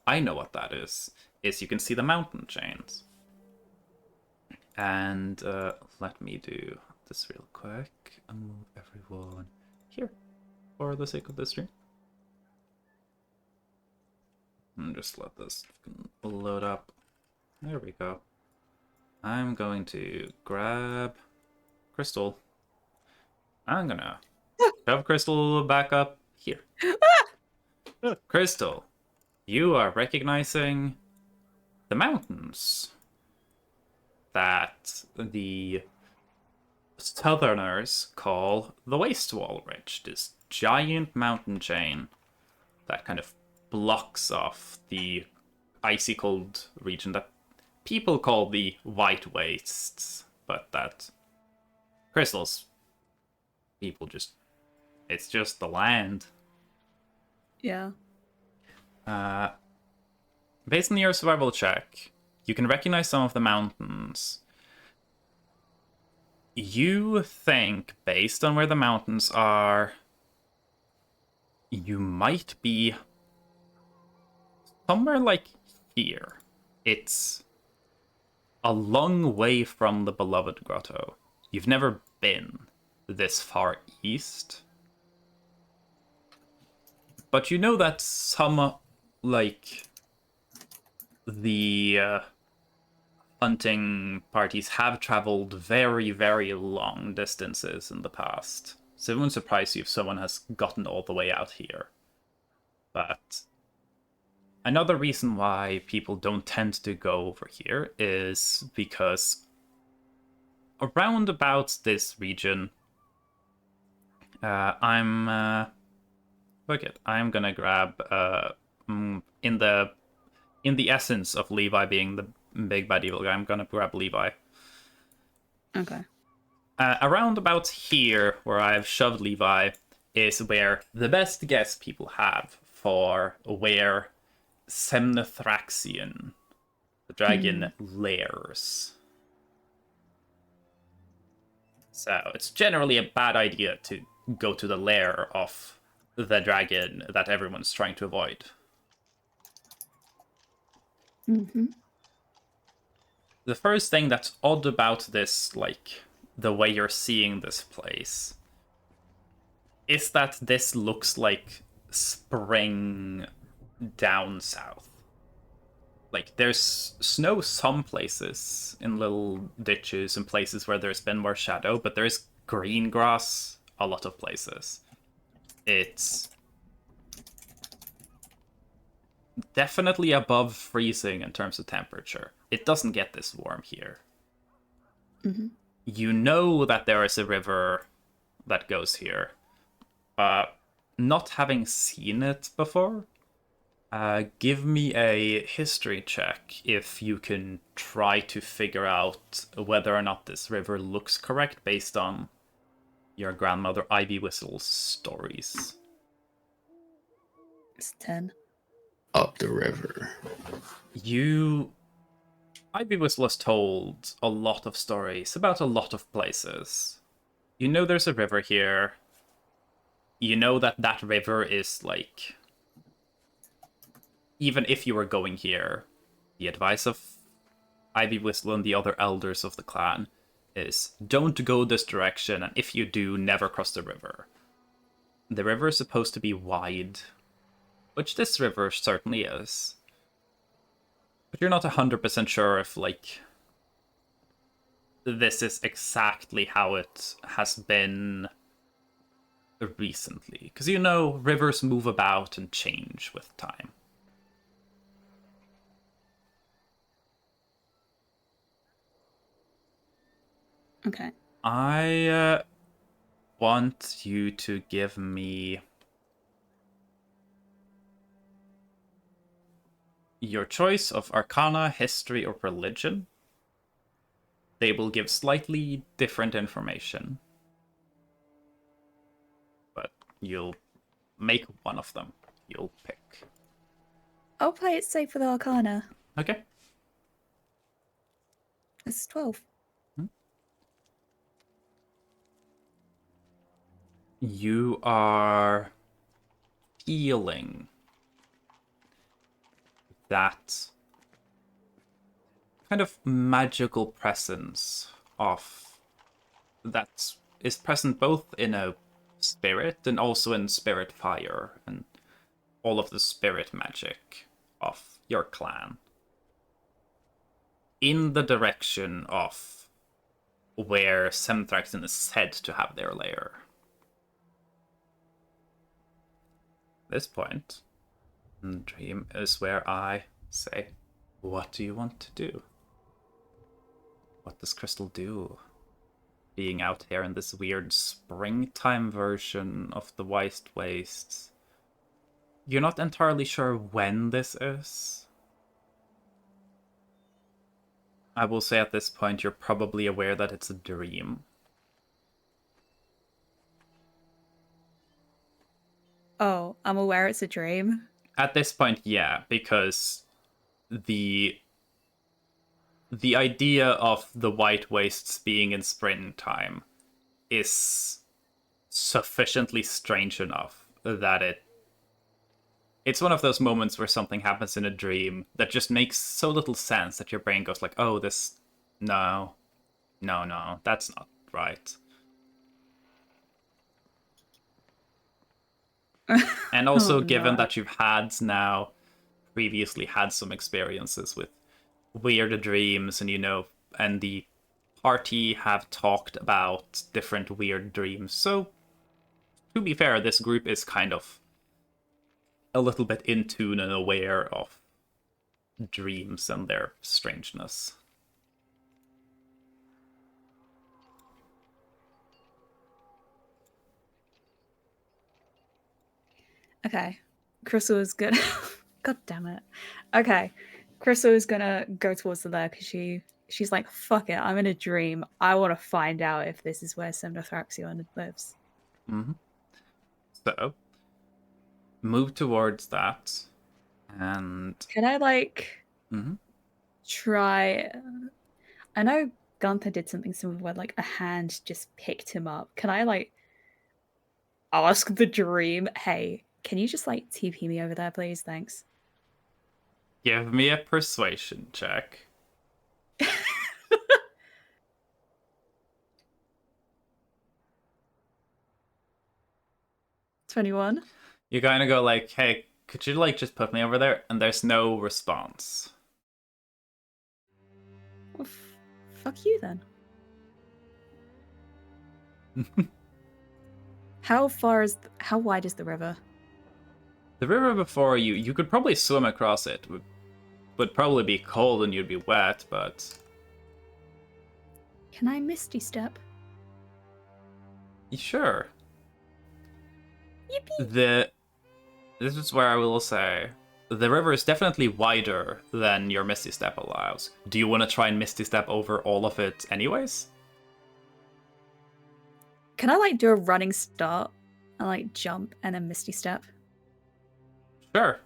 I know what that is you can see the mountain chains. And let me do this real quick and move everyone here for the sake of this stream. And just let this load up. There we go. I'm going to grab Crystal. I'm gonna shove Crystal back up here. Crystal, you are recognizing the mountains that the Southerners call the Waste Wall Ridge, this giant mountain chain that kind of blocks off the icy cold region that people call the White Wastes, but that Crystal's people just, it's just the land. Yeah. Based on your survival check, you can recognize some of the mountains. You think, based on where the mountains are, you might be somewhere like here. It's a long way from the Beloved Grotto. You've never been this far east. But you know that some, like, the hunting parties have traveled very, very long distances in the past. So it wouldn't surprise you if someone has gotten all the way out here. But another reason why people don't tend to go over here is because around about this region, I'm gonna grab in the essence of Levi being the big bad evil guy, I'm gonna grab Levi. Okay. Around about here, where I've shoved Levi, is where the best guess people have for where Semnithraxion, the dragon, lairs. So it's generally a bad idea to go to the lair of the dragon that everyone's trying to avoid. Mm-hmm. The first thing that's odd about this, like, the way you're seeing this place, is that this looks like spring down south. Like, there's snow some places in little ditches and places where there's been more shadow, but there's green grass a lot of places. It's definitely above freezing in terms of temperature. It doesn't get this warm here. Mm-hmm. You know that there is a river that goes here. Not having seen it before, give me a history check if you can try to figure out whether or not this river looks correct based on your grandmother Ivy Whistle's stories. It's 10. Up the river. Ivy Whistle has told a lot of stories about a lot of places. You know there's a river here. You know that that river is, like... Even if you were going here, the advice of Ivy Whistle and the other elders of the clan is don't go this direction, and if you do, never cross the river. The river is supposed to be wide, which this river certainly is. But you're not 100% sure if, like, this is exactly how it has been recently. Because, you know, rivers move about and change with time. Okay. I want you to give me your choice of Arcana, History, or Religion. They will give slightly different information. But you'll make one of them. You'll pick. I'll play it safe with Arcana. Okay. It's 12. You are feeling that kind of magical presence of that is present both in a spirit and also in spirit fire and all of the spirit magic of your clan in the direction of where Semthraxon is said to have their lair. At this point, Dream is where I say, what do you want to do? What does Crystal do? Being out here in this weird springtime version of the White Wastes. You're not entirely sure when this is. I will say at this point you're probably aware that it's a dream. Oh, I'm aware it's a dream. At this point, yeah, because the idea of the White Wastes being in springtime is sufficiently strange enough that it's one of those moments where something happens in a dream that just makes so little sense that your brain goes like, oh, no, that's not right. And also, given that you've previously had some experiences with weird dreams, and and the party have talked about different weird dreams. So, to be fair, this group is kind of a little bit in tune and aware of dreams and their strangeness. Okay. Crystal is good. God damn it. Okay. Crystal is gonna go towards the lair because she's like, fuck it, I'm in a dream. I want to find out if this is where Semthraxon lives. Mm-hmm. So, move towards that, and... Can I, like, mm-hmm. try... I know Gunther did something similar where like a hand just picked him up. Can I like ask the dream, hey, can you just like TP me over there, please? Thanks. Give me a persuasion check. 21. You kind of go like, hey, could you like just put me over there? And there's no response. Well, fuck you then. How wide is the river? The river before you, you could probably swim across it. Would probably be cold and you'd be wet, but... Can I Misty Step? Sure. Yippee! This is where I will say, the river is definitely wider than your Misty Step allows. Do you want to try and Misty Step over all of it anyways? Can I like do a running start and like jump and then Misty Step? Sure.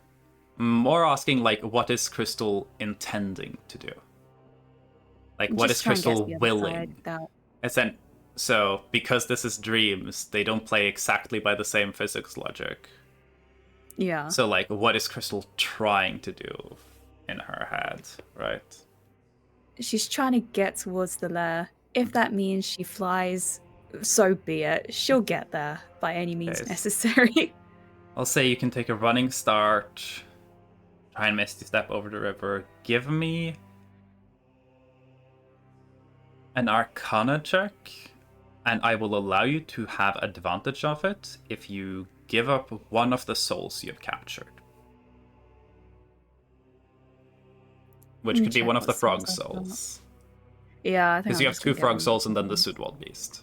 More asking, like, what is Crystal intending to do? Like, what is Just try and get to Crystal the other willing? side without- So, because this is dreams, they don't play exactly by the same physics logic. Yeah. So, like, what is Crystal trying to do in her head, right? She's trying to get towards the lair. If that means she flies, so be it. She'll get there by any means Okay. necessary. I'll say you can take a running start, try and Misty Step over the river. Give me an Arcana check, and I will allow you to have advantage of it if you give up one of the souls you've captured. Which Let me could be check one of what the frog souls I've got. souls. Yeah, I think Because I'm you have just two gonna get frog rid of souls and then the them. Sudwald Beast.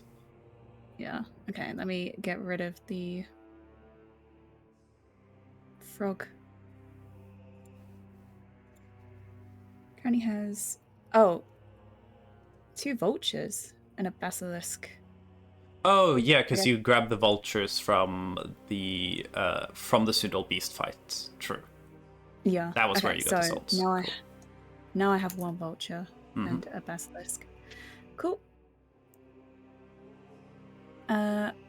Yeah. Okay, let me get rid of the frog. Currently has 2 vultures and a basilisk. Oh yeah, because Okay. you grabbed the vultures from the Sudwald Beast fight. True. Yeah. That was okay, where you got the so souls. now I have 1 vulture Mhm. and a basilisk. Cool.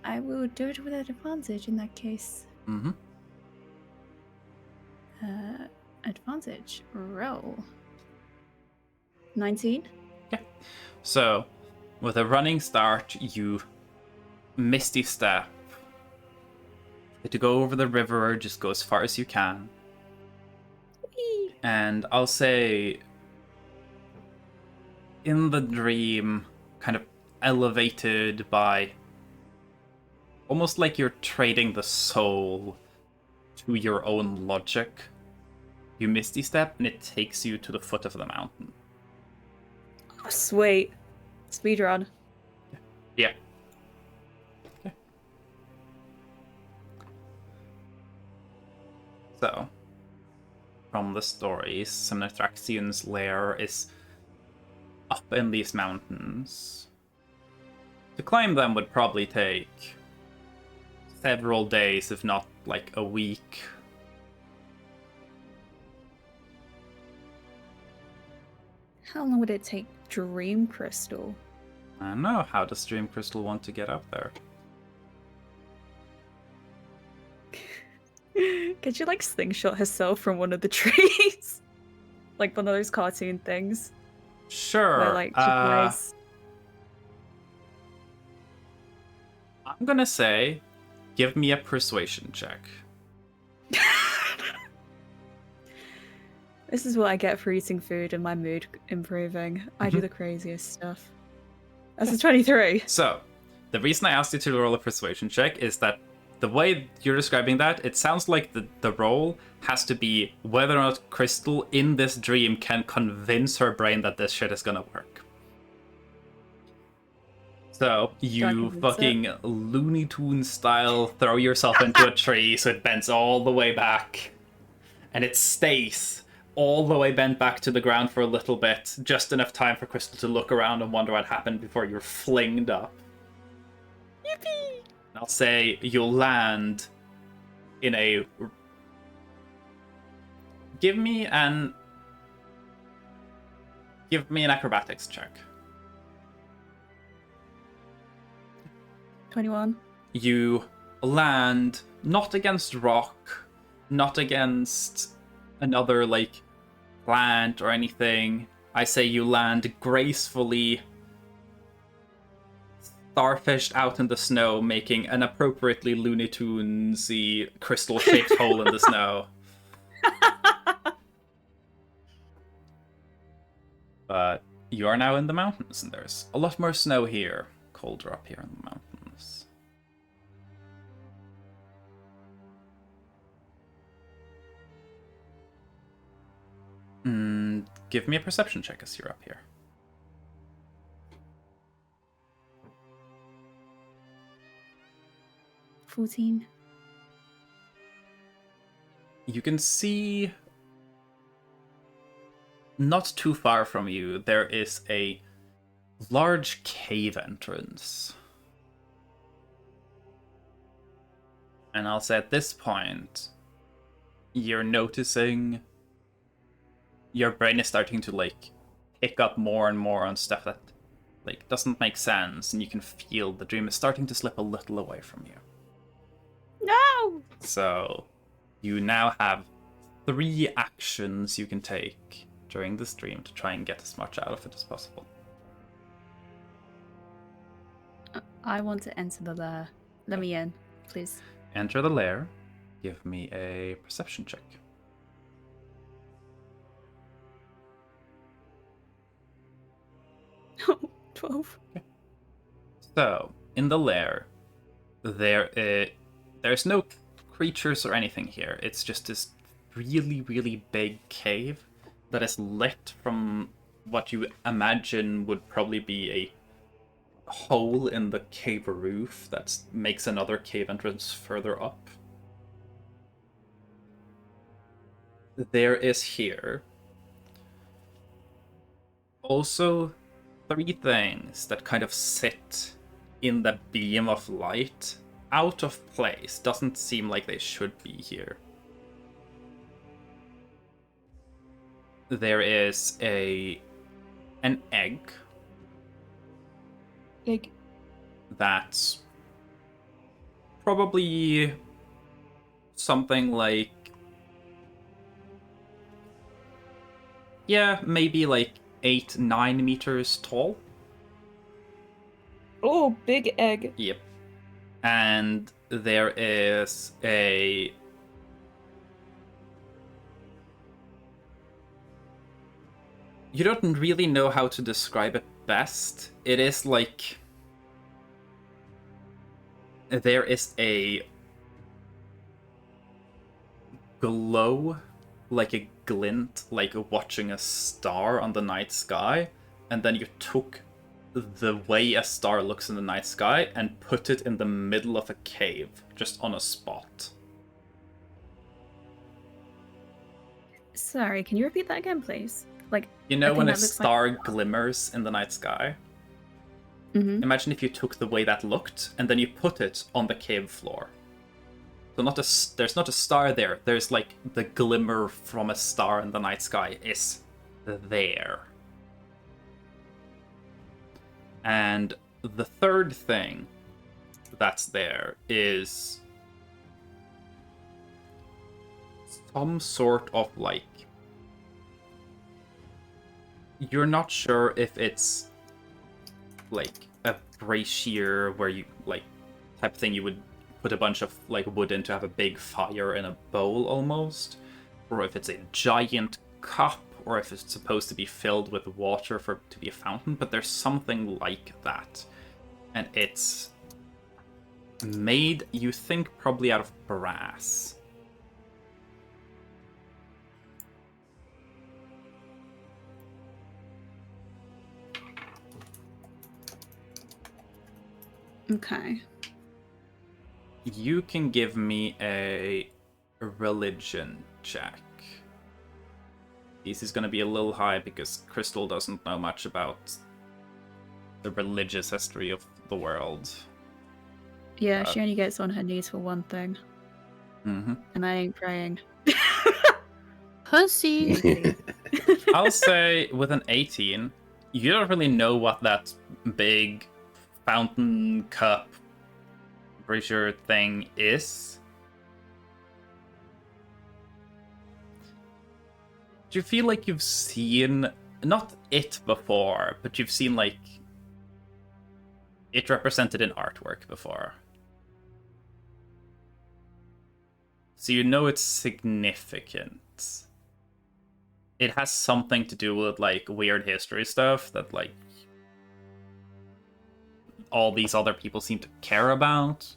I will do it with an advantage in that case. Mm-hmm. Advantage roll. 19. So, with a running start, you Misty Step. To go over the river, just go as far as you can. Whee! And I'll say, in the dream, kind of elevated by almost like you're trading the soul to your own logic. You Misty Step, and it takes you to the foot of the mountain. Oh, sweet. Speedrun. Yeah. Okay. So, from the stories, Semnetraxian's lair is up in these mountains. To climb them would probably take several days, if not like a week. How long would it take Dream Crystal? I don't know. How does Dream Crystal want to get up there? Could you like slingshot herself from one of the trees? Like one of those cartoon things? Sure. Where like she flies. I'm gonna say, give me a persuasion check. This is what I get for eating food and my mood improving. I do the craziest stuff. That's a 23. So, the reason I asked you to roll a persuasion check is that the way you're describing that, it sounds like the roll has to be whether or not Crystal in this dream can convince her brain that this shit is gonna work. So, you convince fucking Looney Tunes style throw yourself into a tree so it bends all the way back. And it stays all the way bent back to the ground for a little bit, just enough time for Crystal to look around and wonder what happened before you're flinged up. Yippee! I'll say you'll land in a... Give me an acrobatics check. 21. You land not against rock, not against another, like, plant or anything. I say you land gracefully, starfished out in the snow, making an appropriately Looney Tunes-y crystal-shaped hole in the snow. But you are now in the mountains, and there's a lot more snow here. Colder up here in the mountains. Give me a perception check as you're up here. $14. You can see, not too far from you, there is a large cave entrance. And I'll say at this point, you're noticing your brain is starting to, like, pick up more and more on stuff that, like, doesn't make sense, and you can feel the dream is starting to slip a little away from you. No! So, you now have 3 actions you can take during this dream to try and get as much out of it as possible. I want to enter the lair. Let me in, please. Enter the lair. Give me a perception check. 12. So, in the lair, there's no creatures or anything here. It's just this really, really big cave that is lit from what you imagine would probably be a hole in the cave roof that makes another cave entrance further up. There is here also 3 things that kind of sit in the beam of light, out of place. Doesn't seem like they should be here. There is an egg. Egg. That's probably something like, yeah, maybe like 8-9 meters tall. Oh, big egg. Yep. And there is a you don't really know how to describe it best. It is like there is a glow, like a glint, like watching a star on the night sky, and then you took the way a star looks in the night sky and put it in the middle of a cave, just on a spot. Sorry, can you repeat that again, please? Like, You I know think when a that looks star glimmers in the night sky? Mhm. Imagine if you took the way that looked and then you put it on the cave floor. So there's not a star there. There's like the glimmer from a star in the night sky is there. And the third thing that's there is some sort of like, you're not sure if it's like a brazier where you like type of thing you would put a bunch of like wood in to have a big fire in a bowl almost, or if it's a giant cup, or if it's supposed to be filled with water to be a fountain, but there's something like that. And it's made, you think, probably out of brass. Okay. You can give me a religion check. This is going to be a little high because Crystal doesn't know much about the religious history of the world. Yeah, she only gets on her knees for one thing. Mm-hmm. And I ain't praying. Pussy. I'll say with an 18, you don't really know what that big fountain cup pretty sure thing is. Do you feel like you've seen, not it before, but you've seen like it represented in artwork before? So you know it's significant. It has something to do with like weird history stuff that like all these other people seem to care about.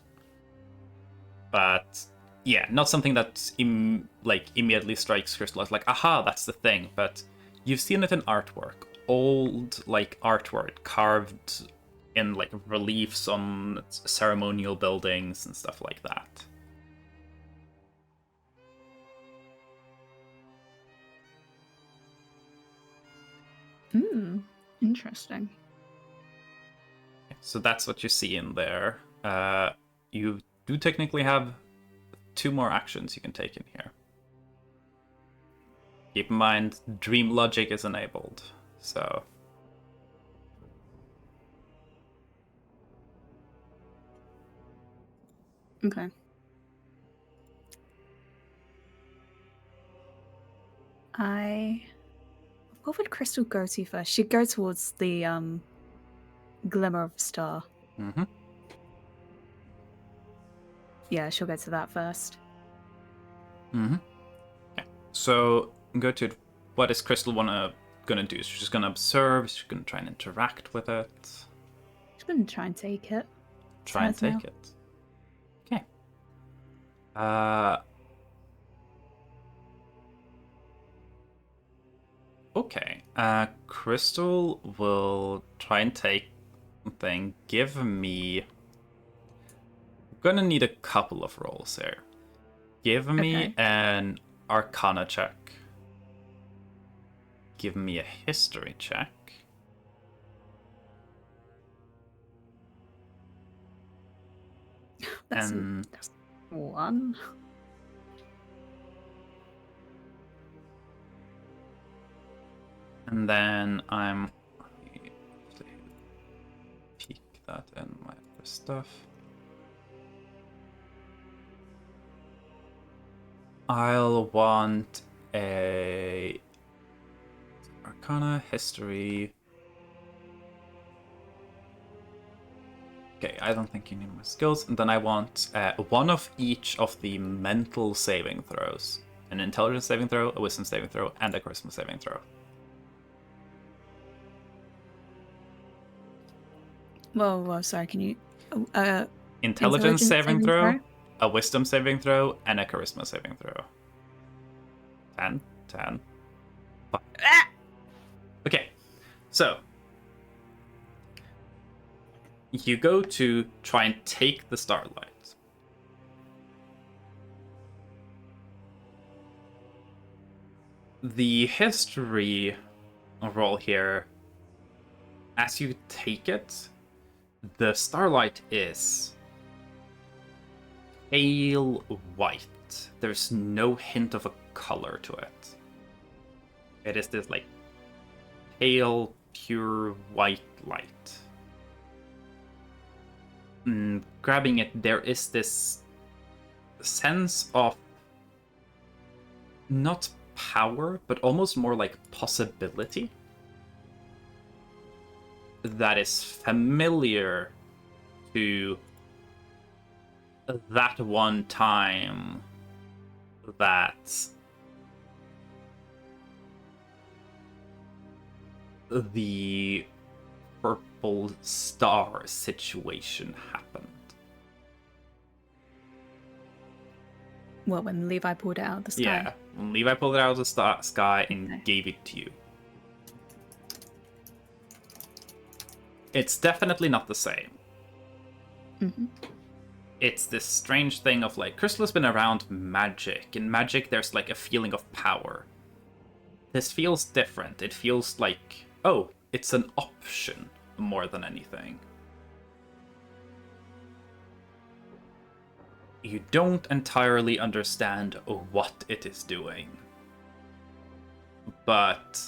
But yeah, not something that immediately strikes Crystal as like, aha, that's the thing. But you've seen it in artwork, old like artwork carved in like reliefs on ceremonial buildings and stuff like that. Interesting. So that's what you see in there. You do technically have 2 more actions you can take in here. Keep in mind, dream logic is enabled, so... Okay. What would Crystal go to first? She'd go towards the glimmer of a star. Mm-hmm. Yeah, she'll go to that first. Mm-hmm. Yeah. So go to what is Crystal gonna do? She's just gonna observe. She's gonna try and interact with it. She's gonna try and take it. Try and take it. Okay. Okay. Crystal will try and take something. Give me. I'm gonna need a couple of rolls here. Give me an Arcana check. Give me a History check. That's 1. And then I'm peek that in my other stuff. I'll want a Arcana, History. Okay, I don't think you need my skills. And then I want one of each of the mental saving throws. An Intelligence saving throw, a Wisdom saving throw, and a Charisma saving throw. Whoa, sorry, can you... Intelligence saving throw, a Wisdom saving throw, and a Charisma saving throw. 10. Okay, so you go to try and take the starlight. The history roll here, as you take it, the starlight is pale white. There's no hint of a color to it. It is this like pale, pure white light. Grabbing it, there is this sense of not power, but almost more like possibility that is familiar to that one time that the purple star situation happened. Well, when Levi pulled it out of the sky. Yeah, when Levi pulled it out of the sky and gave it to you. It's definitely not the same. Mm-hmm. It's this strange thing of like, Crystal has been around magic. In magic, there's like a feeling of power. This feels different. It feels like, oh, it's an option more than anything. You don't entirely understand what it is doing. But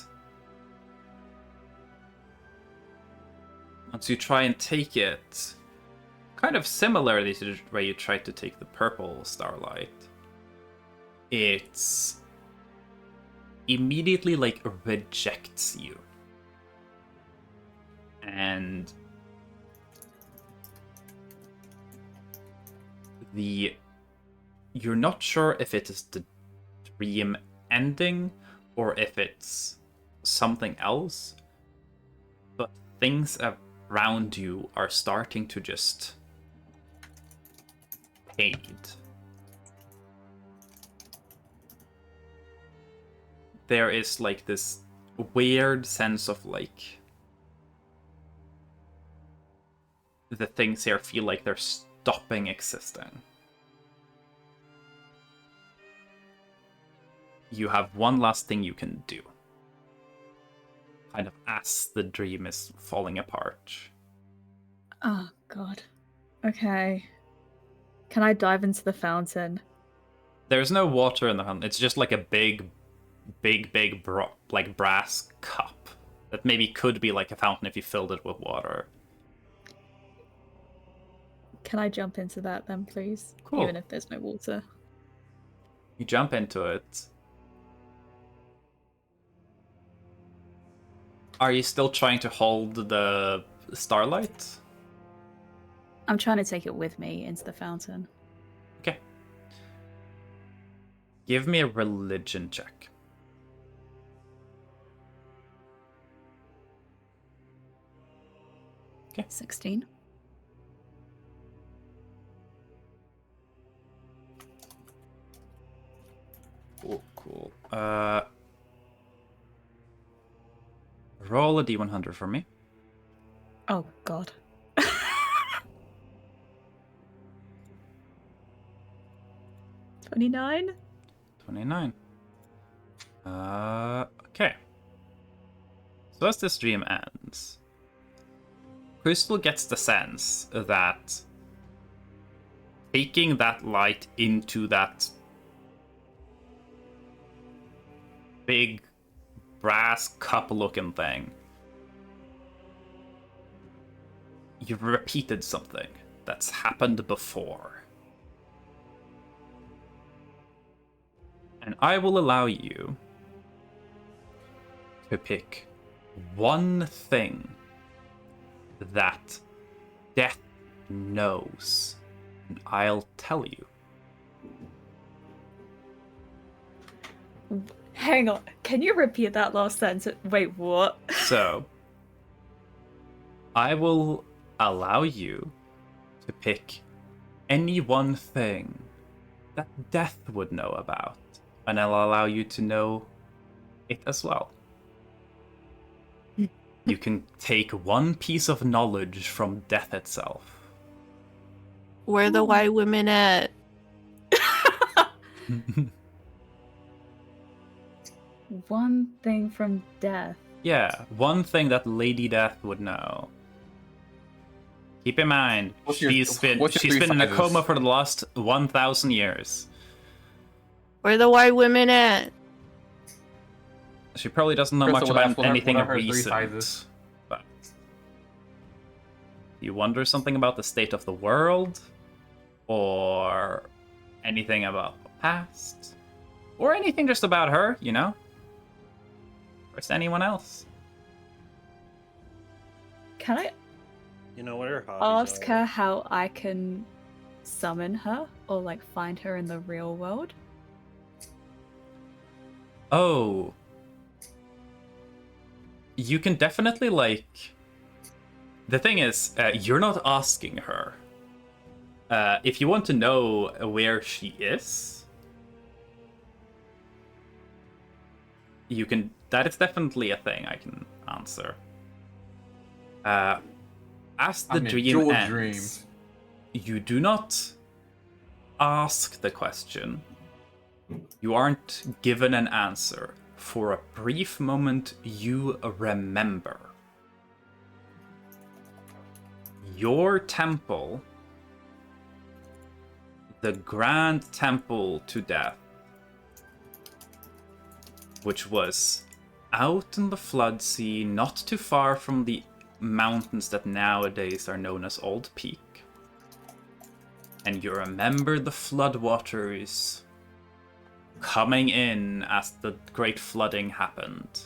once you try and take it, kind of similarly to the way you tried to take the purple starlight, it's immediately like rejects you. And you're not sure if it is the dream ending or if it's something else, but things around you are starting to just fade. There is like this weird sense of like the things here feel like they're stopping existing. You have one last thing you can do. Kind of as the dream is falling apart. Oh, God. Okay. Can I dive into the fountain? There's no water in the fountain. It's just like a big like brass cup that maybe could be like a fountain if you filled it with water. Can I jump into that then, please? Cool. Even if there's no water. You jump into it. Are you still trying to hold the starlight? I'm trying to take it with me into the fountain. Okay. Give me a religion check. Okay. 16. Cool. Roll a d100 for me. Oh, God. 29? 29. Okay. So as this dream ends, Crystal gets the sense that taking that light into that big brass cup looking thing, you've repeated something that's happened before. And I will allow you to pick one thing that death knows, and I'll tell you. Hang on. Can you repeat that last sentence? Wait, what? So, I will allow you to pick any one thing that death would know about, and I'll allow you to know it as well. You can take one piece of knowledge from death itself. Where the white women at? One thing from death. Yeah, one thing that Lady Death would know. Keep in mind, she's been in a coma for the last 1,000 years. Where the white women at? She probably doesn't know Crystal, much what are- about what are- anything what are her three recent. sizes? But you wonder something about the state of the world, or anything about the past, or anything just about her, you know? Or is anyone else? Can I You know what her hobbies ask are? her how I can summon her or like find her in the real world? Oh. You can definitely, like... The thing is, you're not asking her. If you want to know where she is, you can... That is definitely a thing I can answer. As the dream ends, you do not ask the question. You aren't given an answer. For a brief moment, you remember. Your temple, the Grand Temple to Death, which was out in the flood sea, not too far from the mountains that nowadays are known as Old Peak. And you remember the floodwaters coming in as the great flooding happened.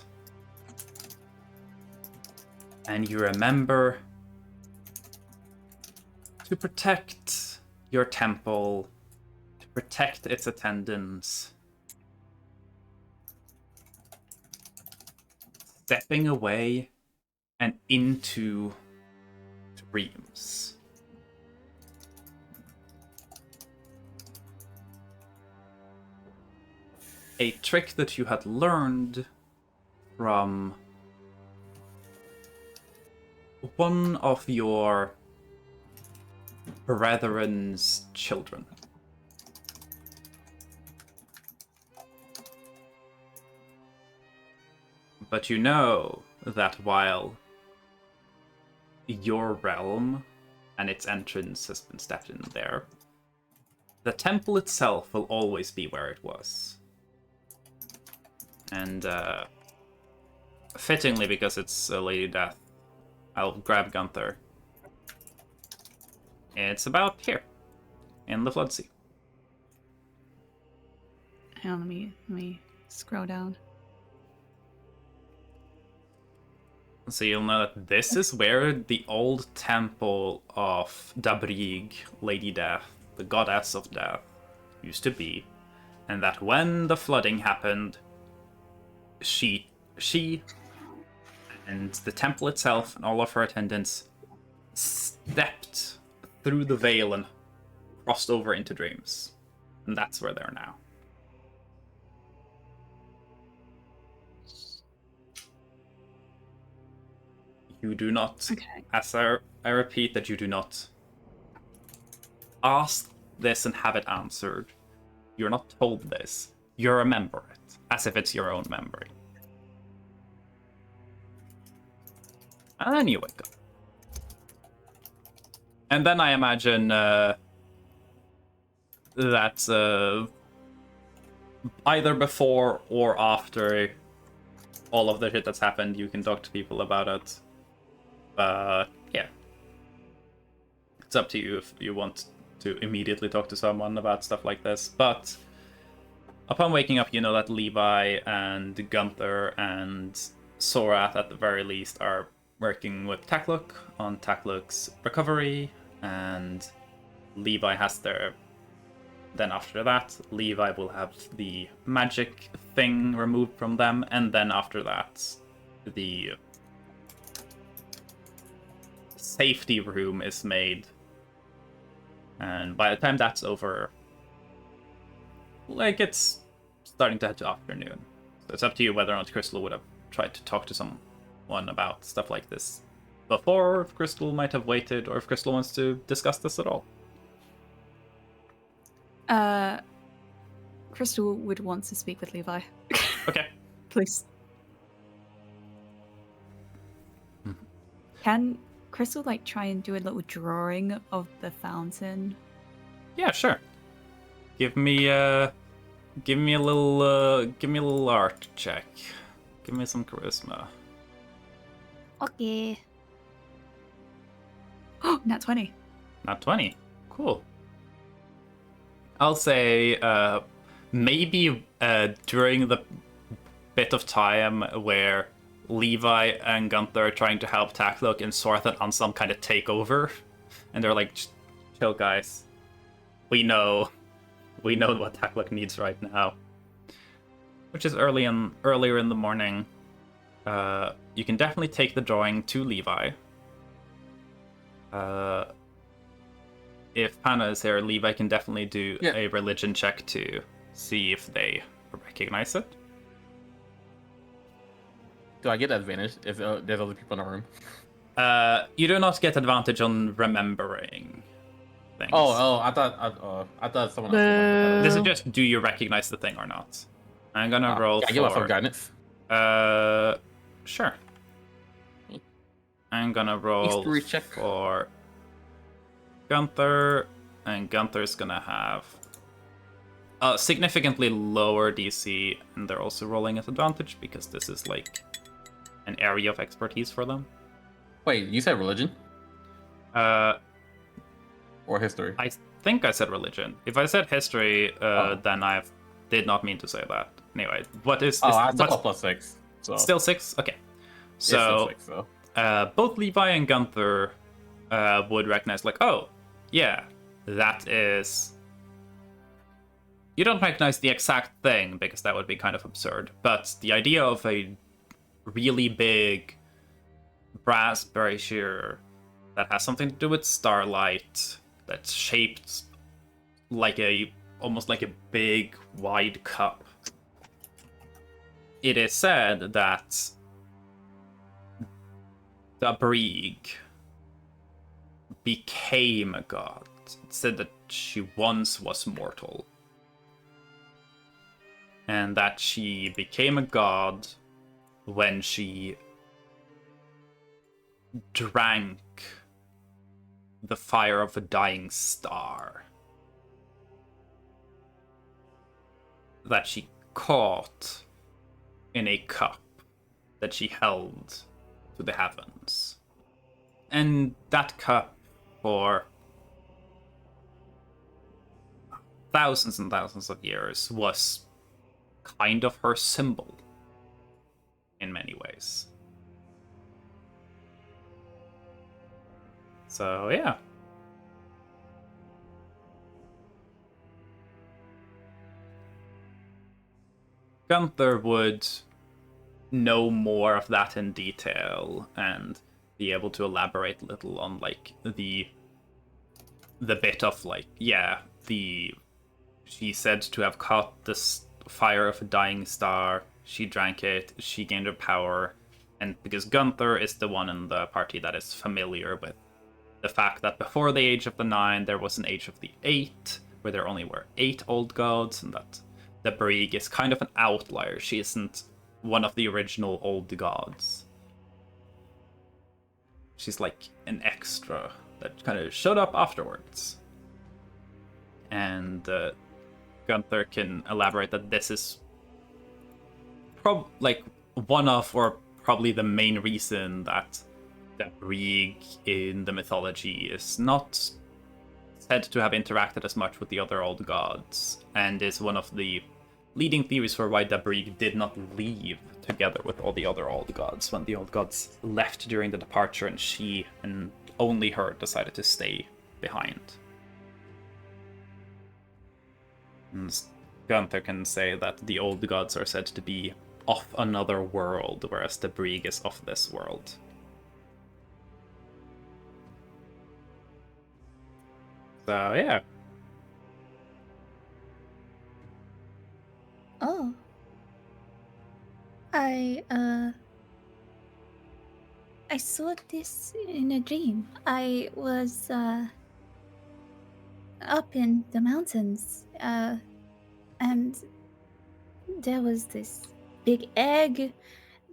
And you remember to protect your temple, to protect its attendants, stepping away and into dreams. A trick that you had learned from one of your brethren's children. But you know that while your realm and its entrance has been stepped in there, the temple itself will always be where it was. And fittingly, because it's a Lady Death, I'll grab Gunther. It's about here, in the Flood Sea. Hang on, let me scroll down. So you'll know that this is where the old temple of Dabrig, Lady Death, the goddess of death, used to be. And that when the flooding happened, she and the temple itself and all of her attendants stepped through the veil and crossed over into dreams. And that's where they're now. You do not, Okay. as I repeat that you do not ask this and have it answered. You're not told this. You remember it, as if it's your own memory. And then you wake up. And then I imagine that either before or after all of the shit that's happened, you can talk to people about it. Yeah. It's up to you if you want to immediately talk to someone about stuff like this. But upon waking up, you know that Levi and Gunther and Sorath, at the very least, are working with Takluk on Takluk's recovery, and Levi has their... Then after that, Levi will have the magic thing removed from them, and then after that, the safety room is made. And by the time that's over, like, it's starting to head to afternoon. So it's up to you whether or not Crystal would have tried to talk to someone about stuff like this before, or if Crystal might have waited, or if Crystal wants to discuss this at all. Crystal would want to speak with Levi. Okay. Please. Can Crystal like try and do a little drawing of the fountain? Yeah, sure. Give me a little art check. Give me some charisma. Okay. Oh, nat 20. Not 20. Cool. I'll say maybe during the bit of time where Levi and Gunther are trying to help Takluk and Sorthan on some kind of takeover, and they're like, chill guys, we know what Takluk needs right now, which is earlier in the morning. You can definitely take the drawing to Levi. If Panna is here, Levi can definitely do a religion check to see if they recognize it. Do I get advantage if there's other people in the room? You do not get advantage on remembering things. I thought someone else. This is just, do you recognize the thing or not? I'm gonna roll I give myself guidance. Sure. I'm gonna roll History check. for Gunther, and Gunther's gonna have a significantly lower DC, and they're also rolling at advantage because this is like an area of expertise for them. Wait, you said religion? Or history? think I said religion. If I said history, then I did not mean to say that. Anyway, what is... I still what's, got +6. So. Still 6? Okay. So, Yeah, still 6, so. Both Levi and Gunther would recognize, like, oh, yeah, that is... You don't recognize the exact thing, because that would be kind of absurd, but the idea of a really big brass brazier that has something to do with starlight, that's shaped like almost like a big, wide cup. It is said that the Brig became a god. It said that she once was mortal. And that she became a god when she drank the fire of a dying star that she caught in a cup that she held to the heavens. And that cup, for thousands and thousands of years, was kind of her symbol in many ways. So, yeah. Gunther would know more of that in detail and be able to elaborate a little on, like, the bit of, like, yeah, she said to have caught this fire of a dying star, she drank it, she gained her power, and because Gunther is the one in the party that is familiar with the fact that before the Age of the Nine, there was an Age of the Eight, where there only were 8 old gods, and that the Brig is kind of an outlier. She isn't one of the original old gods. She's like an extra that kind of showed up afterwards. And Gunther can elaborate that this is one of, or probably the main reason that the Brig in the mythology is not said to have interacted as much with the other old gods, and is one of the leading theories for why the Brig did not leave together with all the other old gods when the old gods left during the departure, and she and only her decided to stay behind. And Gunther can say that the old gods are said to be of another world, whereas the Brig is of this world. So, yeah. Oh. I saw this in a dream. I was, up in the mountains, and there was this big egg,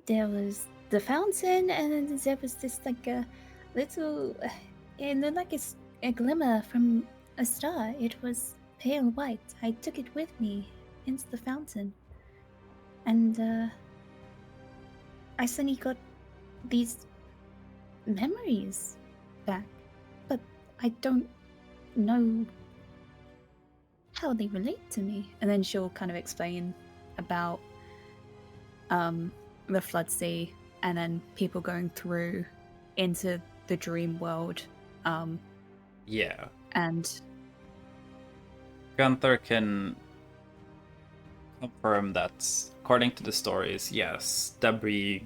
there was the fountain, and then there was this, like, a little, it looked like a glimmer from a star. It was pale white. I took it with me into the fountain, and I suddenly got these memories back, but I don't know how they relate to me. And then she'll kind of explain about the flood sea, and then people going through into the dream world. Yeah. And Gunther can confirm that, according to the stories, yes, the Brig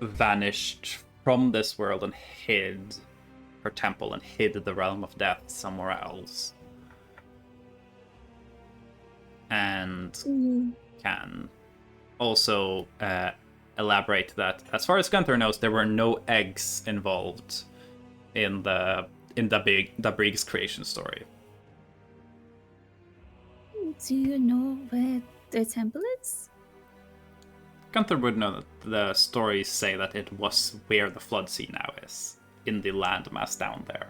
vanished from this world and hid her temple and hid the realm of death somewhere else. And can also elaborate that, as far as Gunther knows, there were no eggs involved in the Brig's creation story. do you know where the temple is? Gunther would know that the stories say that it was where the Flood Sea now is, in the landmass down there.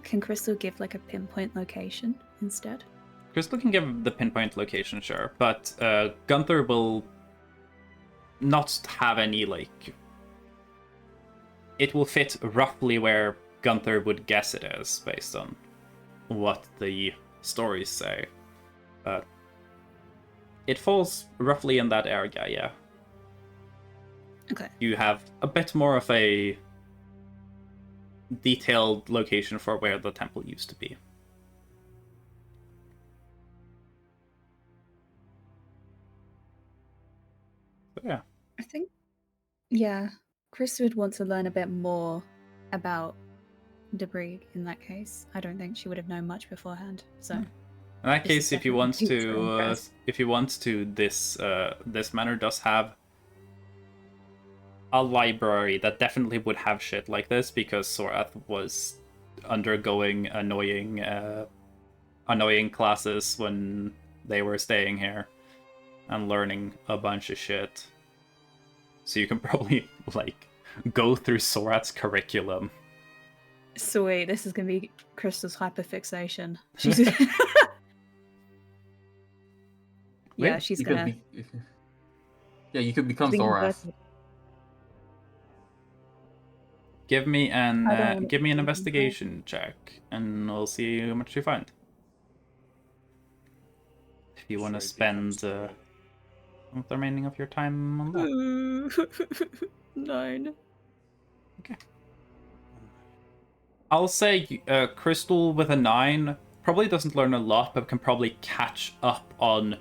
Can Crystal give like a pinpoint location instead? Crystal can give the pinpoint location, sure, but Gunther will not have any, like... It will fit roughly where Gunther would guess it is, based on what the stories say. But it falls roughly in that area, yeah. Okay. You have a bit more of a detailed location for where the temple used to be. So, yeah. I think, yeah, Chris would want to learn a bit more about Debris in that case. I don't think she would have known much beforehand. So, in that this is case, if you want definitely piqued her to, interest. this manor does have a library that definitely would have shit like this because Sorath was undergoing annoying classes when they were staying here and learning a bunch of shit. So you can probably like go through Sorath's curriculum. Sweet, this is gonna be Crystal's hyperfixation. She's yeah, Wait, she's You gonna. could be, yeah, you could become being Sorath. invested- Give me an I don't want give me an to- investigation check, and we'll see how much you find. If you want to Sure, it spend becomes the remaining of your time on that. 9. I'll say Crystal with a 9 probably doesn't learn a lot, but can probably catch up on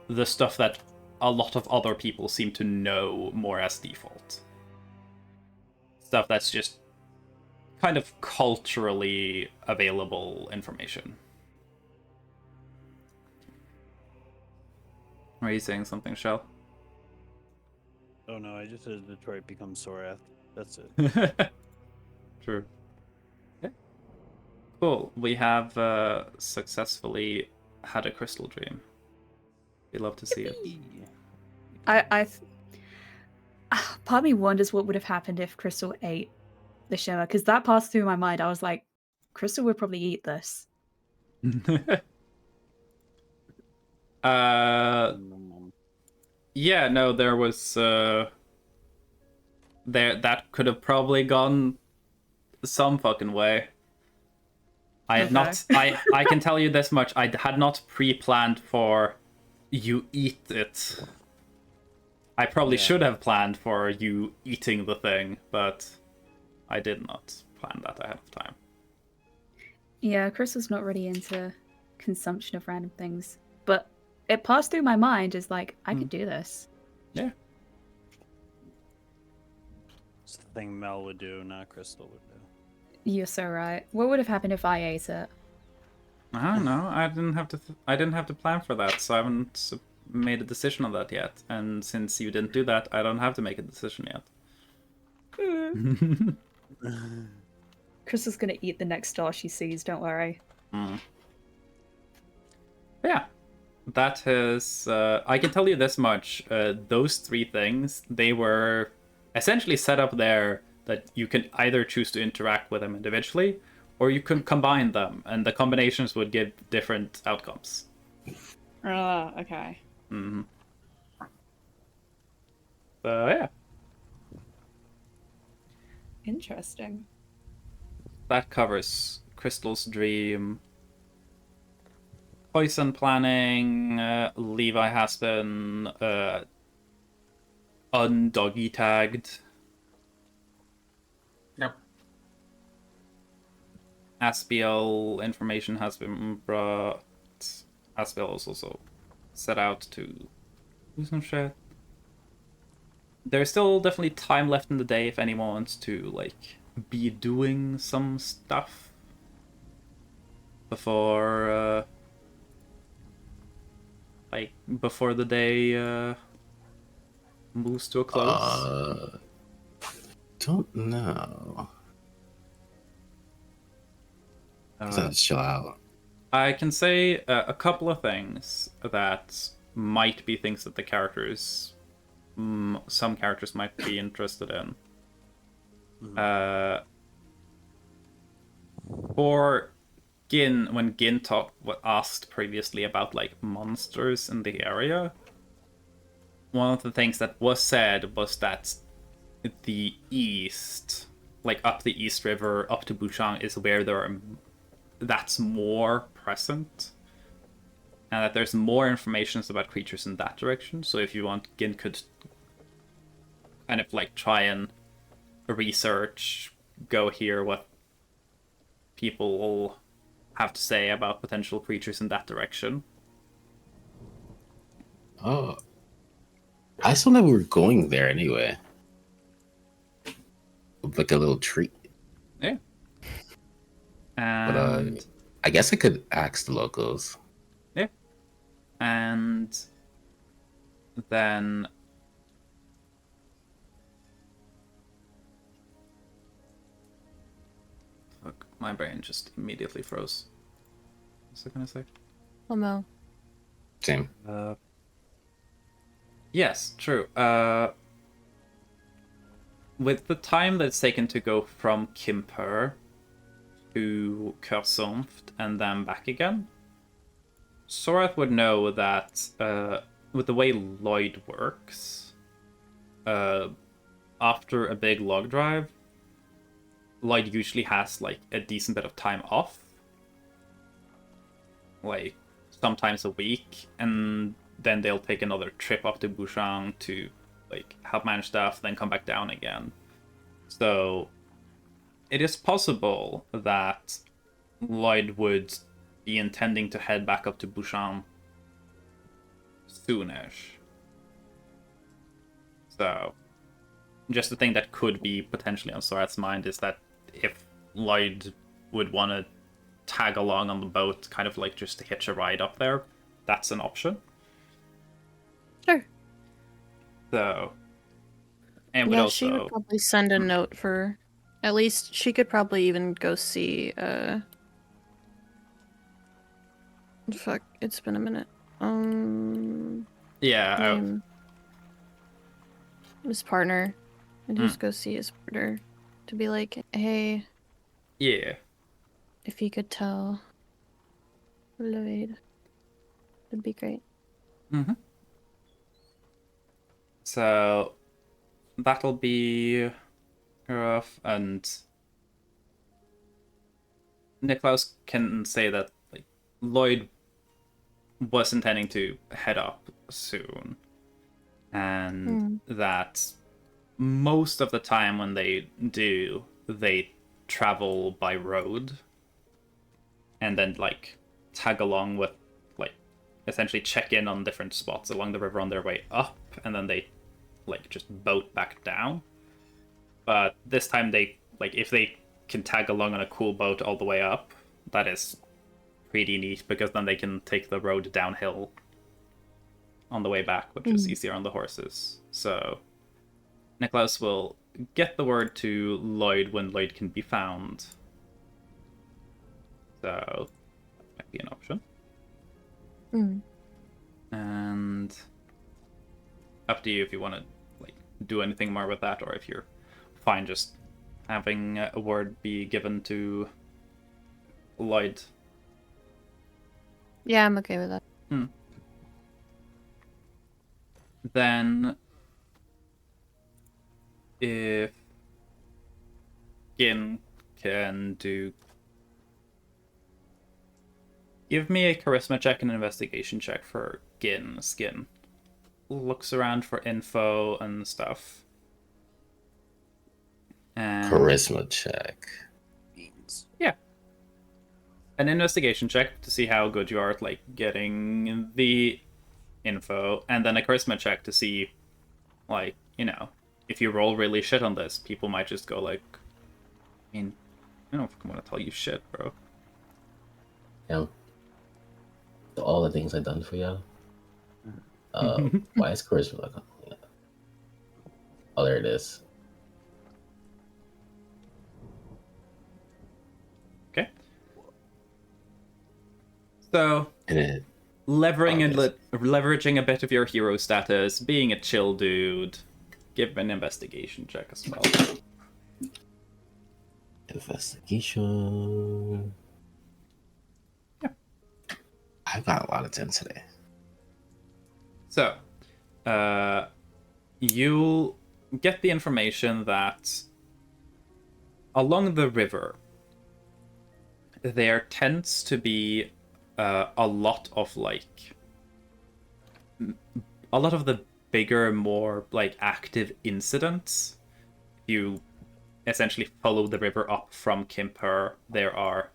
the stuff that a lot of other people seem to know more as default. Stuff that's just kind of culturally available information. Are you saying something, Shell? Oh no, I just said Detroit becomes Sorath. That's it. True. Okay. Cool. We have successfully had a crystal dream. We'd love to see it. Part of me wonders what would have happened if Crystal ate the shimmer, because that passed through my mind. I was like, Crystal would probably eat this. Yeah, no, there was there that could have probably gone some fucking way. I had not I can tell you this much, I had not pre-planned for you eat it. I probably should have planned for you eating the thing, but I did not plan that ahead of time. Yeah, Crystal's not really into consumption of random things, but it passed through my mind as like, I could do this. Yeah. It's the thing Mel would do, not Crystal would do. You're so right. What would have happened if I ate it? I don't know. I didn't have to plan for that, so I haven't made a decision on that yet. And since you didn't do that, I don't have to make a decision yet. Crystal's gonna eat the next star she sees, don't worry. Yeah. That is... I can tell you this much. Those 3 things, they were essentially set up there that you can either choose to interact with them individually, or you can combine them, and the combinations would give different outcomes. Okay. Mm-hmm. So, yeah. Interesting. That covers Crystal's dream. Poison planning, Levi has been undoggy tagged. Yep. Aspiel information has been brought. Aspiel is also set out to do some shit. There's still definitely time left in the day if anyone wants to, like, be doing some stuff before, before the day, moves to a close. Don't know. Let's chill out. I can say a couple of things that might be things that the characters, some characters might be interested in. For Gin, when Gin asked previously about like monsters in the area, one of the things that was said was that the east, like up the East River, up to Buchang, is where there are that's more present, and that there's more information about creatures in that direction. So if you want, Gin could kind of like try and research, go hear what people have to say about potential creatures in that direction. Oh, I still know we were going there anyway. Like a little treat. Yeah. But And I guess I could ask the locals. yeah. And then look, my brain just immediately froze. What's I gonna say? Oh no. Same. Yes, true. With the time that's taken to go from Kimper to Kursumft and then back again, Sorath would know that with the way Lloyd works, after a big log drive, Lloyd usually has like a decent bit of time off, like sometimes a week, and then they'll take another trip up to Bushang to like help manage stuff, then come back down again. So it is possible that Lloyd would be intending to head back up to Bushang soonish. So just the thing that could be potentially on Sorath's mind is that if Lloyd would want to tag along on the boat, kind of like just to hitch a ride up there, that's an option. Sure. So, and would Yeah, also she would probably send a note for. At least she could probably even go see. Fuck, it's been a minute. yeah, His partner, and just go see his partner to be like, hey, yeah. if you could tell Lloyd, it'd be great. Mm-hmm. So that'll be rough, and Niklaus can say that like Lloyd was intending to head up soon, and that most of the time when they do, they travel by road, and then like tag along with like essentially check in on different spots along the river on their way up, and then they like just boat back down. But this time they like if they can tag along on a cool boat all the way up, that is pretty neat, because then they can take the road downhill on the way back, which is easier on the horses. So Niklaus will get the word to Lloyd when Lloyd can be found. So that might be an option. And up to you if you want to like do anything more with that, or if you're fine just having a word be given to Lloyd. Yeah, I'm okay with that. Then if Gin can give me a charisma check and an investigation check for Gin. Skin looks around for info and stuff. And Charisma check. yeah, an investigation check to see how good you are at like getting the info, and then a charisma check to see, like, you know, if you roll really shit on this, people might just go like, I mean, I don't fucking want to tell you shit, bro. Yeah. All the things I've done for you. Why is charisma like? Yeah. Oh, there it is. Okay. So And it. leveraging a bit of your hero status, being a chill dude, give an investigation check as well. Investigation. Yeah. I've got a lot of 10 today. So, you'll get the information that along the river, there tends to be a lot of like a lot of the bigger, more like active incidents. You essentially follow the river up from Quimper. There are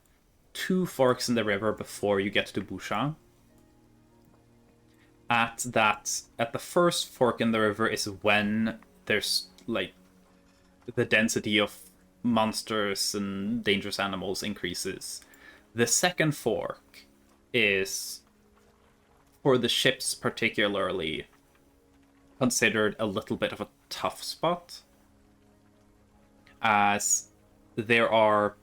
2 forks in the river before you get to Bouchon. At the first fork in the river is when there's like the density of monsters and dangerous animals increases. The second fork is, for the ships particularly, considered a little bit of a tough spot, as there are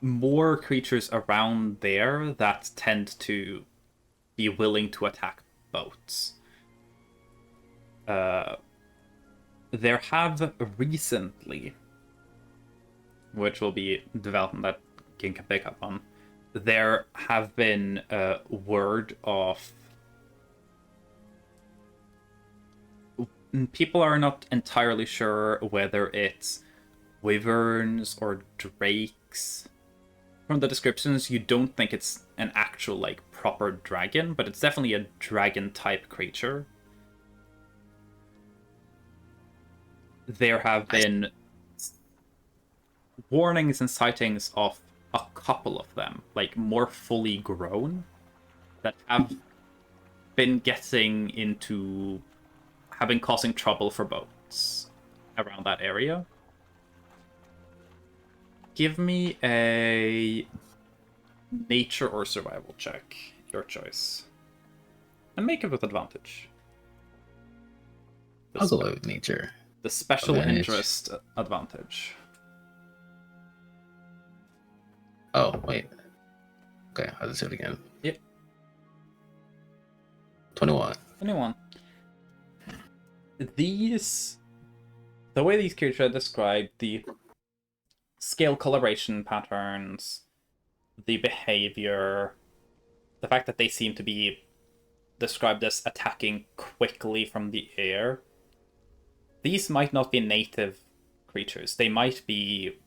more creatures around there that tend to be willing to attack boats. There have recently, which will be development that King can pick up on, there have been word of people are not entirely sure whether it's wyverns or drakes. From the descriptions, you don't think it's an actual like proper dragon, but it's definitely a dragon type creature. There have been warnings and sightings of a couple of them, like more fully grown, that have been getting into causing trouble for boats around that area. Give me a nature or survival check, your choice, and make it with advantage. I'll go with nature. The special Advantage. interest advantage. Oh, wait. Okay, I'll just do it again. Yep. 21. 21. The way these creatures are described, the scale coloration patterns, the behavior, the fact that they seem to be described as attacking quickly from the air, these might not be native creatures. They might be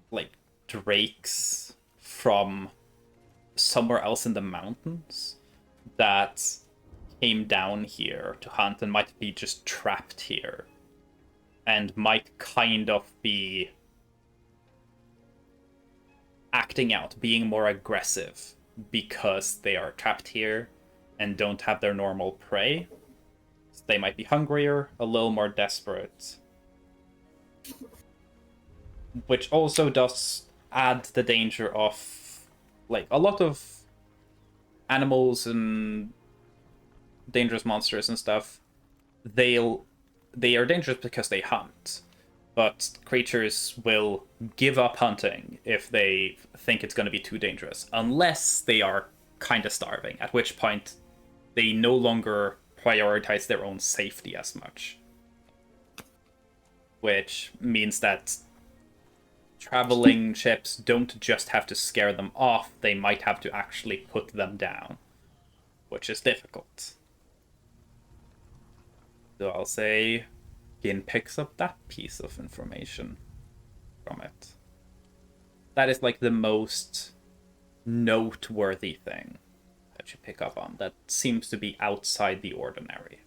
like drakes from somewhere else in the mountains that came down here to hunt and might be just trapped here and might kind of be acting out, being more aggressive because they are trapped here and don't have their normal prey. So they might be hungrier, a little more desperate. Which also does add the danger of, like, a lot of animals and dangerous monsters and stuff, they are dangerous because they hunt, but creatures will give up hunting if they think it's going to be too dangerous, unless they are kind of starving, at which point they no longer prioritize their own safety as much, which means that traveling ships don't just have to scare them off, they might have to actually put them down, which is difficult. So I'll say Gin picks up that piece of information from it. That is like the most noteworthy thing that you pick up on that seems to be outside the ordinary.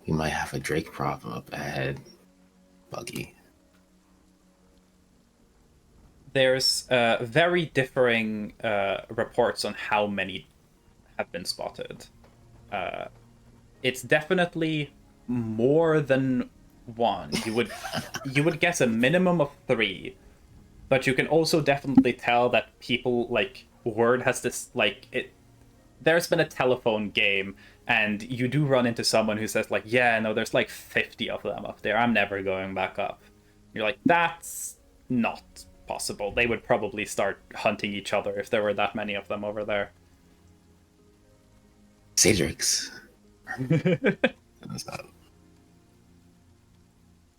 We might have a Drake problem up ahead, Buggy. There's very differing reports on how many have been spotted. It's definitely more than one. You would guess a minimum of 3, but you can also definitely tell that people, like, word has this, like, it. There's been a telephone game, and you do run into someone who says, like, yeah, no, there's like 50 of them up there. I'm never going back up. You're like, that's not possible. They would probably start hunting each other if there were that many of them over there. Cedric's.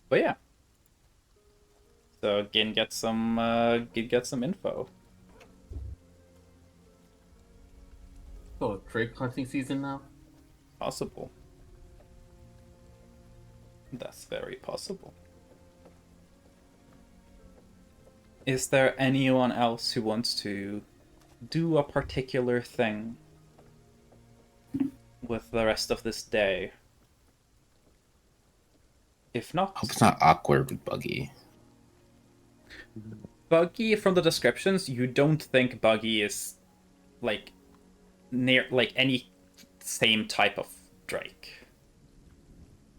But yeah. So Gin gets some info. So Drake hunting season now? Possible. That's very possible. Is there anyone else who wants to do a particular thing with the rest of this day? If not... Hope it's not awkward with Buggy. Buggy, from the descriptions, you don't think Buggy is, like, near, like, any same type of Drake.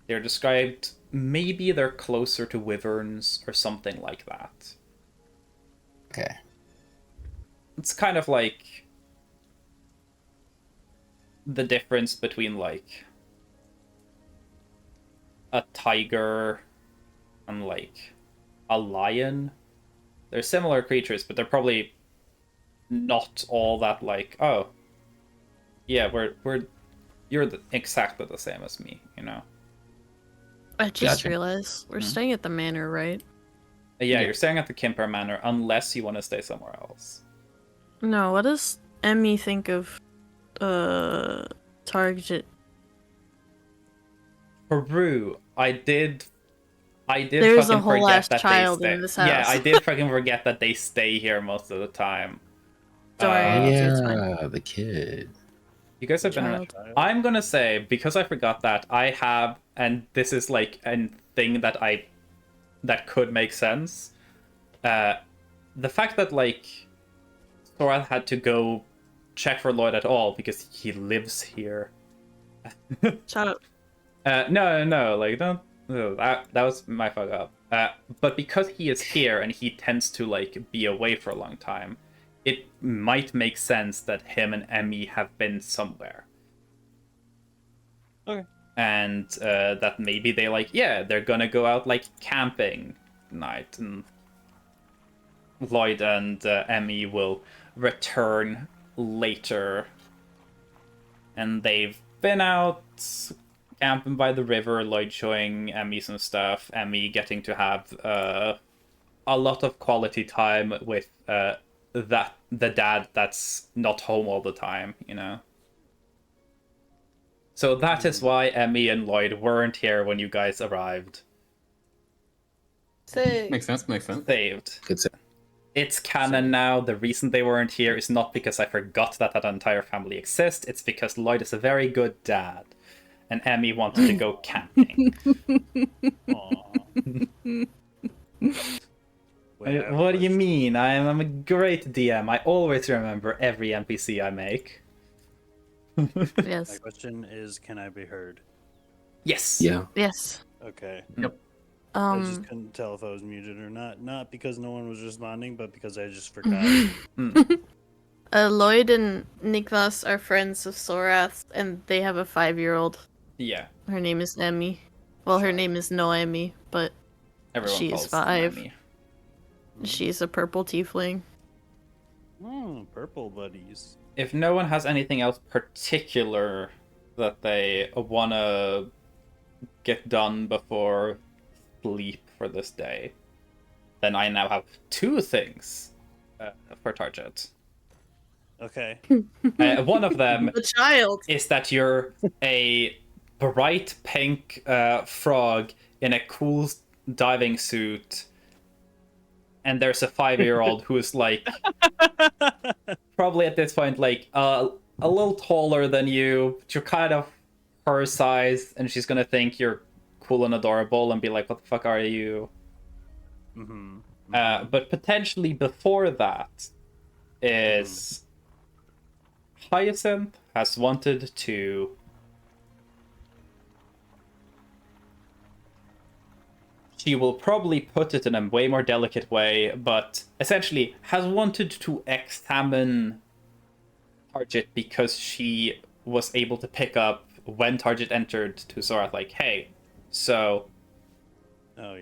They're described, maybe they're closer to wyverns or something like that. Okay. It's kind of like the difference between, like, a tiger and, like, a lion. They're similar creatures, but they're probably not all that, like, oh, yeah, you're exactly the same as me, you know? I just Gotcha. realized we're staying at the manor, right? Yeah, you're staying at the Kimper Manor unless you want to stay somewhere else. No, what does Emmy think of Target? Peru, I did There's a fucking whole forget ass that child they stay. in this Yeah, house. I did fucking forget that they stay here most of the time. Don't worry, Oh, it's fine. yeah, the kid. You guys have been around. Child. I'm gonna say, because I forgot that, I have, and this is like a thing that could make sense. The fact that, like, Sora had to go check for Lloyd at all because he lives here. Shut up. No, like, don't. No, that was my fuck up. But because he is here and he tends to, like, be away for a long time, it might make sense that him and Emmy have been somewhere. Okay. And that maybe they, like, yeah, they're gonna go out, like, camping night, and Lloyd and Emmy will return later. And they've been out camping by the river, Lloyd showing Emmy some stuff, Emmy getting to have a lot of quality time with the dad that's not home all the time, you know? So that is why Emmy and Lloyd weren't here when you guys arrived. Makes sense. Saved. Good set. It's canon now. The reason they weren't here is not because I forgot that entire family exists. It's because Lloyd is a very good dad. And Emmy wanted to go camping. What do you mean? I'm a great DM. I always remember every NPC I make. My Yes. question is, can I be heard? Yes. Yeah. Yes. Okay. Yep. I just couldn't tell if I was muted or not. Not because no one was responding, but because I just forgot. Lloyd and Niklas are friends of Sorath, and they have a 5-year-old. Yeah. Her name is Emmy. Well, her name is Noemi, but Everyone she's calls 5. Emmy. She's a purple tiefling. Purple buddies. If no one has anything else particular that they want to get done before sleep for this day, then I now have 2 things for Target. Okay. One of them The child. is that you're a bright pink frog in a cool diving suit, and there's a 5-year-old who's, like, probably at this point, like, a little taller than you, but you're kind of her size, and she's gonna think you're cool and adorable and be like, what the fuck are you? But potentially before that is Hyacinth has wanted to she will probably put it in a way more delicate way, but essentially has wanted to examine Target because she was able to pick up when Target entered to Zorath, like, hey, so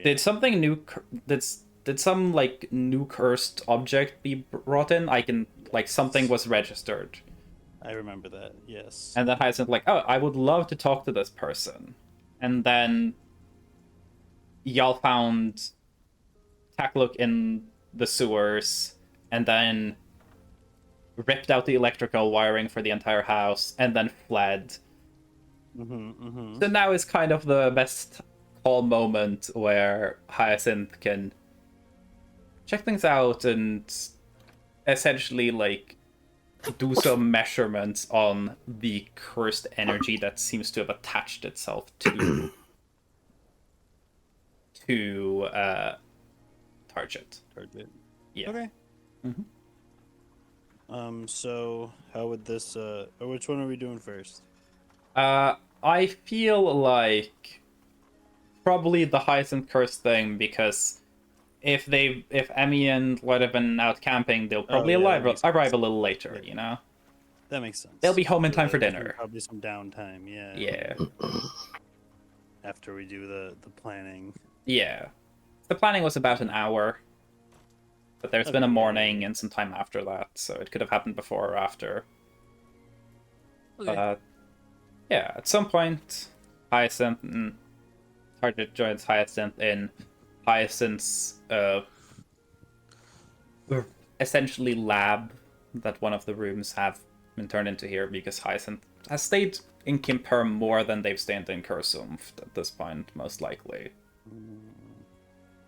did something new, did some, like, new cursed object be brought in? I can, like, something was registered. I remember that, yes. And then Hyacinth, like, oh, I would love to talk to this person. And then y'all found Takluk in the sewers, and then ripped out the electrical wiring for the entire house, and then fled. So now is kind of the best calm moment where Hyacinth can check things out and essentially like do some measurements on the cursed energy that seems to have attached itself to Target. Target. Yeah. Okay. Mhm. So how would this or which one are we doing first? I feel like probably the Hyacinth curse thing, because if Emmy and Lloyd have been out camping, they'll probably arrive a little later, Yeah. you know? That makes sense. They'll be home in time for There's dinner. Probably some downtime, yeah. Yeah. After we do the planning. Yeah. The planning was about an hour. But there's been a morning and some time after that, so it could have happened before or after. Okay. Yeah, at some point, Hyacinth and Target joins Hyacinth in Hyacinth's essentially lab that one of the rooms have been turned into here, because Hyacinth has stayed in Kimper more than they've stayed in Kursumf at this point, most likely.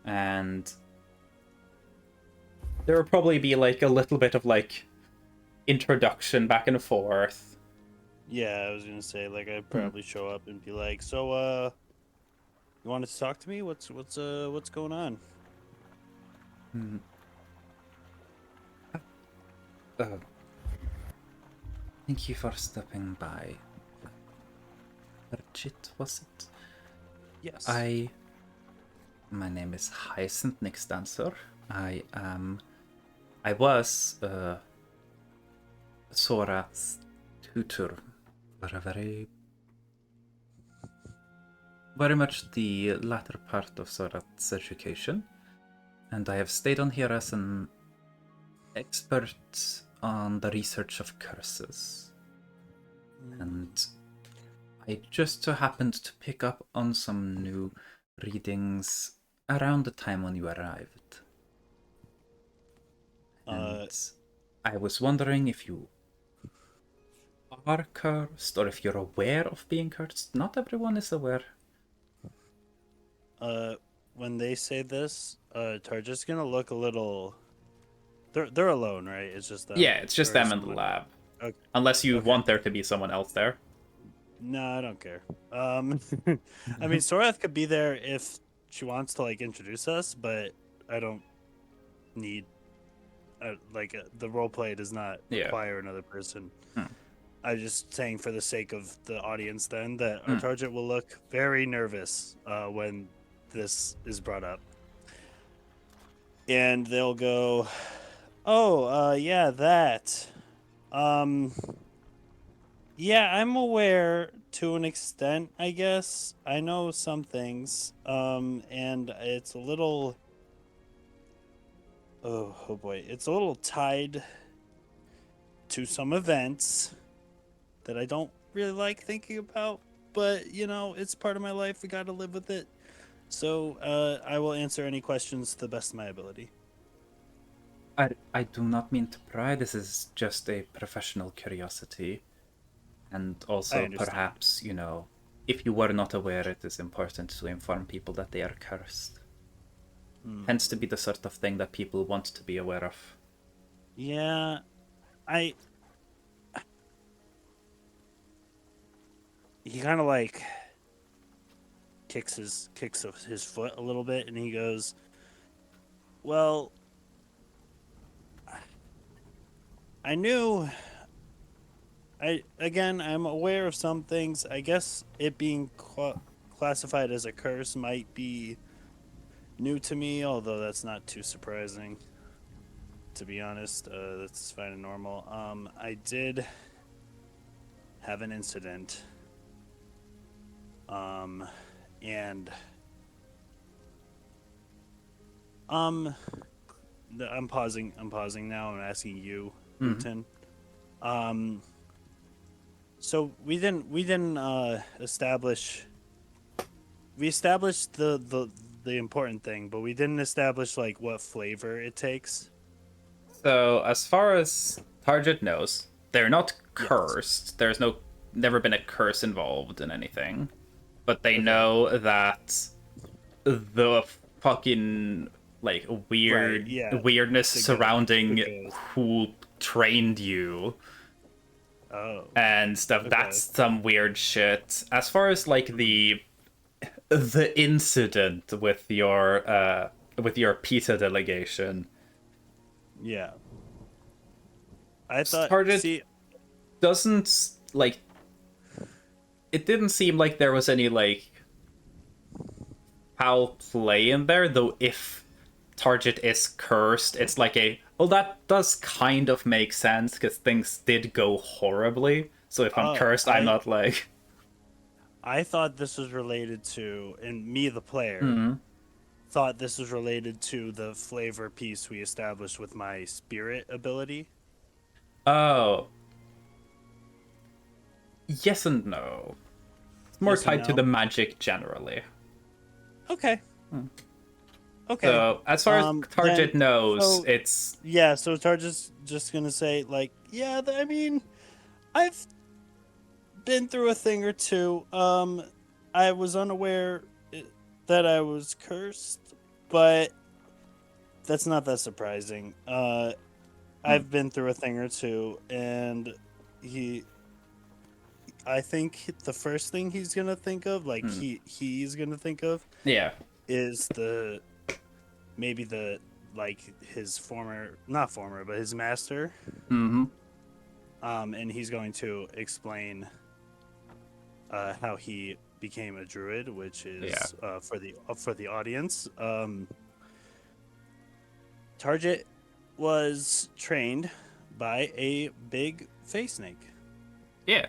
And there will probably be like a little bit of like introduction back and forth. Yeah, I was gonna say, like, I'd probably show up and be like, so you wanted to talk to me? What's going on? Thank you for stopping by. Legit, was it? Yes. My name is Hyacinth Nixdancer. I was Sora's tutor for a very much the latter part of Sora's education, and I have stayed on here as an expert on the research of curses. And I just so happened to pick up on some new readings around the time when you arrived. And I was wondering if you are cursed, or if you're aware of being cursed. Not everyone is aware. When they say this, Target's gonna look a little. They're alone, right? It's just them. Yeah, it's just Or them in the someone- lab. Okay. Unless you want there to be someone else there. No, I don't care. I mean, Sorath could be there if she wants to like introduce us, but I don't need the role play does not require another person. I'm just saying for the sake of the audience then that our target will look very nervous when this is brought up. And they'll go, "Oh, yeah, that. Yeah, I'm aware to an extent, I guess. I know some things. And it's a little oh boy, it's a little tied to some events that I don't really like thinking about, but you know, it's part of my life. We got to live with it. So, I will answer any questions to the best of my ability. I do not mean to pry. This is just a professional curiosity. And also, perhaps, you know, if you were not aware, it is important to inform people that they are cursed. Tends to be the sort of thing that people want to be aware of. Yeah, he kind of like kicks his foot a little bit, and he goes, "Well, I knew. I'm aware of some things. I guess it being classified as a curse might be new to me, although that's not too surprising. To be honest, that's fine and normal. I did have an incident. And I'm pausing now. I'm asking you, Luton. So we didn't establish. We established the important thing, but we didn't establish like what flavor it takes. So as far as Target knows, they're not cursed. There's never been a curse involved in anything. But they know that the fucking like weird Right, yeah. weirdness The surrounding ghost. who trained you Oh. and stuff. Okay. That's some weird shit. As far as like the incident with your PETA delegation, Yeah. I thought. started See. doesn't like it didn't seem like there was any like foul play in there, though. If Target is cursed, it's like that does kind of make sense because things did go horribly. So if I'm cursed, I'm not like. I thought this was related to, and me, the player, thought this was related to the flavor piece we established with my spirit ability. Oh. Yes and no. It's more Yes and tied to no? the magic generally. Okay. Okay. So as far as Target then- knows, so- it's Yeah, so Target's just gonna say, like, yeah, I mean, I've been through a thing or two. I was unaware that I was cursed, but that's not that surprising. I've been through a thing or two, and I think the first thing he's gonna think of, like he's gonna think of, yeah. is maybe his but his master. Mm-hmm. And he's going to explain how he became a druid, which is for the audience. Target was trained by a big face snake. Yeah.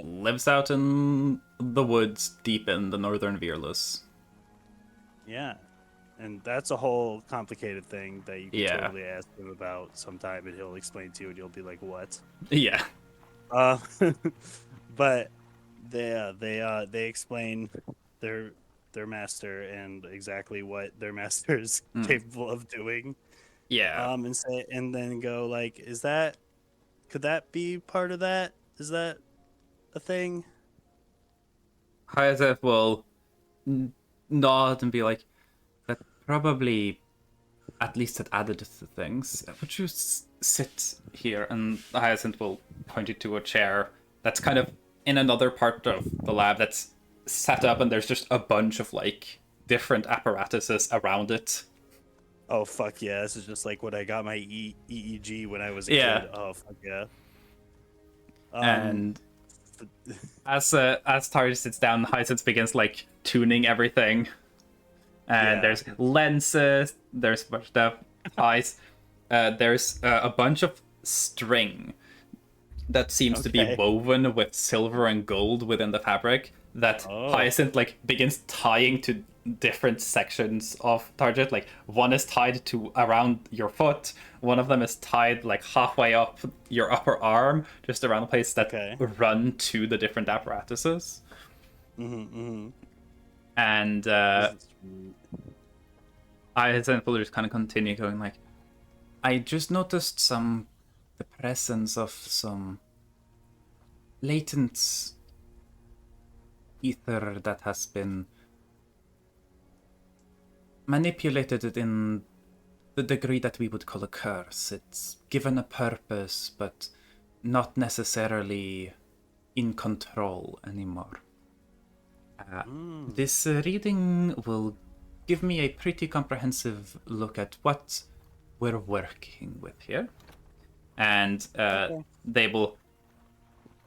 Lives out in the woods deep in the northern Virlus. Yeah. And that's a whole complicated thing that you can Yeah. totally ask him about sometime, and he'll explain to you, and you'll be like, "What?" Yeah. But they explain their master and exactly what their master is capable of doing. Yeah. And then go like, could that be part of that? Is that a thing? Hyazeth will nod and be like, that probably at least had added to things. Would you sit here? And Hyacinth will point you to a chair that's kind of in another part of the lab that's set up, and there's just a bunch of like different apparatuses around it. Oh fuck yeah! This is just like when I got my EEG when I was a Yeah. kid. Oh fuck yeah! And as Tarja sits down, Hyacinth begins like tuning everything. And Yeah. there's lenses, there's a bunch of stuff, eyes, there's a bunch of string that seems to be Okay. woven with silver and gold within the fabric that Hyacinth like begins tying to different sections of Target. Like one is tied to around your foot, one of them is tied like halfway up your upper arm, just around the place that run to the different apparatuses. And Hyacinth will just kind of continue going like, I just noticed the presence of some latent ether that has been manipulated in the degree that we would call a curse. It's given a purpose, but not necessarily in control anymore. This reading will give me a pretty comprehensive look at what we're working with here. And they will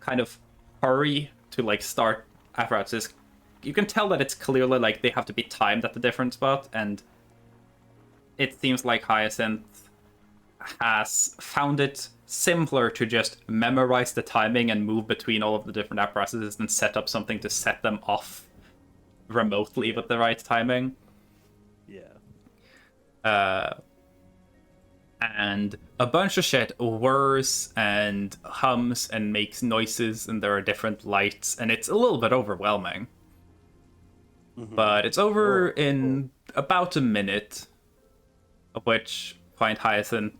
kind of hurry to like start apparatuses. You can tell that it's clearly like they have to be timed at a different spot, and it seems like Hyacinth has found it simpler to just memorize the timing and move between all of the different apparatuses than set up something to set them off remotely with the right timing. Yeah. And a bunch of shit whirs and hums and makes noises, and there are different lights, and it's a little bit overwhelming. But it's over in about a minute, of which point Hyacinth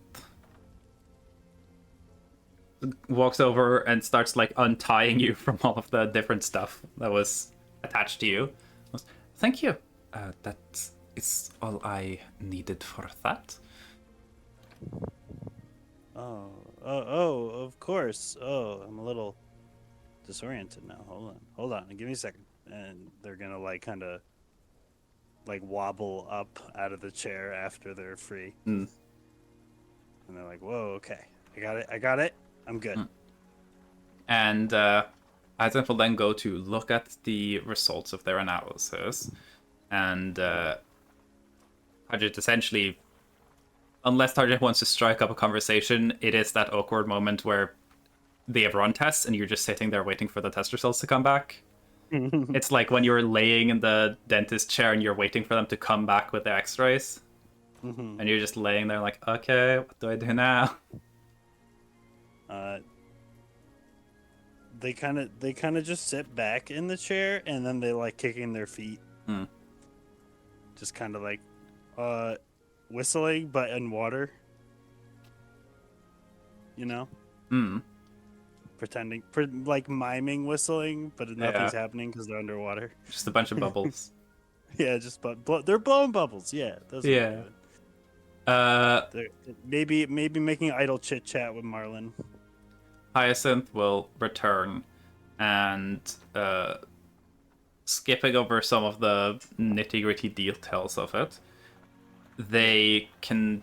walks over and starts like untying you from all of the different stuff that was attached to you. thank you. That is all I needed for that. Oh, of course. Oh, I'm a little disoriented now. Hold on. Give me a second. And they're gonna like kind of like wobble up out of the chair after they're free. Mm. And they're like, "Whoa, okay, I got it. I'm good." And Isaac will then go to look at the results of their analysis, and Target essentially, unless Target wants to strike up a conversation, it is that awkward moment where they have run tests and you're just sitting there waiting for the test results to come back. It's like when you're laying in the dentist chair and you're waiting for them to come back with the x-rays. And you're just laying there like, okay, what do I do now? They kind of just sit back in the chair and then they like kicking their feet. Just kind of like whistling but in water. You know? Pretending, like miming whistling, but nothing's happening because they're underwater. Just a bunch of bubbles. Yeah, just they're blowing bubbles. Yeah, those are good. Maybe making idle chit chat with Marlin. Hyacinth will return and skipping over some of the nitty-gritty details of it, they can,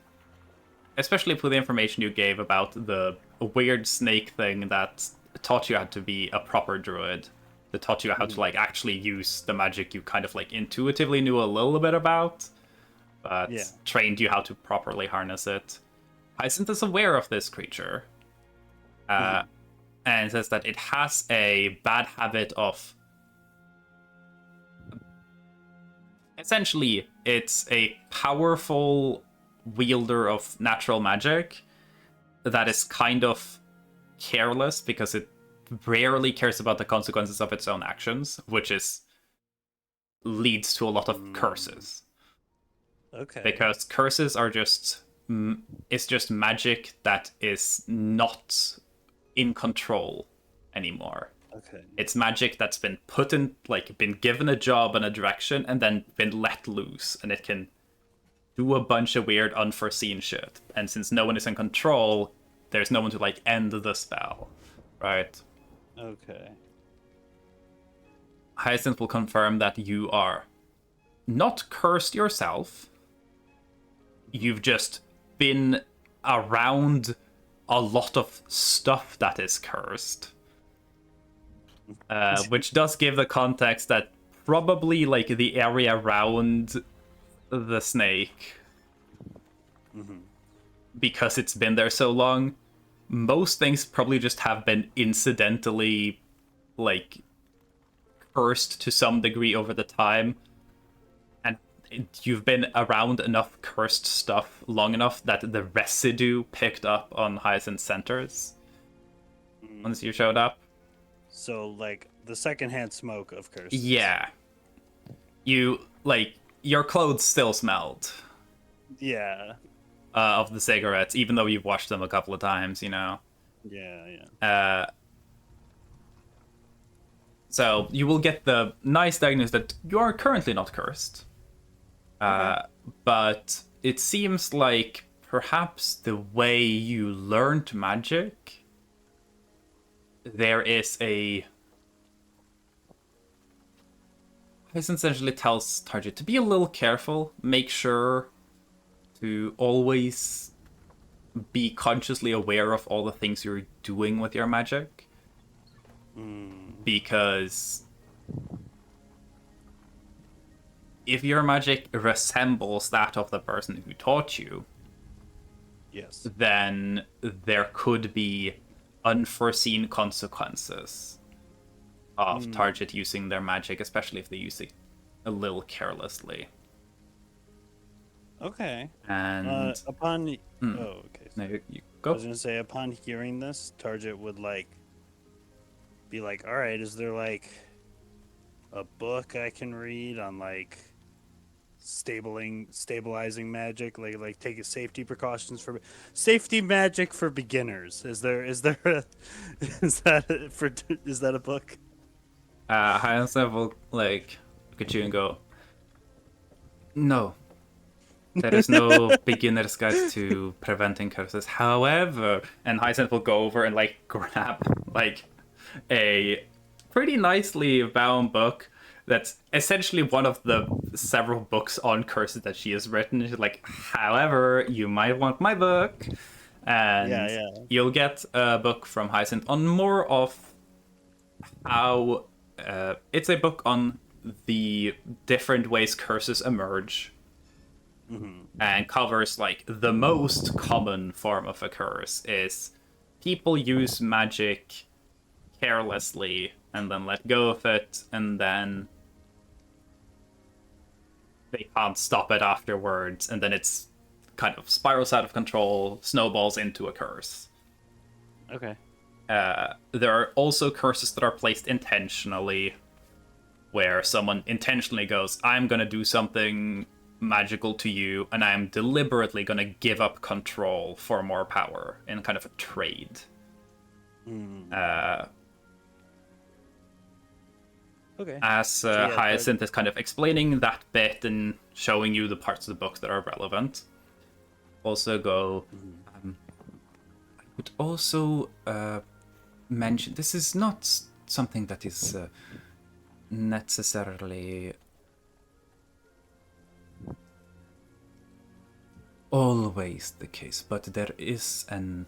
especially for the information you gave about the weird snake thing that taught you how to be a proper druid, that taught you how to like actually use the magic you kind of like intuitively knew a little bit about, but trained you how to properly harness it. Hyacinth is aware of this creature, and says that it has a bad habit of... Essentially, it's a powerful wielder of natural magic that is kind of careless because it rarely cares about the consequences of its own actions, which leads to a lot of curses. Okay. Because curses are it's just magic that is not in control anymore. Okay. It's magic that's been been given a job and a direction and then been let loose, and it can do a bunch of weird unforeseen shit. And since no one is in control, there's no one to like end the spell, right? Okay. Hyacinth will confirm that you are not cursed yourself. You've just been around a lot of stuff that is cursed. Which does give the context that probably like the area around the snake, because it's been there so long, most things probably just have been incidentally like cursed to some degree over the time, and you've been around enough cursed stuff long enough that the residue picked up on Hyacinth centers once you showed up. So like the secondhand smoke of curses. Yeah. You your clothes still smelled. Yeah. Of the cigarettes, even though you've washed them a couple of times, you know. Yeah. So you will get the nice diagnosis that you are currently not cursed. But it seems like perhaps the way you learned magic, there is This essentially tells Target to be a little careful, make sure to always be consciously aware of all the things you're doing with your magic. Because if your magic resembles that of the person who taught you, yes, then there could be unforeseen consequences of Target using their magic, especially if they use it a little carelessly. Okay. And upon okay. No, you I go. was gonna say, upon hearing this, Target would be like, all right, is there like a book I can read on like stabilizing magic, like taking safety precautions for safety magic for beginners? Is there is that a book? Hyacinth will look at you and go, No. There is no beginner's guide to preventing curses. However, and Hyacinth will go over and like grab like a pretty nicely bound book that's essentially one of the several books on curses that she has written. She's like, however, you might want my book. And you'll get a book from Hyacinth on more of how it's a book on the different ways curses emerge. And covers like the most common form of a curse is people use magic carelessly and then let go of it, and then they can't stop it afterwards, and then it's kind of spirals out of control, snowballs into a curse. Okay. There are also curses that are placed intentionally, where someone intentionally goes, I'm gonna do something magical to you, and I'm deliberately gonna give up control for more power in kind of a trade. Okay. As Hyacinth is kind of explaining that bit and showing you the parts of the book that are relevant. Also go... I would also mention, this is not something that is necessarily always the case, but there is an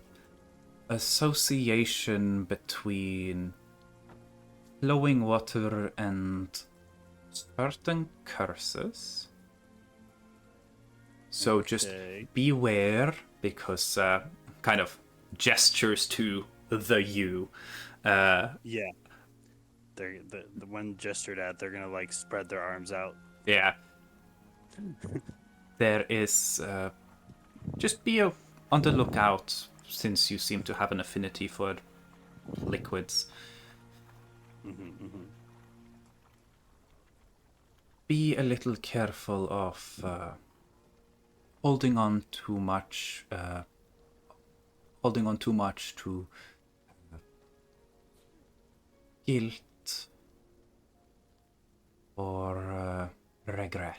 association between flowing water and certain curses. So just beware, because kind of gestures to the you. Yeah. They're the one gestured at, they're gonna like spread their arms out. Yeah. There is just be on the lookout, since you seem to have an affinity for liquids. Be a little careful of holding on too much to guilt or regret.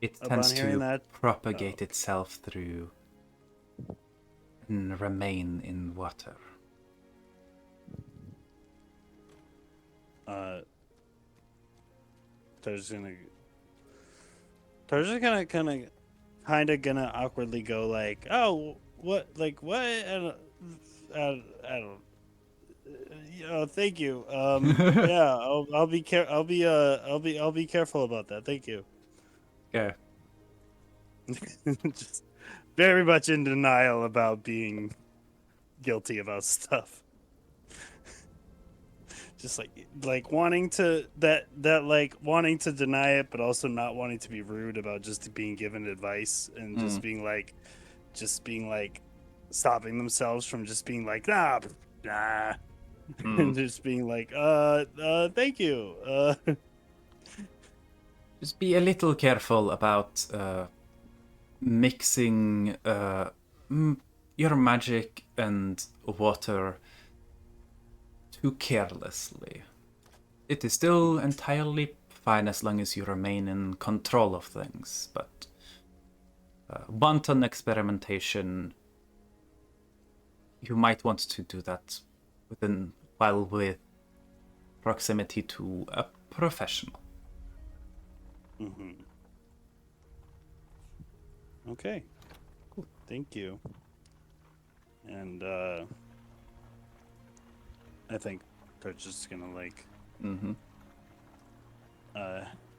It tends to propagate itself through and remain in water. There's kind of gonna awkwardly go like, oh, what, like what? I don't. Thank you. Yeah, I'll be careful about that. Thank you. Yeah. Just very much in denial about being guilty about stuff. Just like wanting to wanting to deny it, but also not wanting to be rude about just being given advice, and just being like stopping themselves from just being like nah, and just being like thank you. Just be a little careful about mixing your magic and water too carelessly. It is still entirely fine as long as you remain in control of things, but wanton experimentation, you might want to do that with proximity to a professional. Okay. Cool. Thank you. And I think they're just gonna like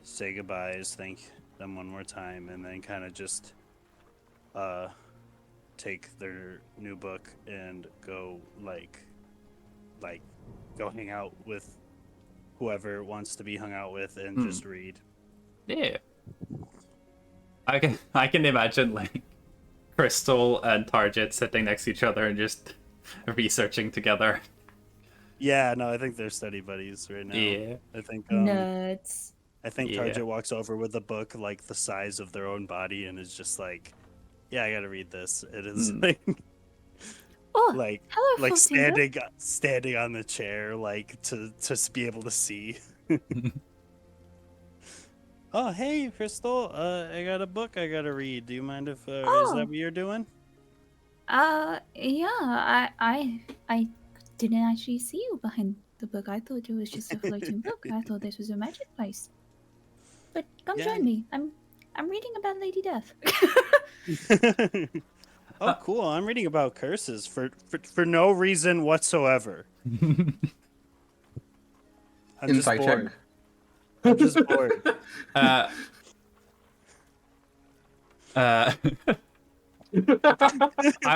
say goodbyes, thank them one more time, and then kind of just take their new book and go go hang out with whoever wants to be hung out with, and just read. Yeah. I can imagine like Crystal and Target sitting next to each other and just researching together. Yeah, no, I think they're study buddies right now. Yeah. I think Nuts. I think Target walks over with a book like the size of their own body and is just like, yeah, I gotta read this. It is like Oh, like hello, like Foxina. standing on the chair, like to be able to see. Oh, hey, Crystal. I got a book I gotta read. Do you mind if is Oh. that what you're doing? Yeah. I didn't actually see you behind the book. I thought it was just a floating book. I thought this was a magic place. But come Yeah. join me. I'm reading about Lady Death. Oh, cool. I'm reading about curses for no reason whatsoever. I'm just Insight bored. check. I'm just bored. I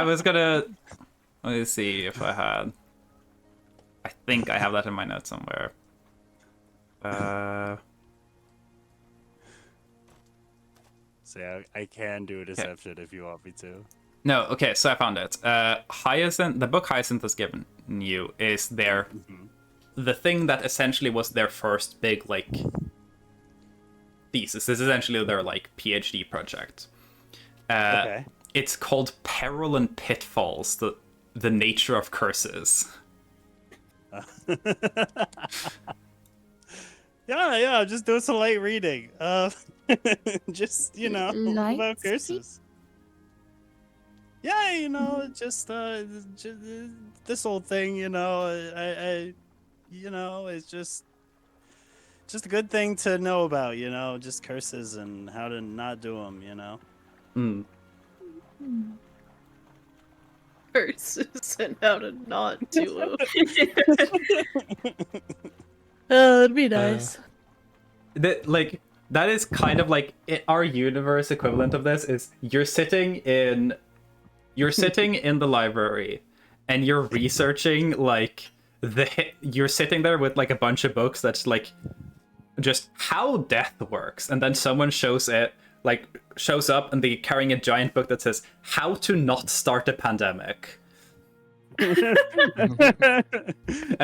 was gonna. Let me see if I had. I think I have that in my notes somewhere. See, I can do a deception if you want me to. No, okay, so I found it. Hyacinth, the book Hyacinth has given you is their the thing that essentially was their first big like thesis. This is essentially their like PhD project. Okay. It's called Peril and Pitfalls: the Nature of Curses. Yeah, just doing some light reading. Just Light about curses. Yeah, just this whole thing, I it's just a good thing to know about, just curses and how to not do them. Curses and how to not do it. Oh, it'd be nice. That is kind of like our universe equivalent of this is you're sitting in the library and you're researching you're sitting there with like a bunch of books that's like just how death works, and then someone shows up and they're carrying a giant book that says how to not start a pandemic. A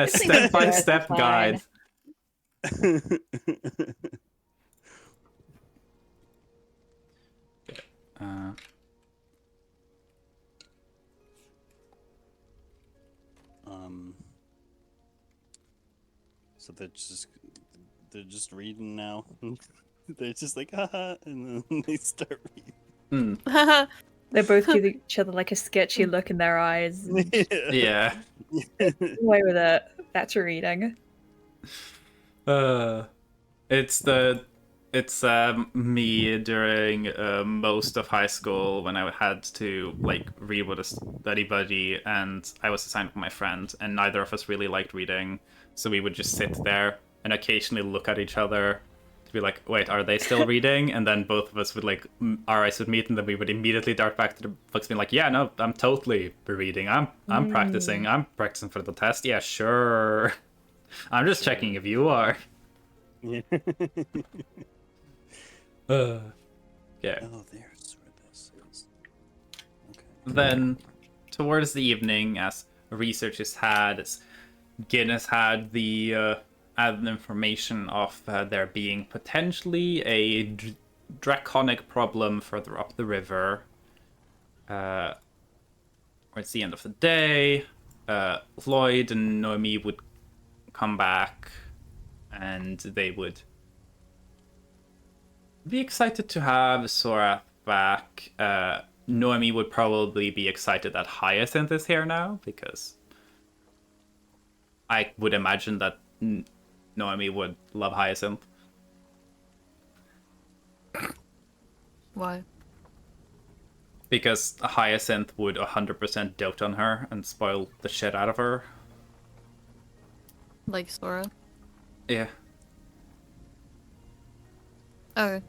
step-by-step guide. So they're just reading now. They're just like haha, and then they start reading. They both give each other like a sketchy look in their eyes. Yeah. Away with it. That's reading. It's me during most of high school when I had to like read with a study buddy, and I was assigned with my friend, and neither of us really liked reading, so we would just sit there and occasionally look at each other to be like, wait, are they still reading? And then both of us would like our eyes would meet, and then we would immediately dart back to the books, being like, yeah, no, I'm totally reading. I'm practicing. I'm practicing for the test. Yeah, sure. I'm just checking if you are. Yeah. Yeah. Oh, there's where this is. Okay. Then, towards the evening, as research is had, as Guinness had the added information of there being potentially a draconic problem further up the river. Where it's the end of the day, Lloyd and Noemi would come back, and they would be excited to have Sorath back. Noemi would probably be excited that Hyacinth is here now, because I would imagine that Noemi would love Hyacinth. Why? Because Hyacinth would 100% dote on her and spoil the shit out of her. Like Sora? Yeah. Okay.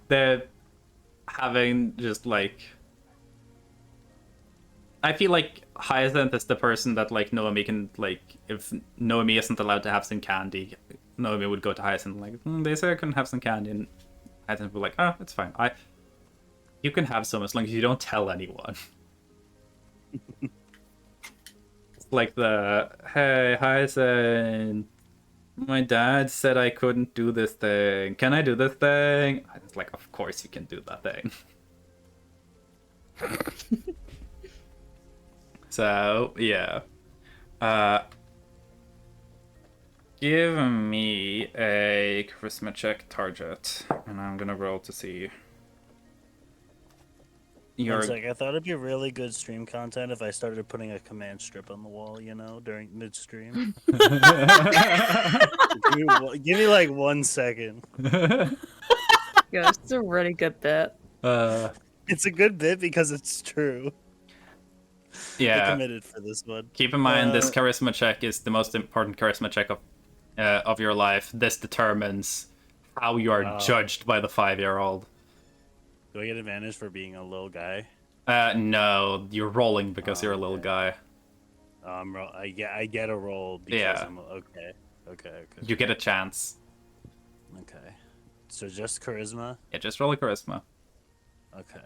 They're having just like... I feel like Hyacinth is the person that like Noemi can like, if Noemi isn't allowed to have some candy, Noemi would go to Hyacinth like, they say I can have some candy, and Hyacinth would be like, oh, it's fine. You can have some as long as you don't tell anyone. It's like hey, Hyacinth, my dad said I couldn't do this thing. Can I do this thing? It's like, of course you can do that thing. So, yeah. Give me a charisma check target, and I'm gonna roll to see. One sec, I thought it'd be really good stream content if I started putting a command strip on the wall, during midstream. give me like 1 second. Yeah, it's a really good bit. It's a good bit because it's true. Yeah. I committed for this one. Keep in mind, this charisma check is the most important charisma check of your life. This determines how you are judged by the 5-year-old. Do I get advantage for being a little guy? No, you're rolling because you're a little guy. I get a roll because I'm okay. You get a chance. Okay. So just charisma? Yeah, just roll a charisma. Okay.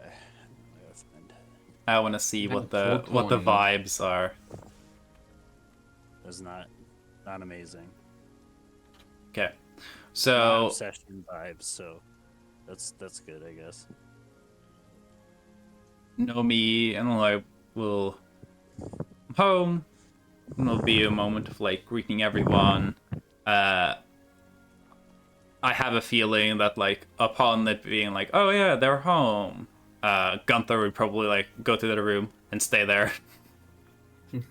I want to see what the vibes are. It's not amazing. Okay. So not obsession vibes, so that's good, I guess. Nomi and I will home. And there'll be a moment of like greeting everyone. I have a feeling that like upon it being like, oh yeah, they're home. Gunther would probably like go to the room and stay there.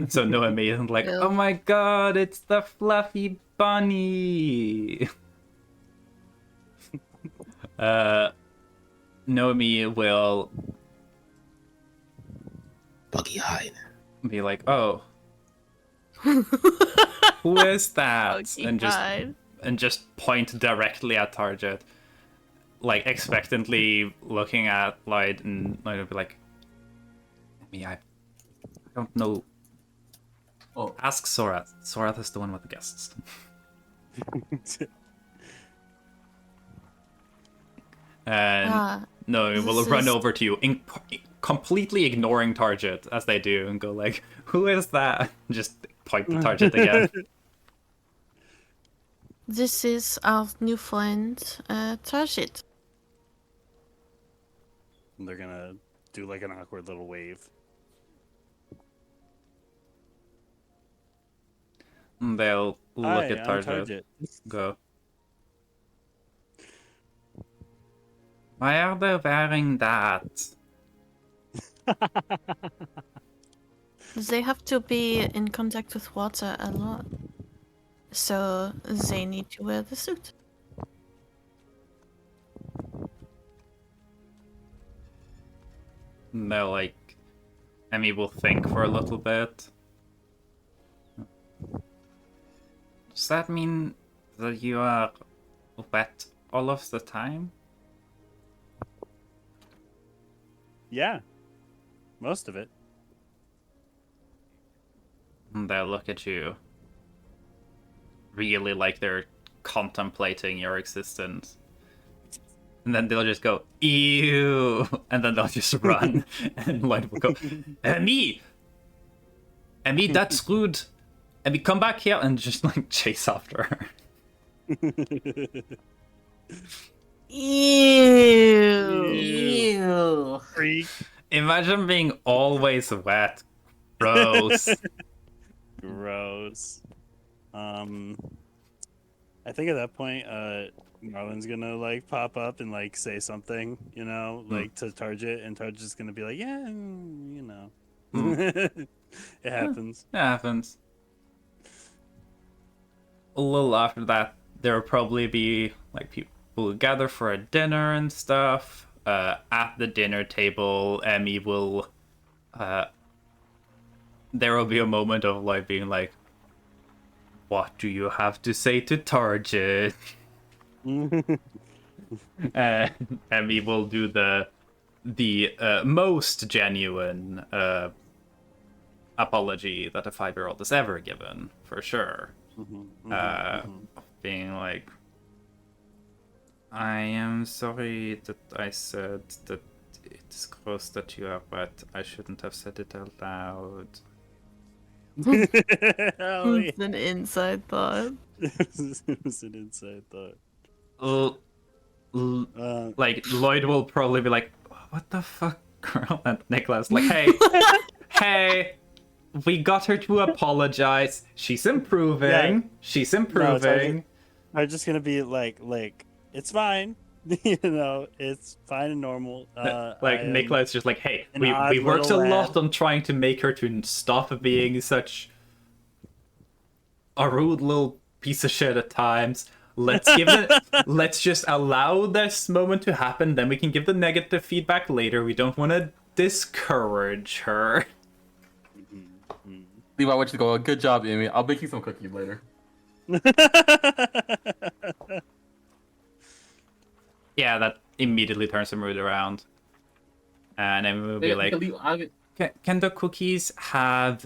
So Noemi isn't like, oh my god, it's the fluffy bunny. Noemi will Buggy hide. Be like, oh, who is that? And just point directly at target, like expectantly looking at Lloyd, and Lloyd will be like, I don't know. Oh, ask Sorath. Sorath is the one with the guests. And no, we'll run over to you, completely ignoring target as they do, and go like, "Who is that?" Just point the target again. This is our new friend, Target. They're gonna do like an awkward little wave. And they'll look Hi, at Target. Go. Why are they wearing that? They have to be in contact with water a lot, so they need to wear the suit. And they'll like, Emmy will think for a little bit. Does that mean that you are wet all of the time? Yeah, most of it. And they'll look at you, really like they're contemplating your existence. And then they'll just go, ew! And then they'll just run. And Lloyd will go, Emmy! Emmy, that's good! Emmy, come back here! And just like chase after her. Ew! Freak. Imagine being always wet. Gross. Gross. I think at that point, Marlon's gonna like pop up and like say something, like to Target, and Target's gonna be like, yeah, it happens. It happens. A little after that, there'll probably be like people who gather for a dinner and stuff. At the dinner table, Emmy will. There will be a moment of like being like, "What do you have to say to Target?" Emmy will do the most genuine apology that a 5-year-old has ever given, for sure. Being like, I am sorry that I said that it's gross that you are wet. I shouldn't have said it out loud. It's an inside thought. It was an inside thought. Like, Lloyd will probably be like, what the fuck, girl? And Nicholas like, hey, hey, we got her to apologize. She's improving. Yeah. She's No, improving. I'm just gonna be like, it's fine. You know, it's fine and normal. Like Nicola is just like, hey, an we odd worked a little lot lad. on trying to make her to stop being such a rude little piece of shit at times. Let's give it. Let's just allow this moment to happen. Then we can give the negative feedback later. We don't want to discourage her. Levi, what you go? Good job, Amy. I'll bake you some cookies later. Yeah, that immediately turns the mood around. And then we'll be like, can the cookies have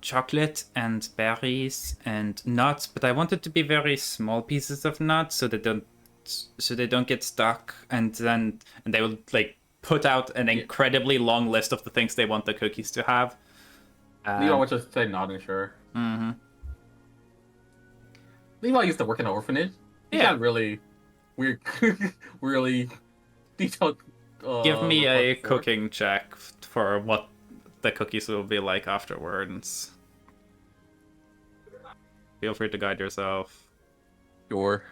chocolate and berries and nuts? But I want it to be very small pieces of nuts so they don't get stuck. And they will like put out an incredibly long list of the things they want the cookies to have. Levi, what you say? Nodding, sure. Mm-hmm. Levi used to work in an orphanage. He Yeah. got really weird, really detailed. Give me a reports for it. cooking check for what the cookies will be like afterwards. Feel free to guide yourself. Sure.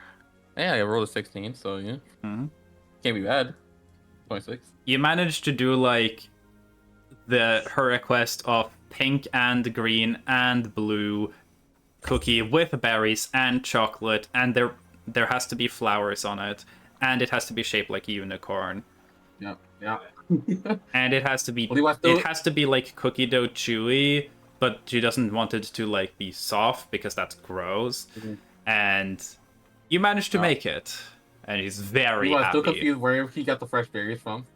Yeah, I rolled a 16, so yeah. Mm-hmm. Can't be bad. 26. You managed to do like her request of pink and green and blue cookie with berries and chocolate, and there has to be flowers on it, and it has to be shaped like a unicorn. Yeah. And it has to be like cookie dough chewy, but she doesn't want it to like be soft because that's gross. Mm-hmm. And you managed to make it, and he's very Levi's still happy. confused where he got the fresh berries from.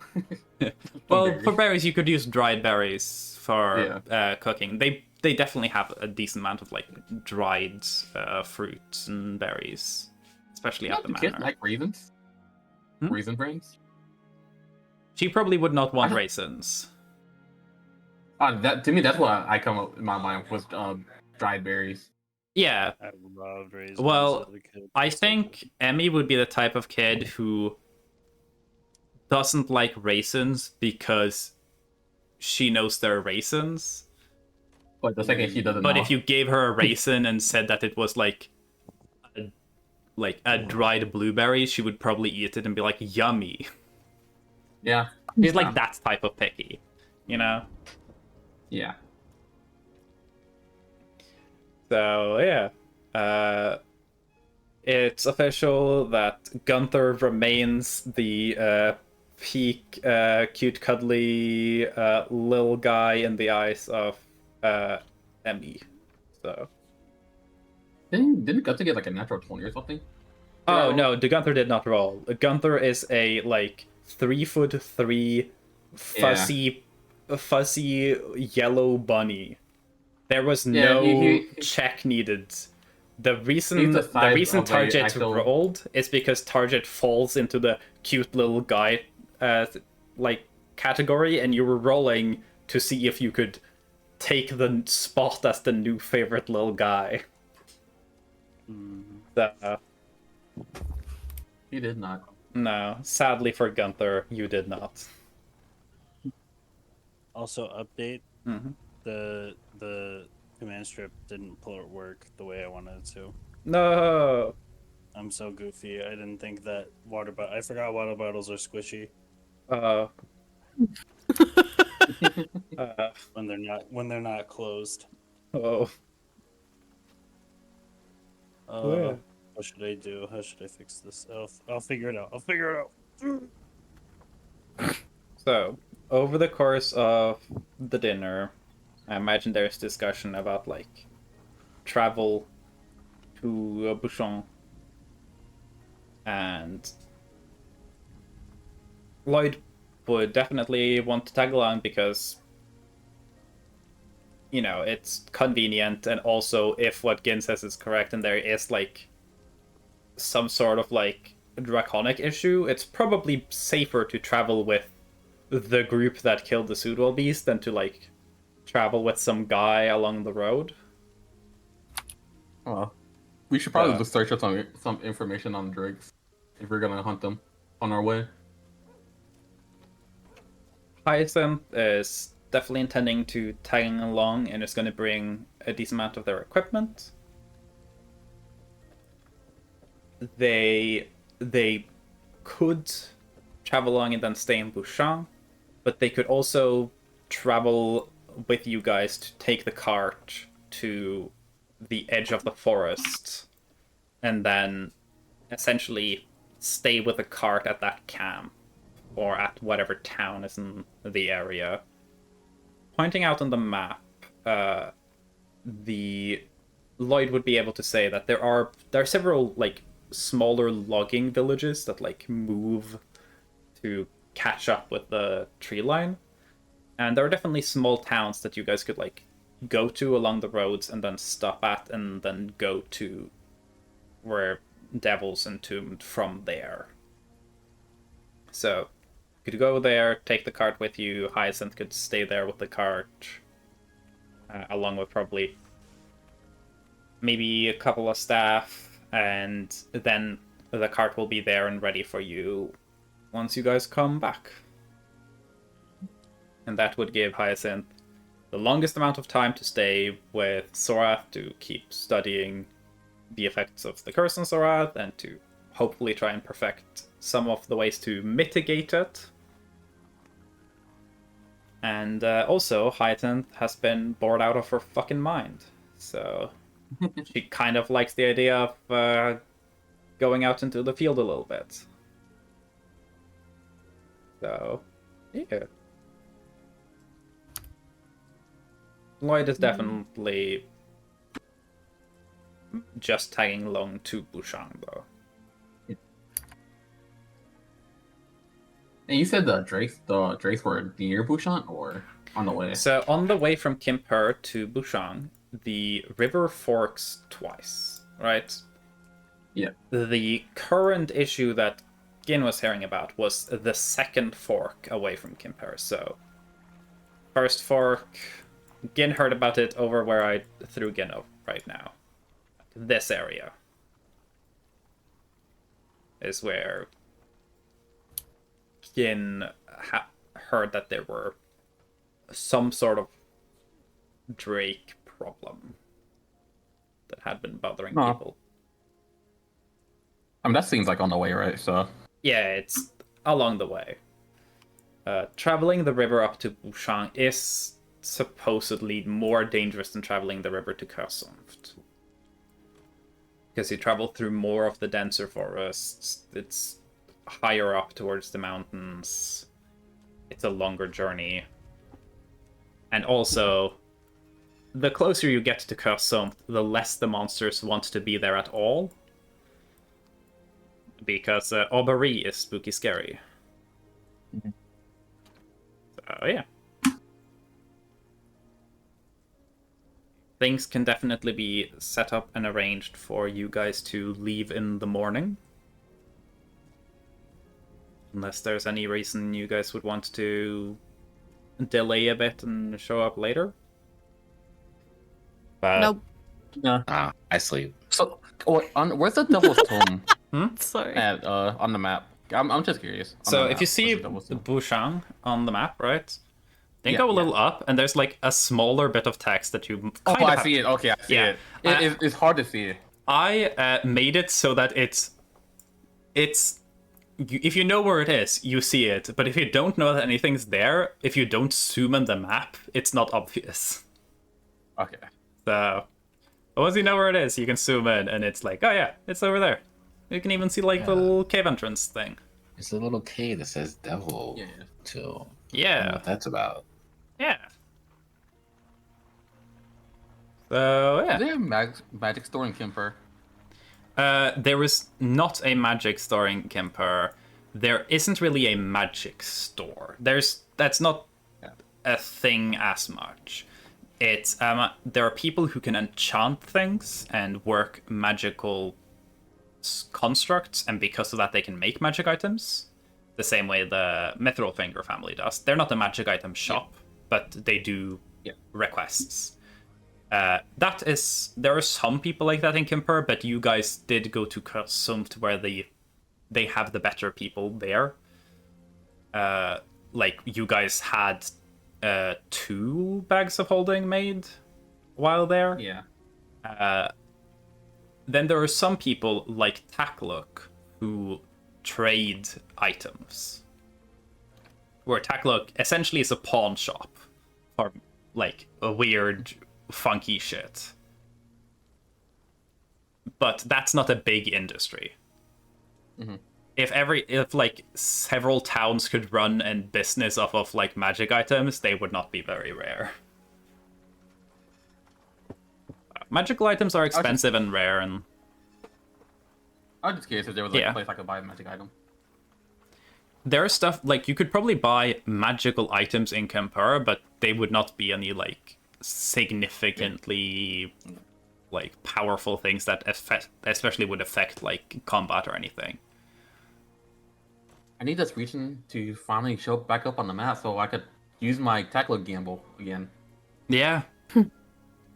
Well, berries. for berries, you could use dried berries for cooking. They definitely have a decent amount of like dried fruits and berries, especially at the Do kids manor. like raisins? Raisin brains? She probably would not want raisins. That to me, that's what I come up in my mind was dried berries. Yeah. I loved raisins. Well, as a kid. I think Emmy would be the type of kid who doesn't like raisins because she knows they're raisins. But the second she doesn't But know. if you gave her a raisin and said that it was like a dried blueberry, she would probably eat it and be like, yummy. Yeah. She's like that type of picky, you know? Yeah. So, yeah. It's official that Gunther remains the peak, cute, cuddly little guy in the eyes of Emmy. So. Didn't Gunther get like a natural 20 or something? Oh no, the Gunther did not roll. Gunther is a like 3'3" fuzzy yellow bunny. There was no check needed. The reason the Target actual... rolled is because Target falls into the cute little guy like category, and you were rolling to see if you could take the spot as the new favorite little guy. So, he did not. No, sadly for Gunther, you did not. Also, update. Mm-hmm. The command strip didn't work the way I wanted it to. No. I'm so goofy. I didn't think that I forgot water bottles are squishy. When they're not closed. Oh. Yeah. What should I do? How should I fix this? I'll figure it out. So, over the course of the dinner, I imagine there's discussion about like travel to Bouchon, and Lloyd would definitely want to tag along because, you know, it's convenient, and also if what Gin says is correct and there is like some sort of like draconic issue, it's probably safer to travel with the group that killed the Sudwell beast than to like travel with some guy along the road. Oh, we should probably just search up some information on drakes if we're gonna hunt them on our way. Hyacinth is definitely intending to tag along and is going to bring a decent amount of their equipment. They could travel along and then stay in Bouchon, but they could also travel with you guys to take the cart to the edge of the forest and then essentially stay with the cart at that camp or at whatever town is in the area. Pointing out on the map, Lloyd would be able to say that there are several like smaller logging villages that like move to catch up with the tree line, and there are definitely small towns that you guys could like go to along the roads and then stop at and then go to where Devil's entombed from there. So you could go there, take the cart with you. Hyacinth could stay there with the cart, along with probably maybe a couple of staff, and then the cart will be there and ready for you once you guys come back. And that would give Hyacinth the longest amount of time to stay with Sorath to keep studying the effects of the curse on Sorath and to hopefully try and perfect some of the ways to mitigate it. And also, Hyacinth has been bored out of her fucking mind. So she kind of likes the idea of going out into the field a little bit. So, yeah. Lloyd is definitely just tagging along to Bouchon, though. And you said the Drakes were near Bouchon or on the way? So on the way from Quimper to Bouchon, the river forks twice, right? Yeah. The current issue that Gin was hearing about was the second fork away from Quimper. So first fork, Gin heard about it over where I threw Gin over right now. This area is where Gin heard that there were some sort of Drake problem that had been bothering people. I mean, that seems like on the way, right? So yeah, it's along the way. Traveling the river up to Bouchon is supposedly more dangerous than traveling the river to Kersonft. Because you travel through more of the denser forests, it's higher up towards the mountains, it's a longer journey. And also, the closer you get to Kersonft, the less the monsters want to be there at all. Because Aubery is spooky scary. Mm-hmm. So, yeah. Things can definitely be set up and arranged for you guys to leave in the morning. Unless there's any reason you guys would want to delay a bit and show up later. But Nope. no. I sleep. So where's the Devil's Tomb Sorry. at on the map? I'm just curious. So if you see Bouchon on the map, right? Then go a little up, and there's like a smaller bit of text that you kind of I see it. Okay, I see it. It's hard to see. I made it so that it's if you know where it is, you see it. But if you don't know that anything's there, if you don't zoom in the map, it's not obvious. Okay. So once you know where it is, you can zoom in, and it's like, oh yeah, it's over there. You can even see like the little cave entrance thing. It's a little cave that says devil too. Yeah. I don't know what that's about. Yeah. So yeah. Is there a magic store in Quimper? There is not a magic store in Quimper. There isn't really a magic store. That's not a thing as much. It's there are people who can enchant things and work magical constructs, and because of that they can make magic items. The same way the Mithril Finger family does. They're not a magic item shop, but they do requests. There are some people like that in Quimper, but you guys did go to Kersonft where they have the better people there. Like you guys had 2 bags of holding made while there. Yeah. Then there are some people like Takluk who trade items. Where Takluk essentially is a pawn shop for like a weird, funky shit. But that's not a big industry. Mm-hmm. If like several towns could run a business off of like magic items, they would not be very rare. Magical items are expensive and rare, and I was just curious if there was like a place I could buy a magic item. There's stuff like you could probably buy magical items in Kempur, but they would not be any like significantly like powerful things that especially would affect like combat or anything. I need this region to finally show back up on the map so I could use my tackle gamble again. Yeah.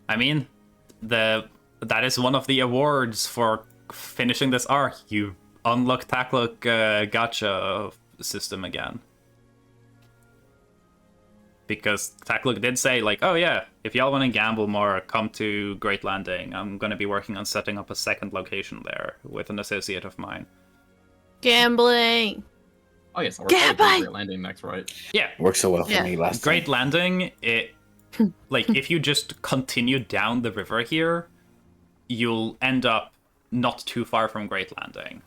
I mean, that is one of the awards for finishing this arc. You unlock Takluk gacha system again. Because Takluk did say, like, oh yeah, if y'all want to gamble more, come to Great Landing. I'm going to be working on setting up a second location there with an associate of mine. Gambling! Oh yes, we're probably Great Landing next, right? Yeah. Worked so well for me last Great time. Landing, like, if you just continue down the river here, you'll end up not too far from Great Landing.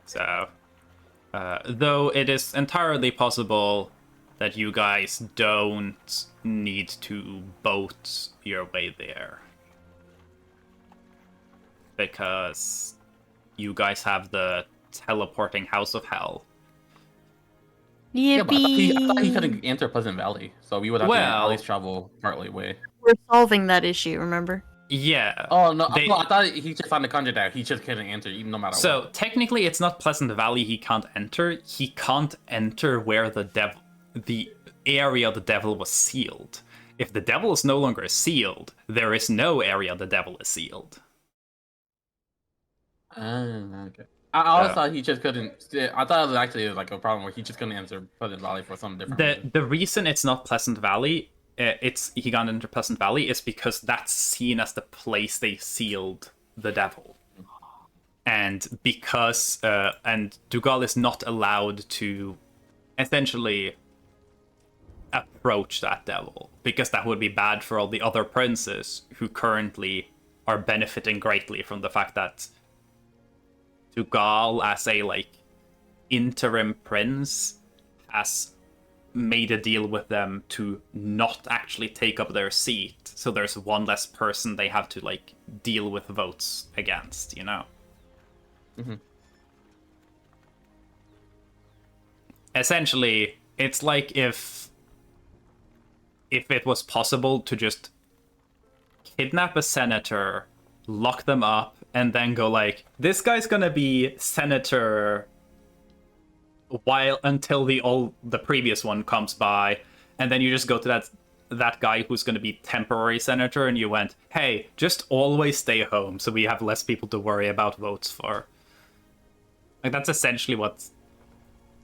So, though it is entirely possible that you guys don't need to boat your way there. Because you guys have the teleporting House of Hell. Yeah, but I thought he couldn't enter Pleasant Valley, so we would have to at least travel partly way. We're solving that issue, remember? Yeah. Oh no, I thought he just signed the contract that he just couldn't enter, even no matter what. So technically, it's not Pleasant Valley he can't enter. He can't enter where the area the devil was sealed. If the devil is no longer sealed, there is no area the devil is sealed. Okay. I always thought he just couldn't. I thought it was actually like a problem where he just couldn't enter Pleasant Valley for some different reason. The reason it's not Pleasant Valley, he can't enter Pleasant Valley, is because that's seen as the place they sealed the devil, and because and Dougal is not allowed to essentially approach that devil because that would be bad for all the other princes who currently are benefiting greatly from the fact that Dougal, as a like interim prince, has made a deal with them to not actually take up their seat, so there's one less person they have to like deal with votes against, you know. Mm-hmm. Essentially, it's like if it was possible to just kidnap a senator, lock them up, and then go like, this guy's gonna be senator until the previous one comes by, and then you just go to that guy who's gonna be temporary senator, and you went, hey, just always stay home so we have less people to worry about votes for. Like, that's essentially what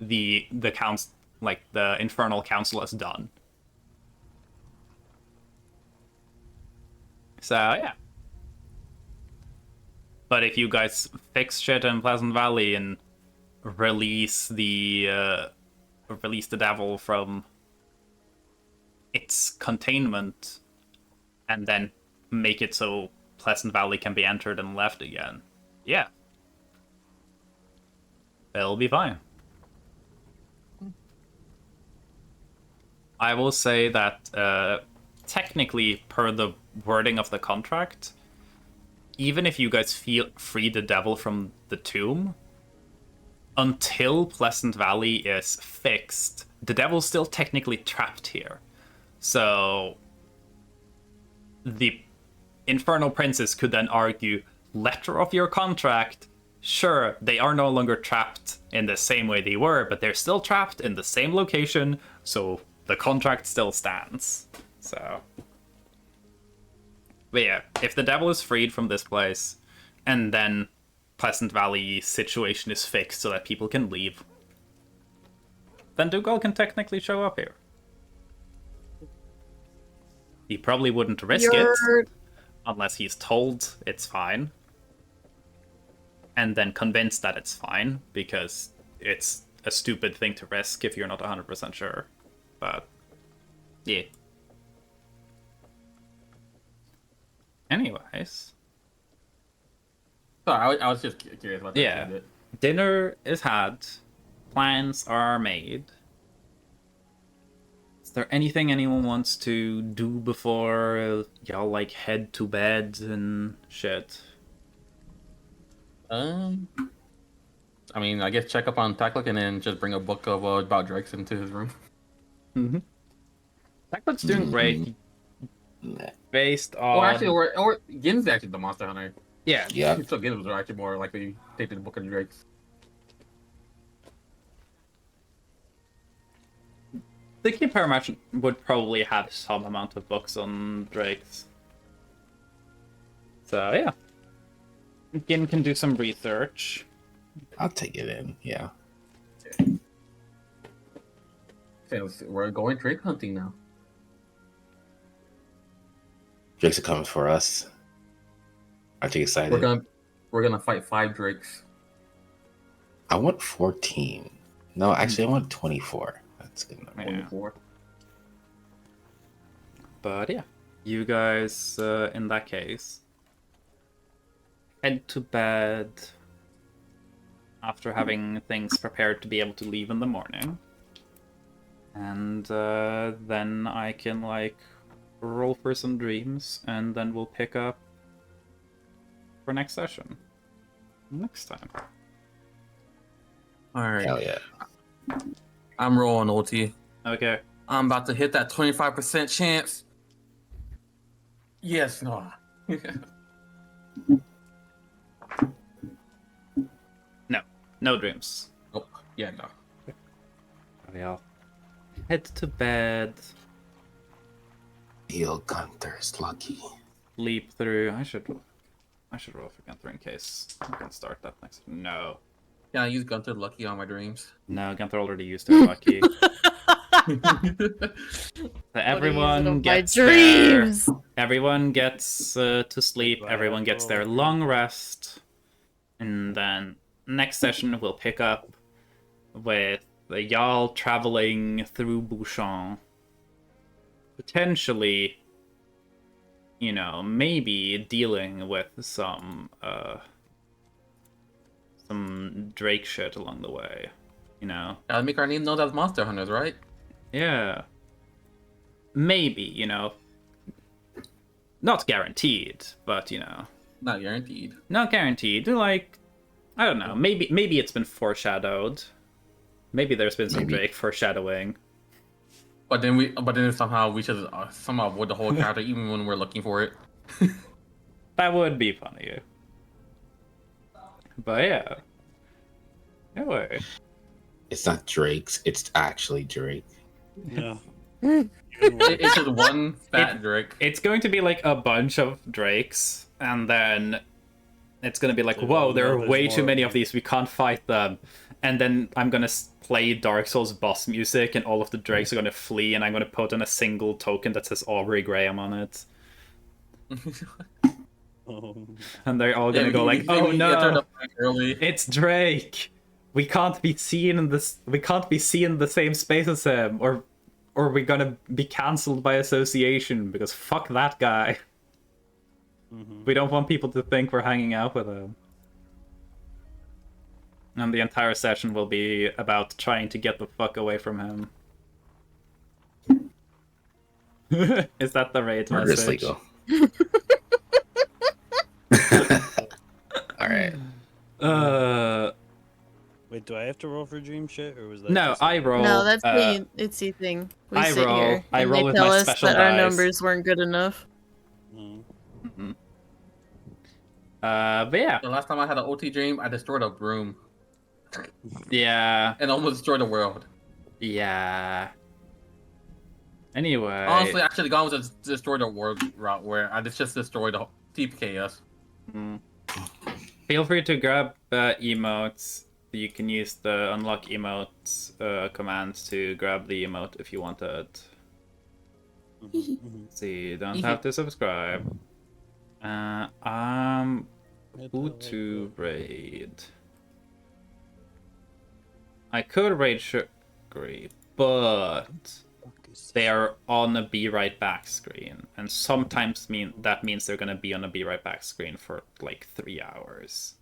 the Infernal Council has done. So yeah. But if you guys fix shit in Pleasant Valley and release the devil from its containment, and then make it so Pleasant Valley can be entered and left again, yeah, it'll be fine. I will say that technically, per the wording of the contract, even if you guys free the devil from the tomb, until Pleasant Valley is fixed, the devil's still technically trapped here. So the Infernal Princes could then argue, letter of your contract, sure, they are no longer trapped in the same way they were, but they're still trapped in the same location, so the contract still stands. So, but yeah, if the devil is freed from this place, and then Pleasant Valley situation is fixed so that people can leave, then Dougal can technically show up here. He probably wouldn't risk it unless he's told it's fine. And then convinced that it's fine, because it's a stupid thing to risk if you're not 100% sure. But, yeah. Anyways. Sorry, I was just curious about that. Yeah. Dinner is had. Plans are made. Is there anything anyone wants to do before y'all, like, head to bed and shit? I mean, I guess check up on Taklik and then just bring a book of about Drakes into his room. Mm-hmm. Taklik's doing great. Based on... Or actually, or Gin's actually the monster hunter. Yeah. Yeah. So Gins was actually more likely to take the book of Drakes. The Keeper Merchant would probably have some amount of books on Drakes. So, yeah. Gin can do some research. I'll take it in, yeah. So we're going Drake hunting now. Drakes are coming for us. Aren't you excited? We're gonna fight 5 Drakes. I want 14. No, actually, I want 24. That's good enough. 24. But yeah, you guys, in that case, head to bed after having things prepared to be able to leave in the morning. And then I can, like, roll for some dreams, and then we'll pick up for next session. Next time. Alright. Hell yeah. I'm rolling OT. Okay. I'm about to hit that 25% chance. Yes, no. No dreams. Oh, yeah, no. Yeah. Head to bed. Heal Gunther's lucky. Leap through. I should roll for Gunther in case I can start that next. No. Yeah, I use Gunther Lucky on my dreams. No, Gunther already used her lucky. So everyone gets dreams. Everyone gets to sleep. Everyone gets their long rest, and then next session we'll pick up with y'all traveling through Bouchon. Potentially, you know, maybe dealing with some Drake shit along the way. You know. Gotta make our name known as Monster Hunters, right? Yeah. Maybe, you know. Not guaranteed, but, you know. Not guaranteed. Not guaranteed. Like, I don't know. Maybe it's been foreshadowed. Maybe there's been some Drake foreshadowing. But then somehow we should somehow avoid the whole character even when we're looking for it. That would be funny. But yeah. Anyway. It's not Drake's, it's actually Drake. Yeah. It's just one fat Drake. It's going to be like a bunch of Drakes, and then it's going to be like, whoa, there are way too many of these, we can't fight them. And then I'm going to play Dark Souls boss music, and all of the Drakes are going to flee, and I'm going to put in a single token that says Aubrey Graham on it. And they're all going to go like, oh no, it's Drake. We can't be seen in this. We can't be seen in the same space as him, or we're gonna be cancelled by association because fuck that guy. We don't want people to think we're hanging out with him. And the entire session will be about trying to get the fuck away from him. Is that the raid message? Legal. All right. Wait, do I have to roll for dream shit, or was that? No, I roll. No, that's the itsy thing. We I sit roll. here I and roll they with tell my us special that our dice. numbers weren't good enough. But yeah. The last time I had an OT dream, I destroyed a broom. Yeah. And almost destroyed the world. Yeah. Anyway. Honestly, actually, gone was a destroy the world route where I just destroyed the TPKS. Feel free to grab emotes you can use the unlock emote command to grab the emote if you want it. So you don't have to subscribe. Who to raid? I could raid Sugary, but they are on a be right back screen, and sometimes that means they're gonna be on a be right back screen for like 3 hours.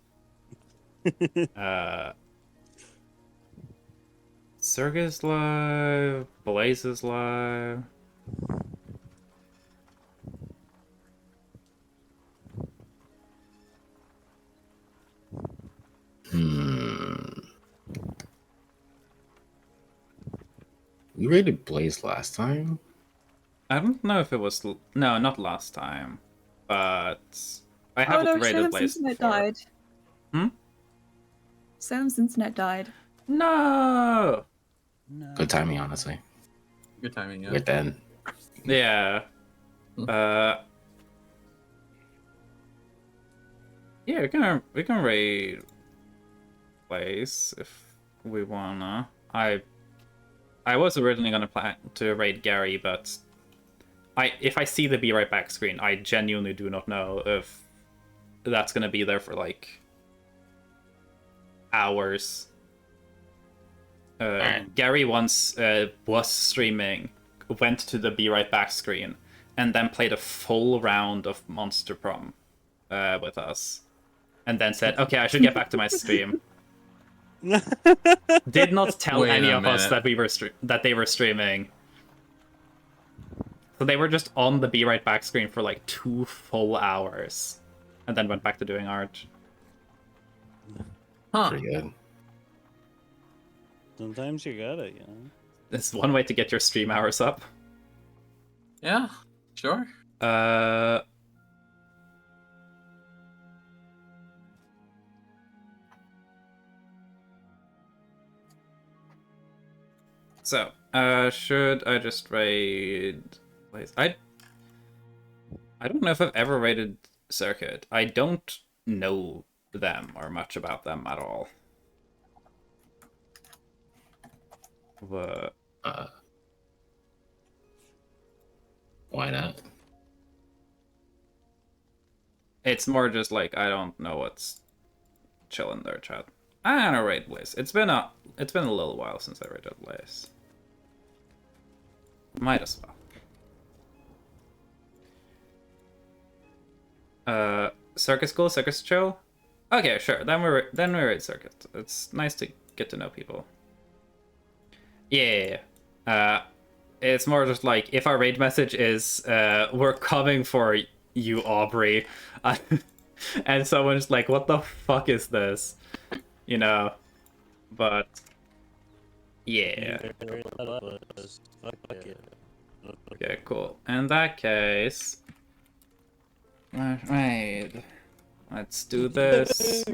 Circus live, Blaze is live. We raided Blaze last time. I don't know if it was no, not last time, but I haven't raided Blaze internet before. died. Hmm? Sam's internet died. No. Good timing, honestly. Good timing, yeah. We're then. Yeah. Yeah, we can raid Blaze if we wanna. I was originally gonna plan to raid Gary, but if I see the be right back screen, I genuinely do not know if that's gonna be there for like hours. Gary once was streaming, went to the be right back screen, and then played a full round of Monster Prom with us, and then said, "Okay, I should get back to my stream." Did not tell Wait any a of us minute. that that they were streaming. So they were just on the be right back screen for like 2 full hours, and then went back to doing art. Huh. Pretty good. Sometimes you gotta, you know. It's one way to get your stream hours up. Yeah, sure. So, should I just raid Blaze? I don't know if I've ever raided Circuit. I don't know them or much about them at all. But Why not? it's more just like I don't know what's chilling there, chat. I don't know, raid Blaze. It's been a little while since I raided Blaze. Might as well. Circus cool, circus chill. Okay, sure. Then we raid Circuit. It's nice to get to know people. Yeah. It's more just like if our raid message is "We're coming for you, Aubrey," and someone's like, "What the fuck is this?" You know. But yeah. Okay, cool. In that case, right. Let's do this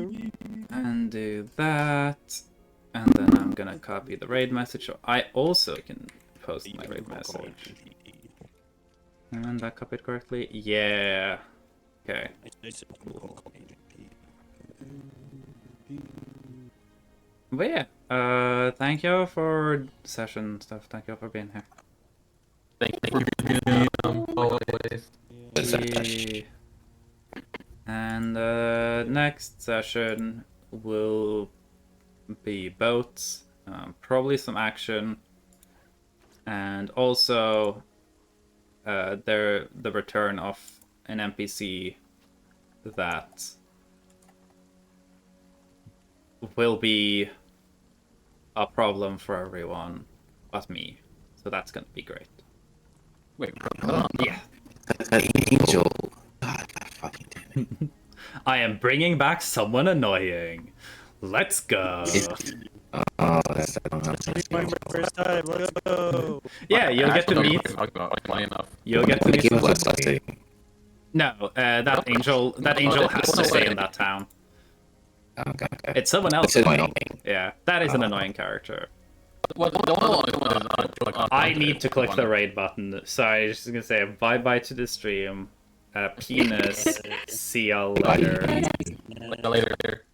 and do that, and then I'm gonna copy the raid message. So I also can post my raid message. And that copied correctly? Yeah. Okay. But yeah, thank you for session stuff. Thank you for being here. Thank you for being always. Yeah. And next session will be boats, probably some action, and also the return of an NPC that will be a problem for everyone but me. So that's gonna be great. Wait, Yeah. Angel. God fucking damn it. I am bringing back someone annoying. Let's go. Oh, that's My first time, let's go. Yeah, you'll get to meet. You'll get to meet. No, that angel has to stay in that town. Okay. It's someone else. It's annoying. Yeah, that is an annoying character. Well, I need to click the raid button, so I'm just gonna say bye bye to the stream. Penis. See y'all later. Later.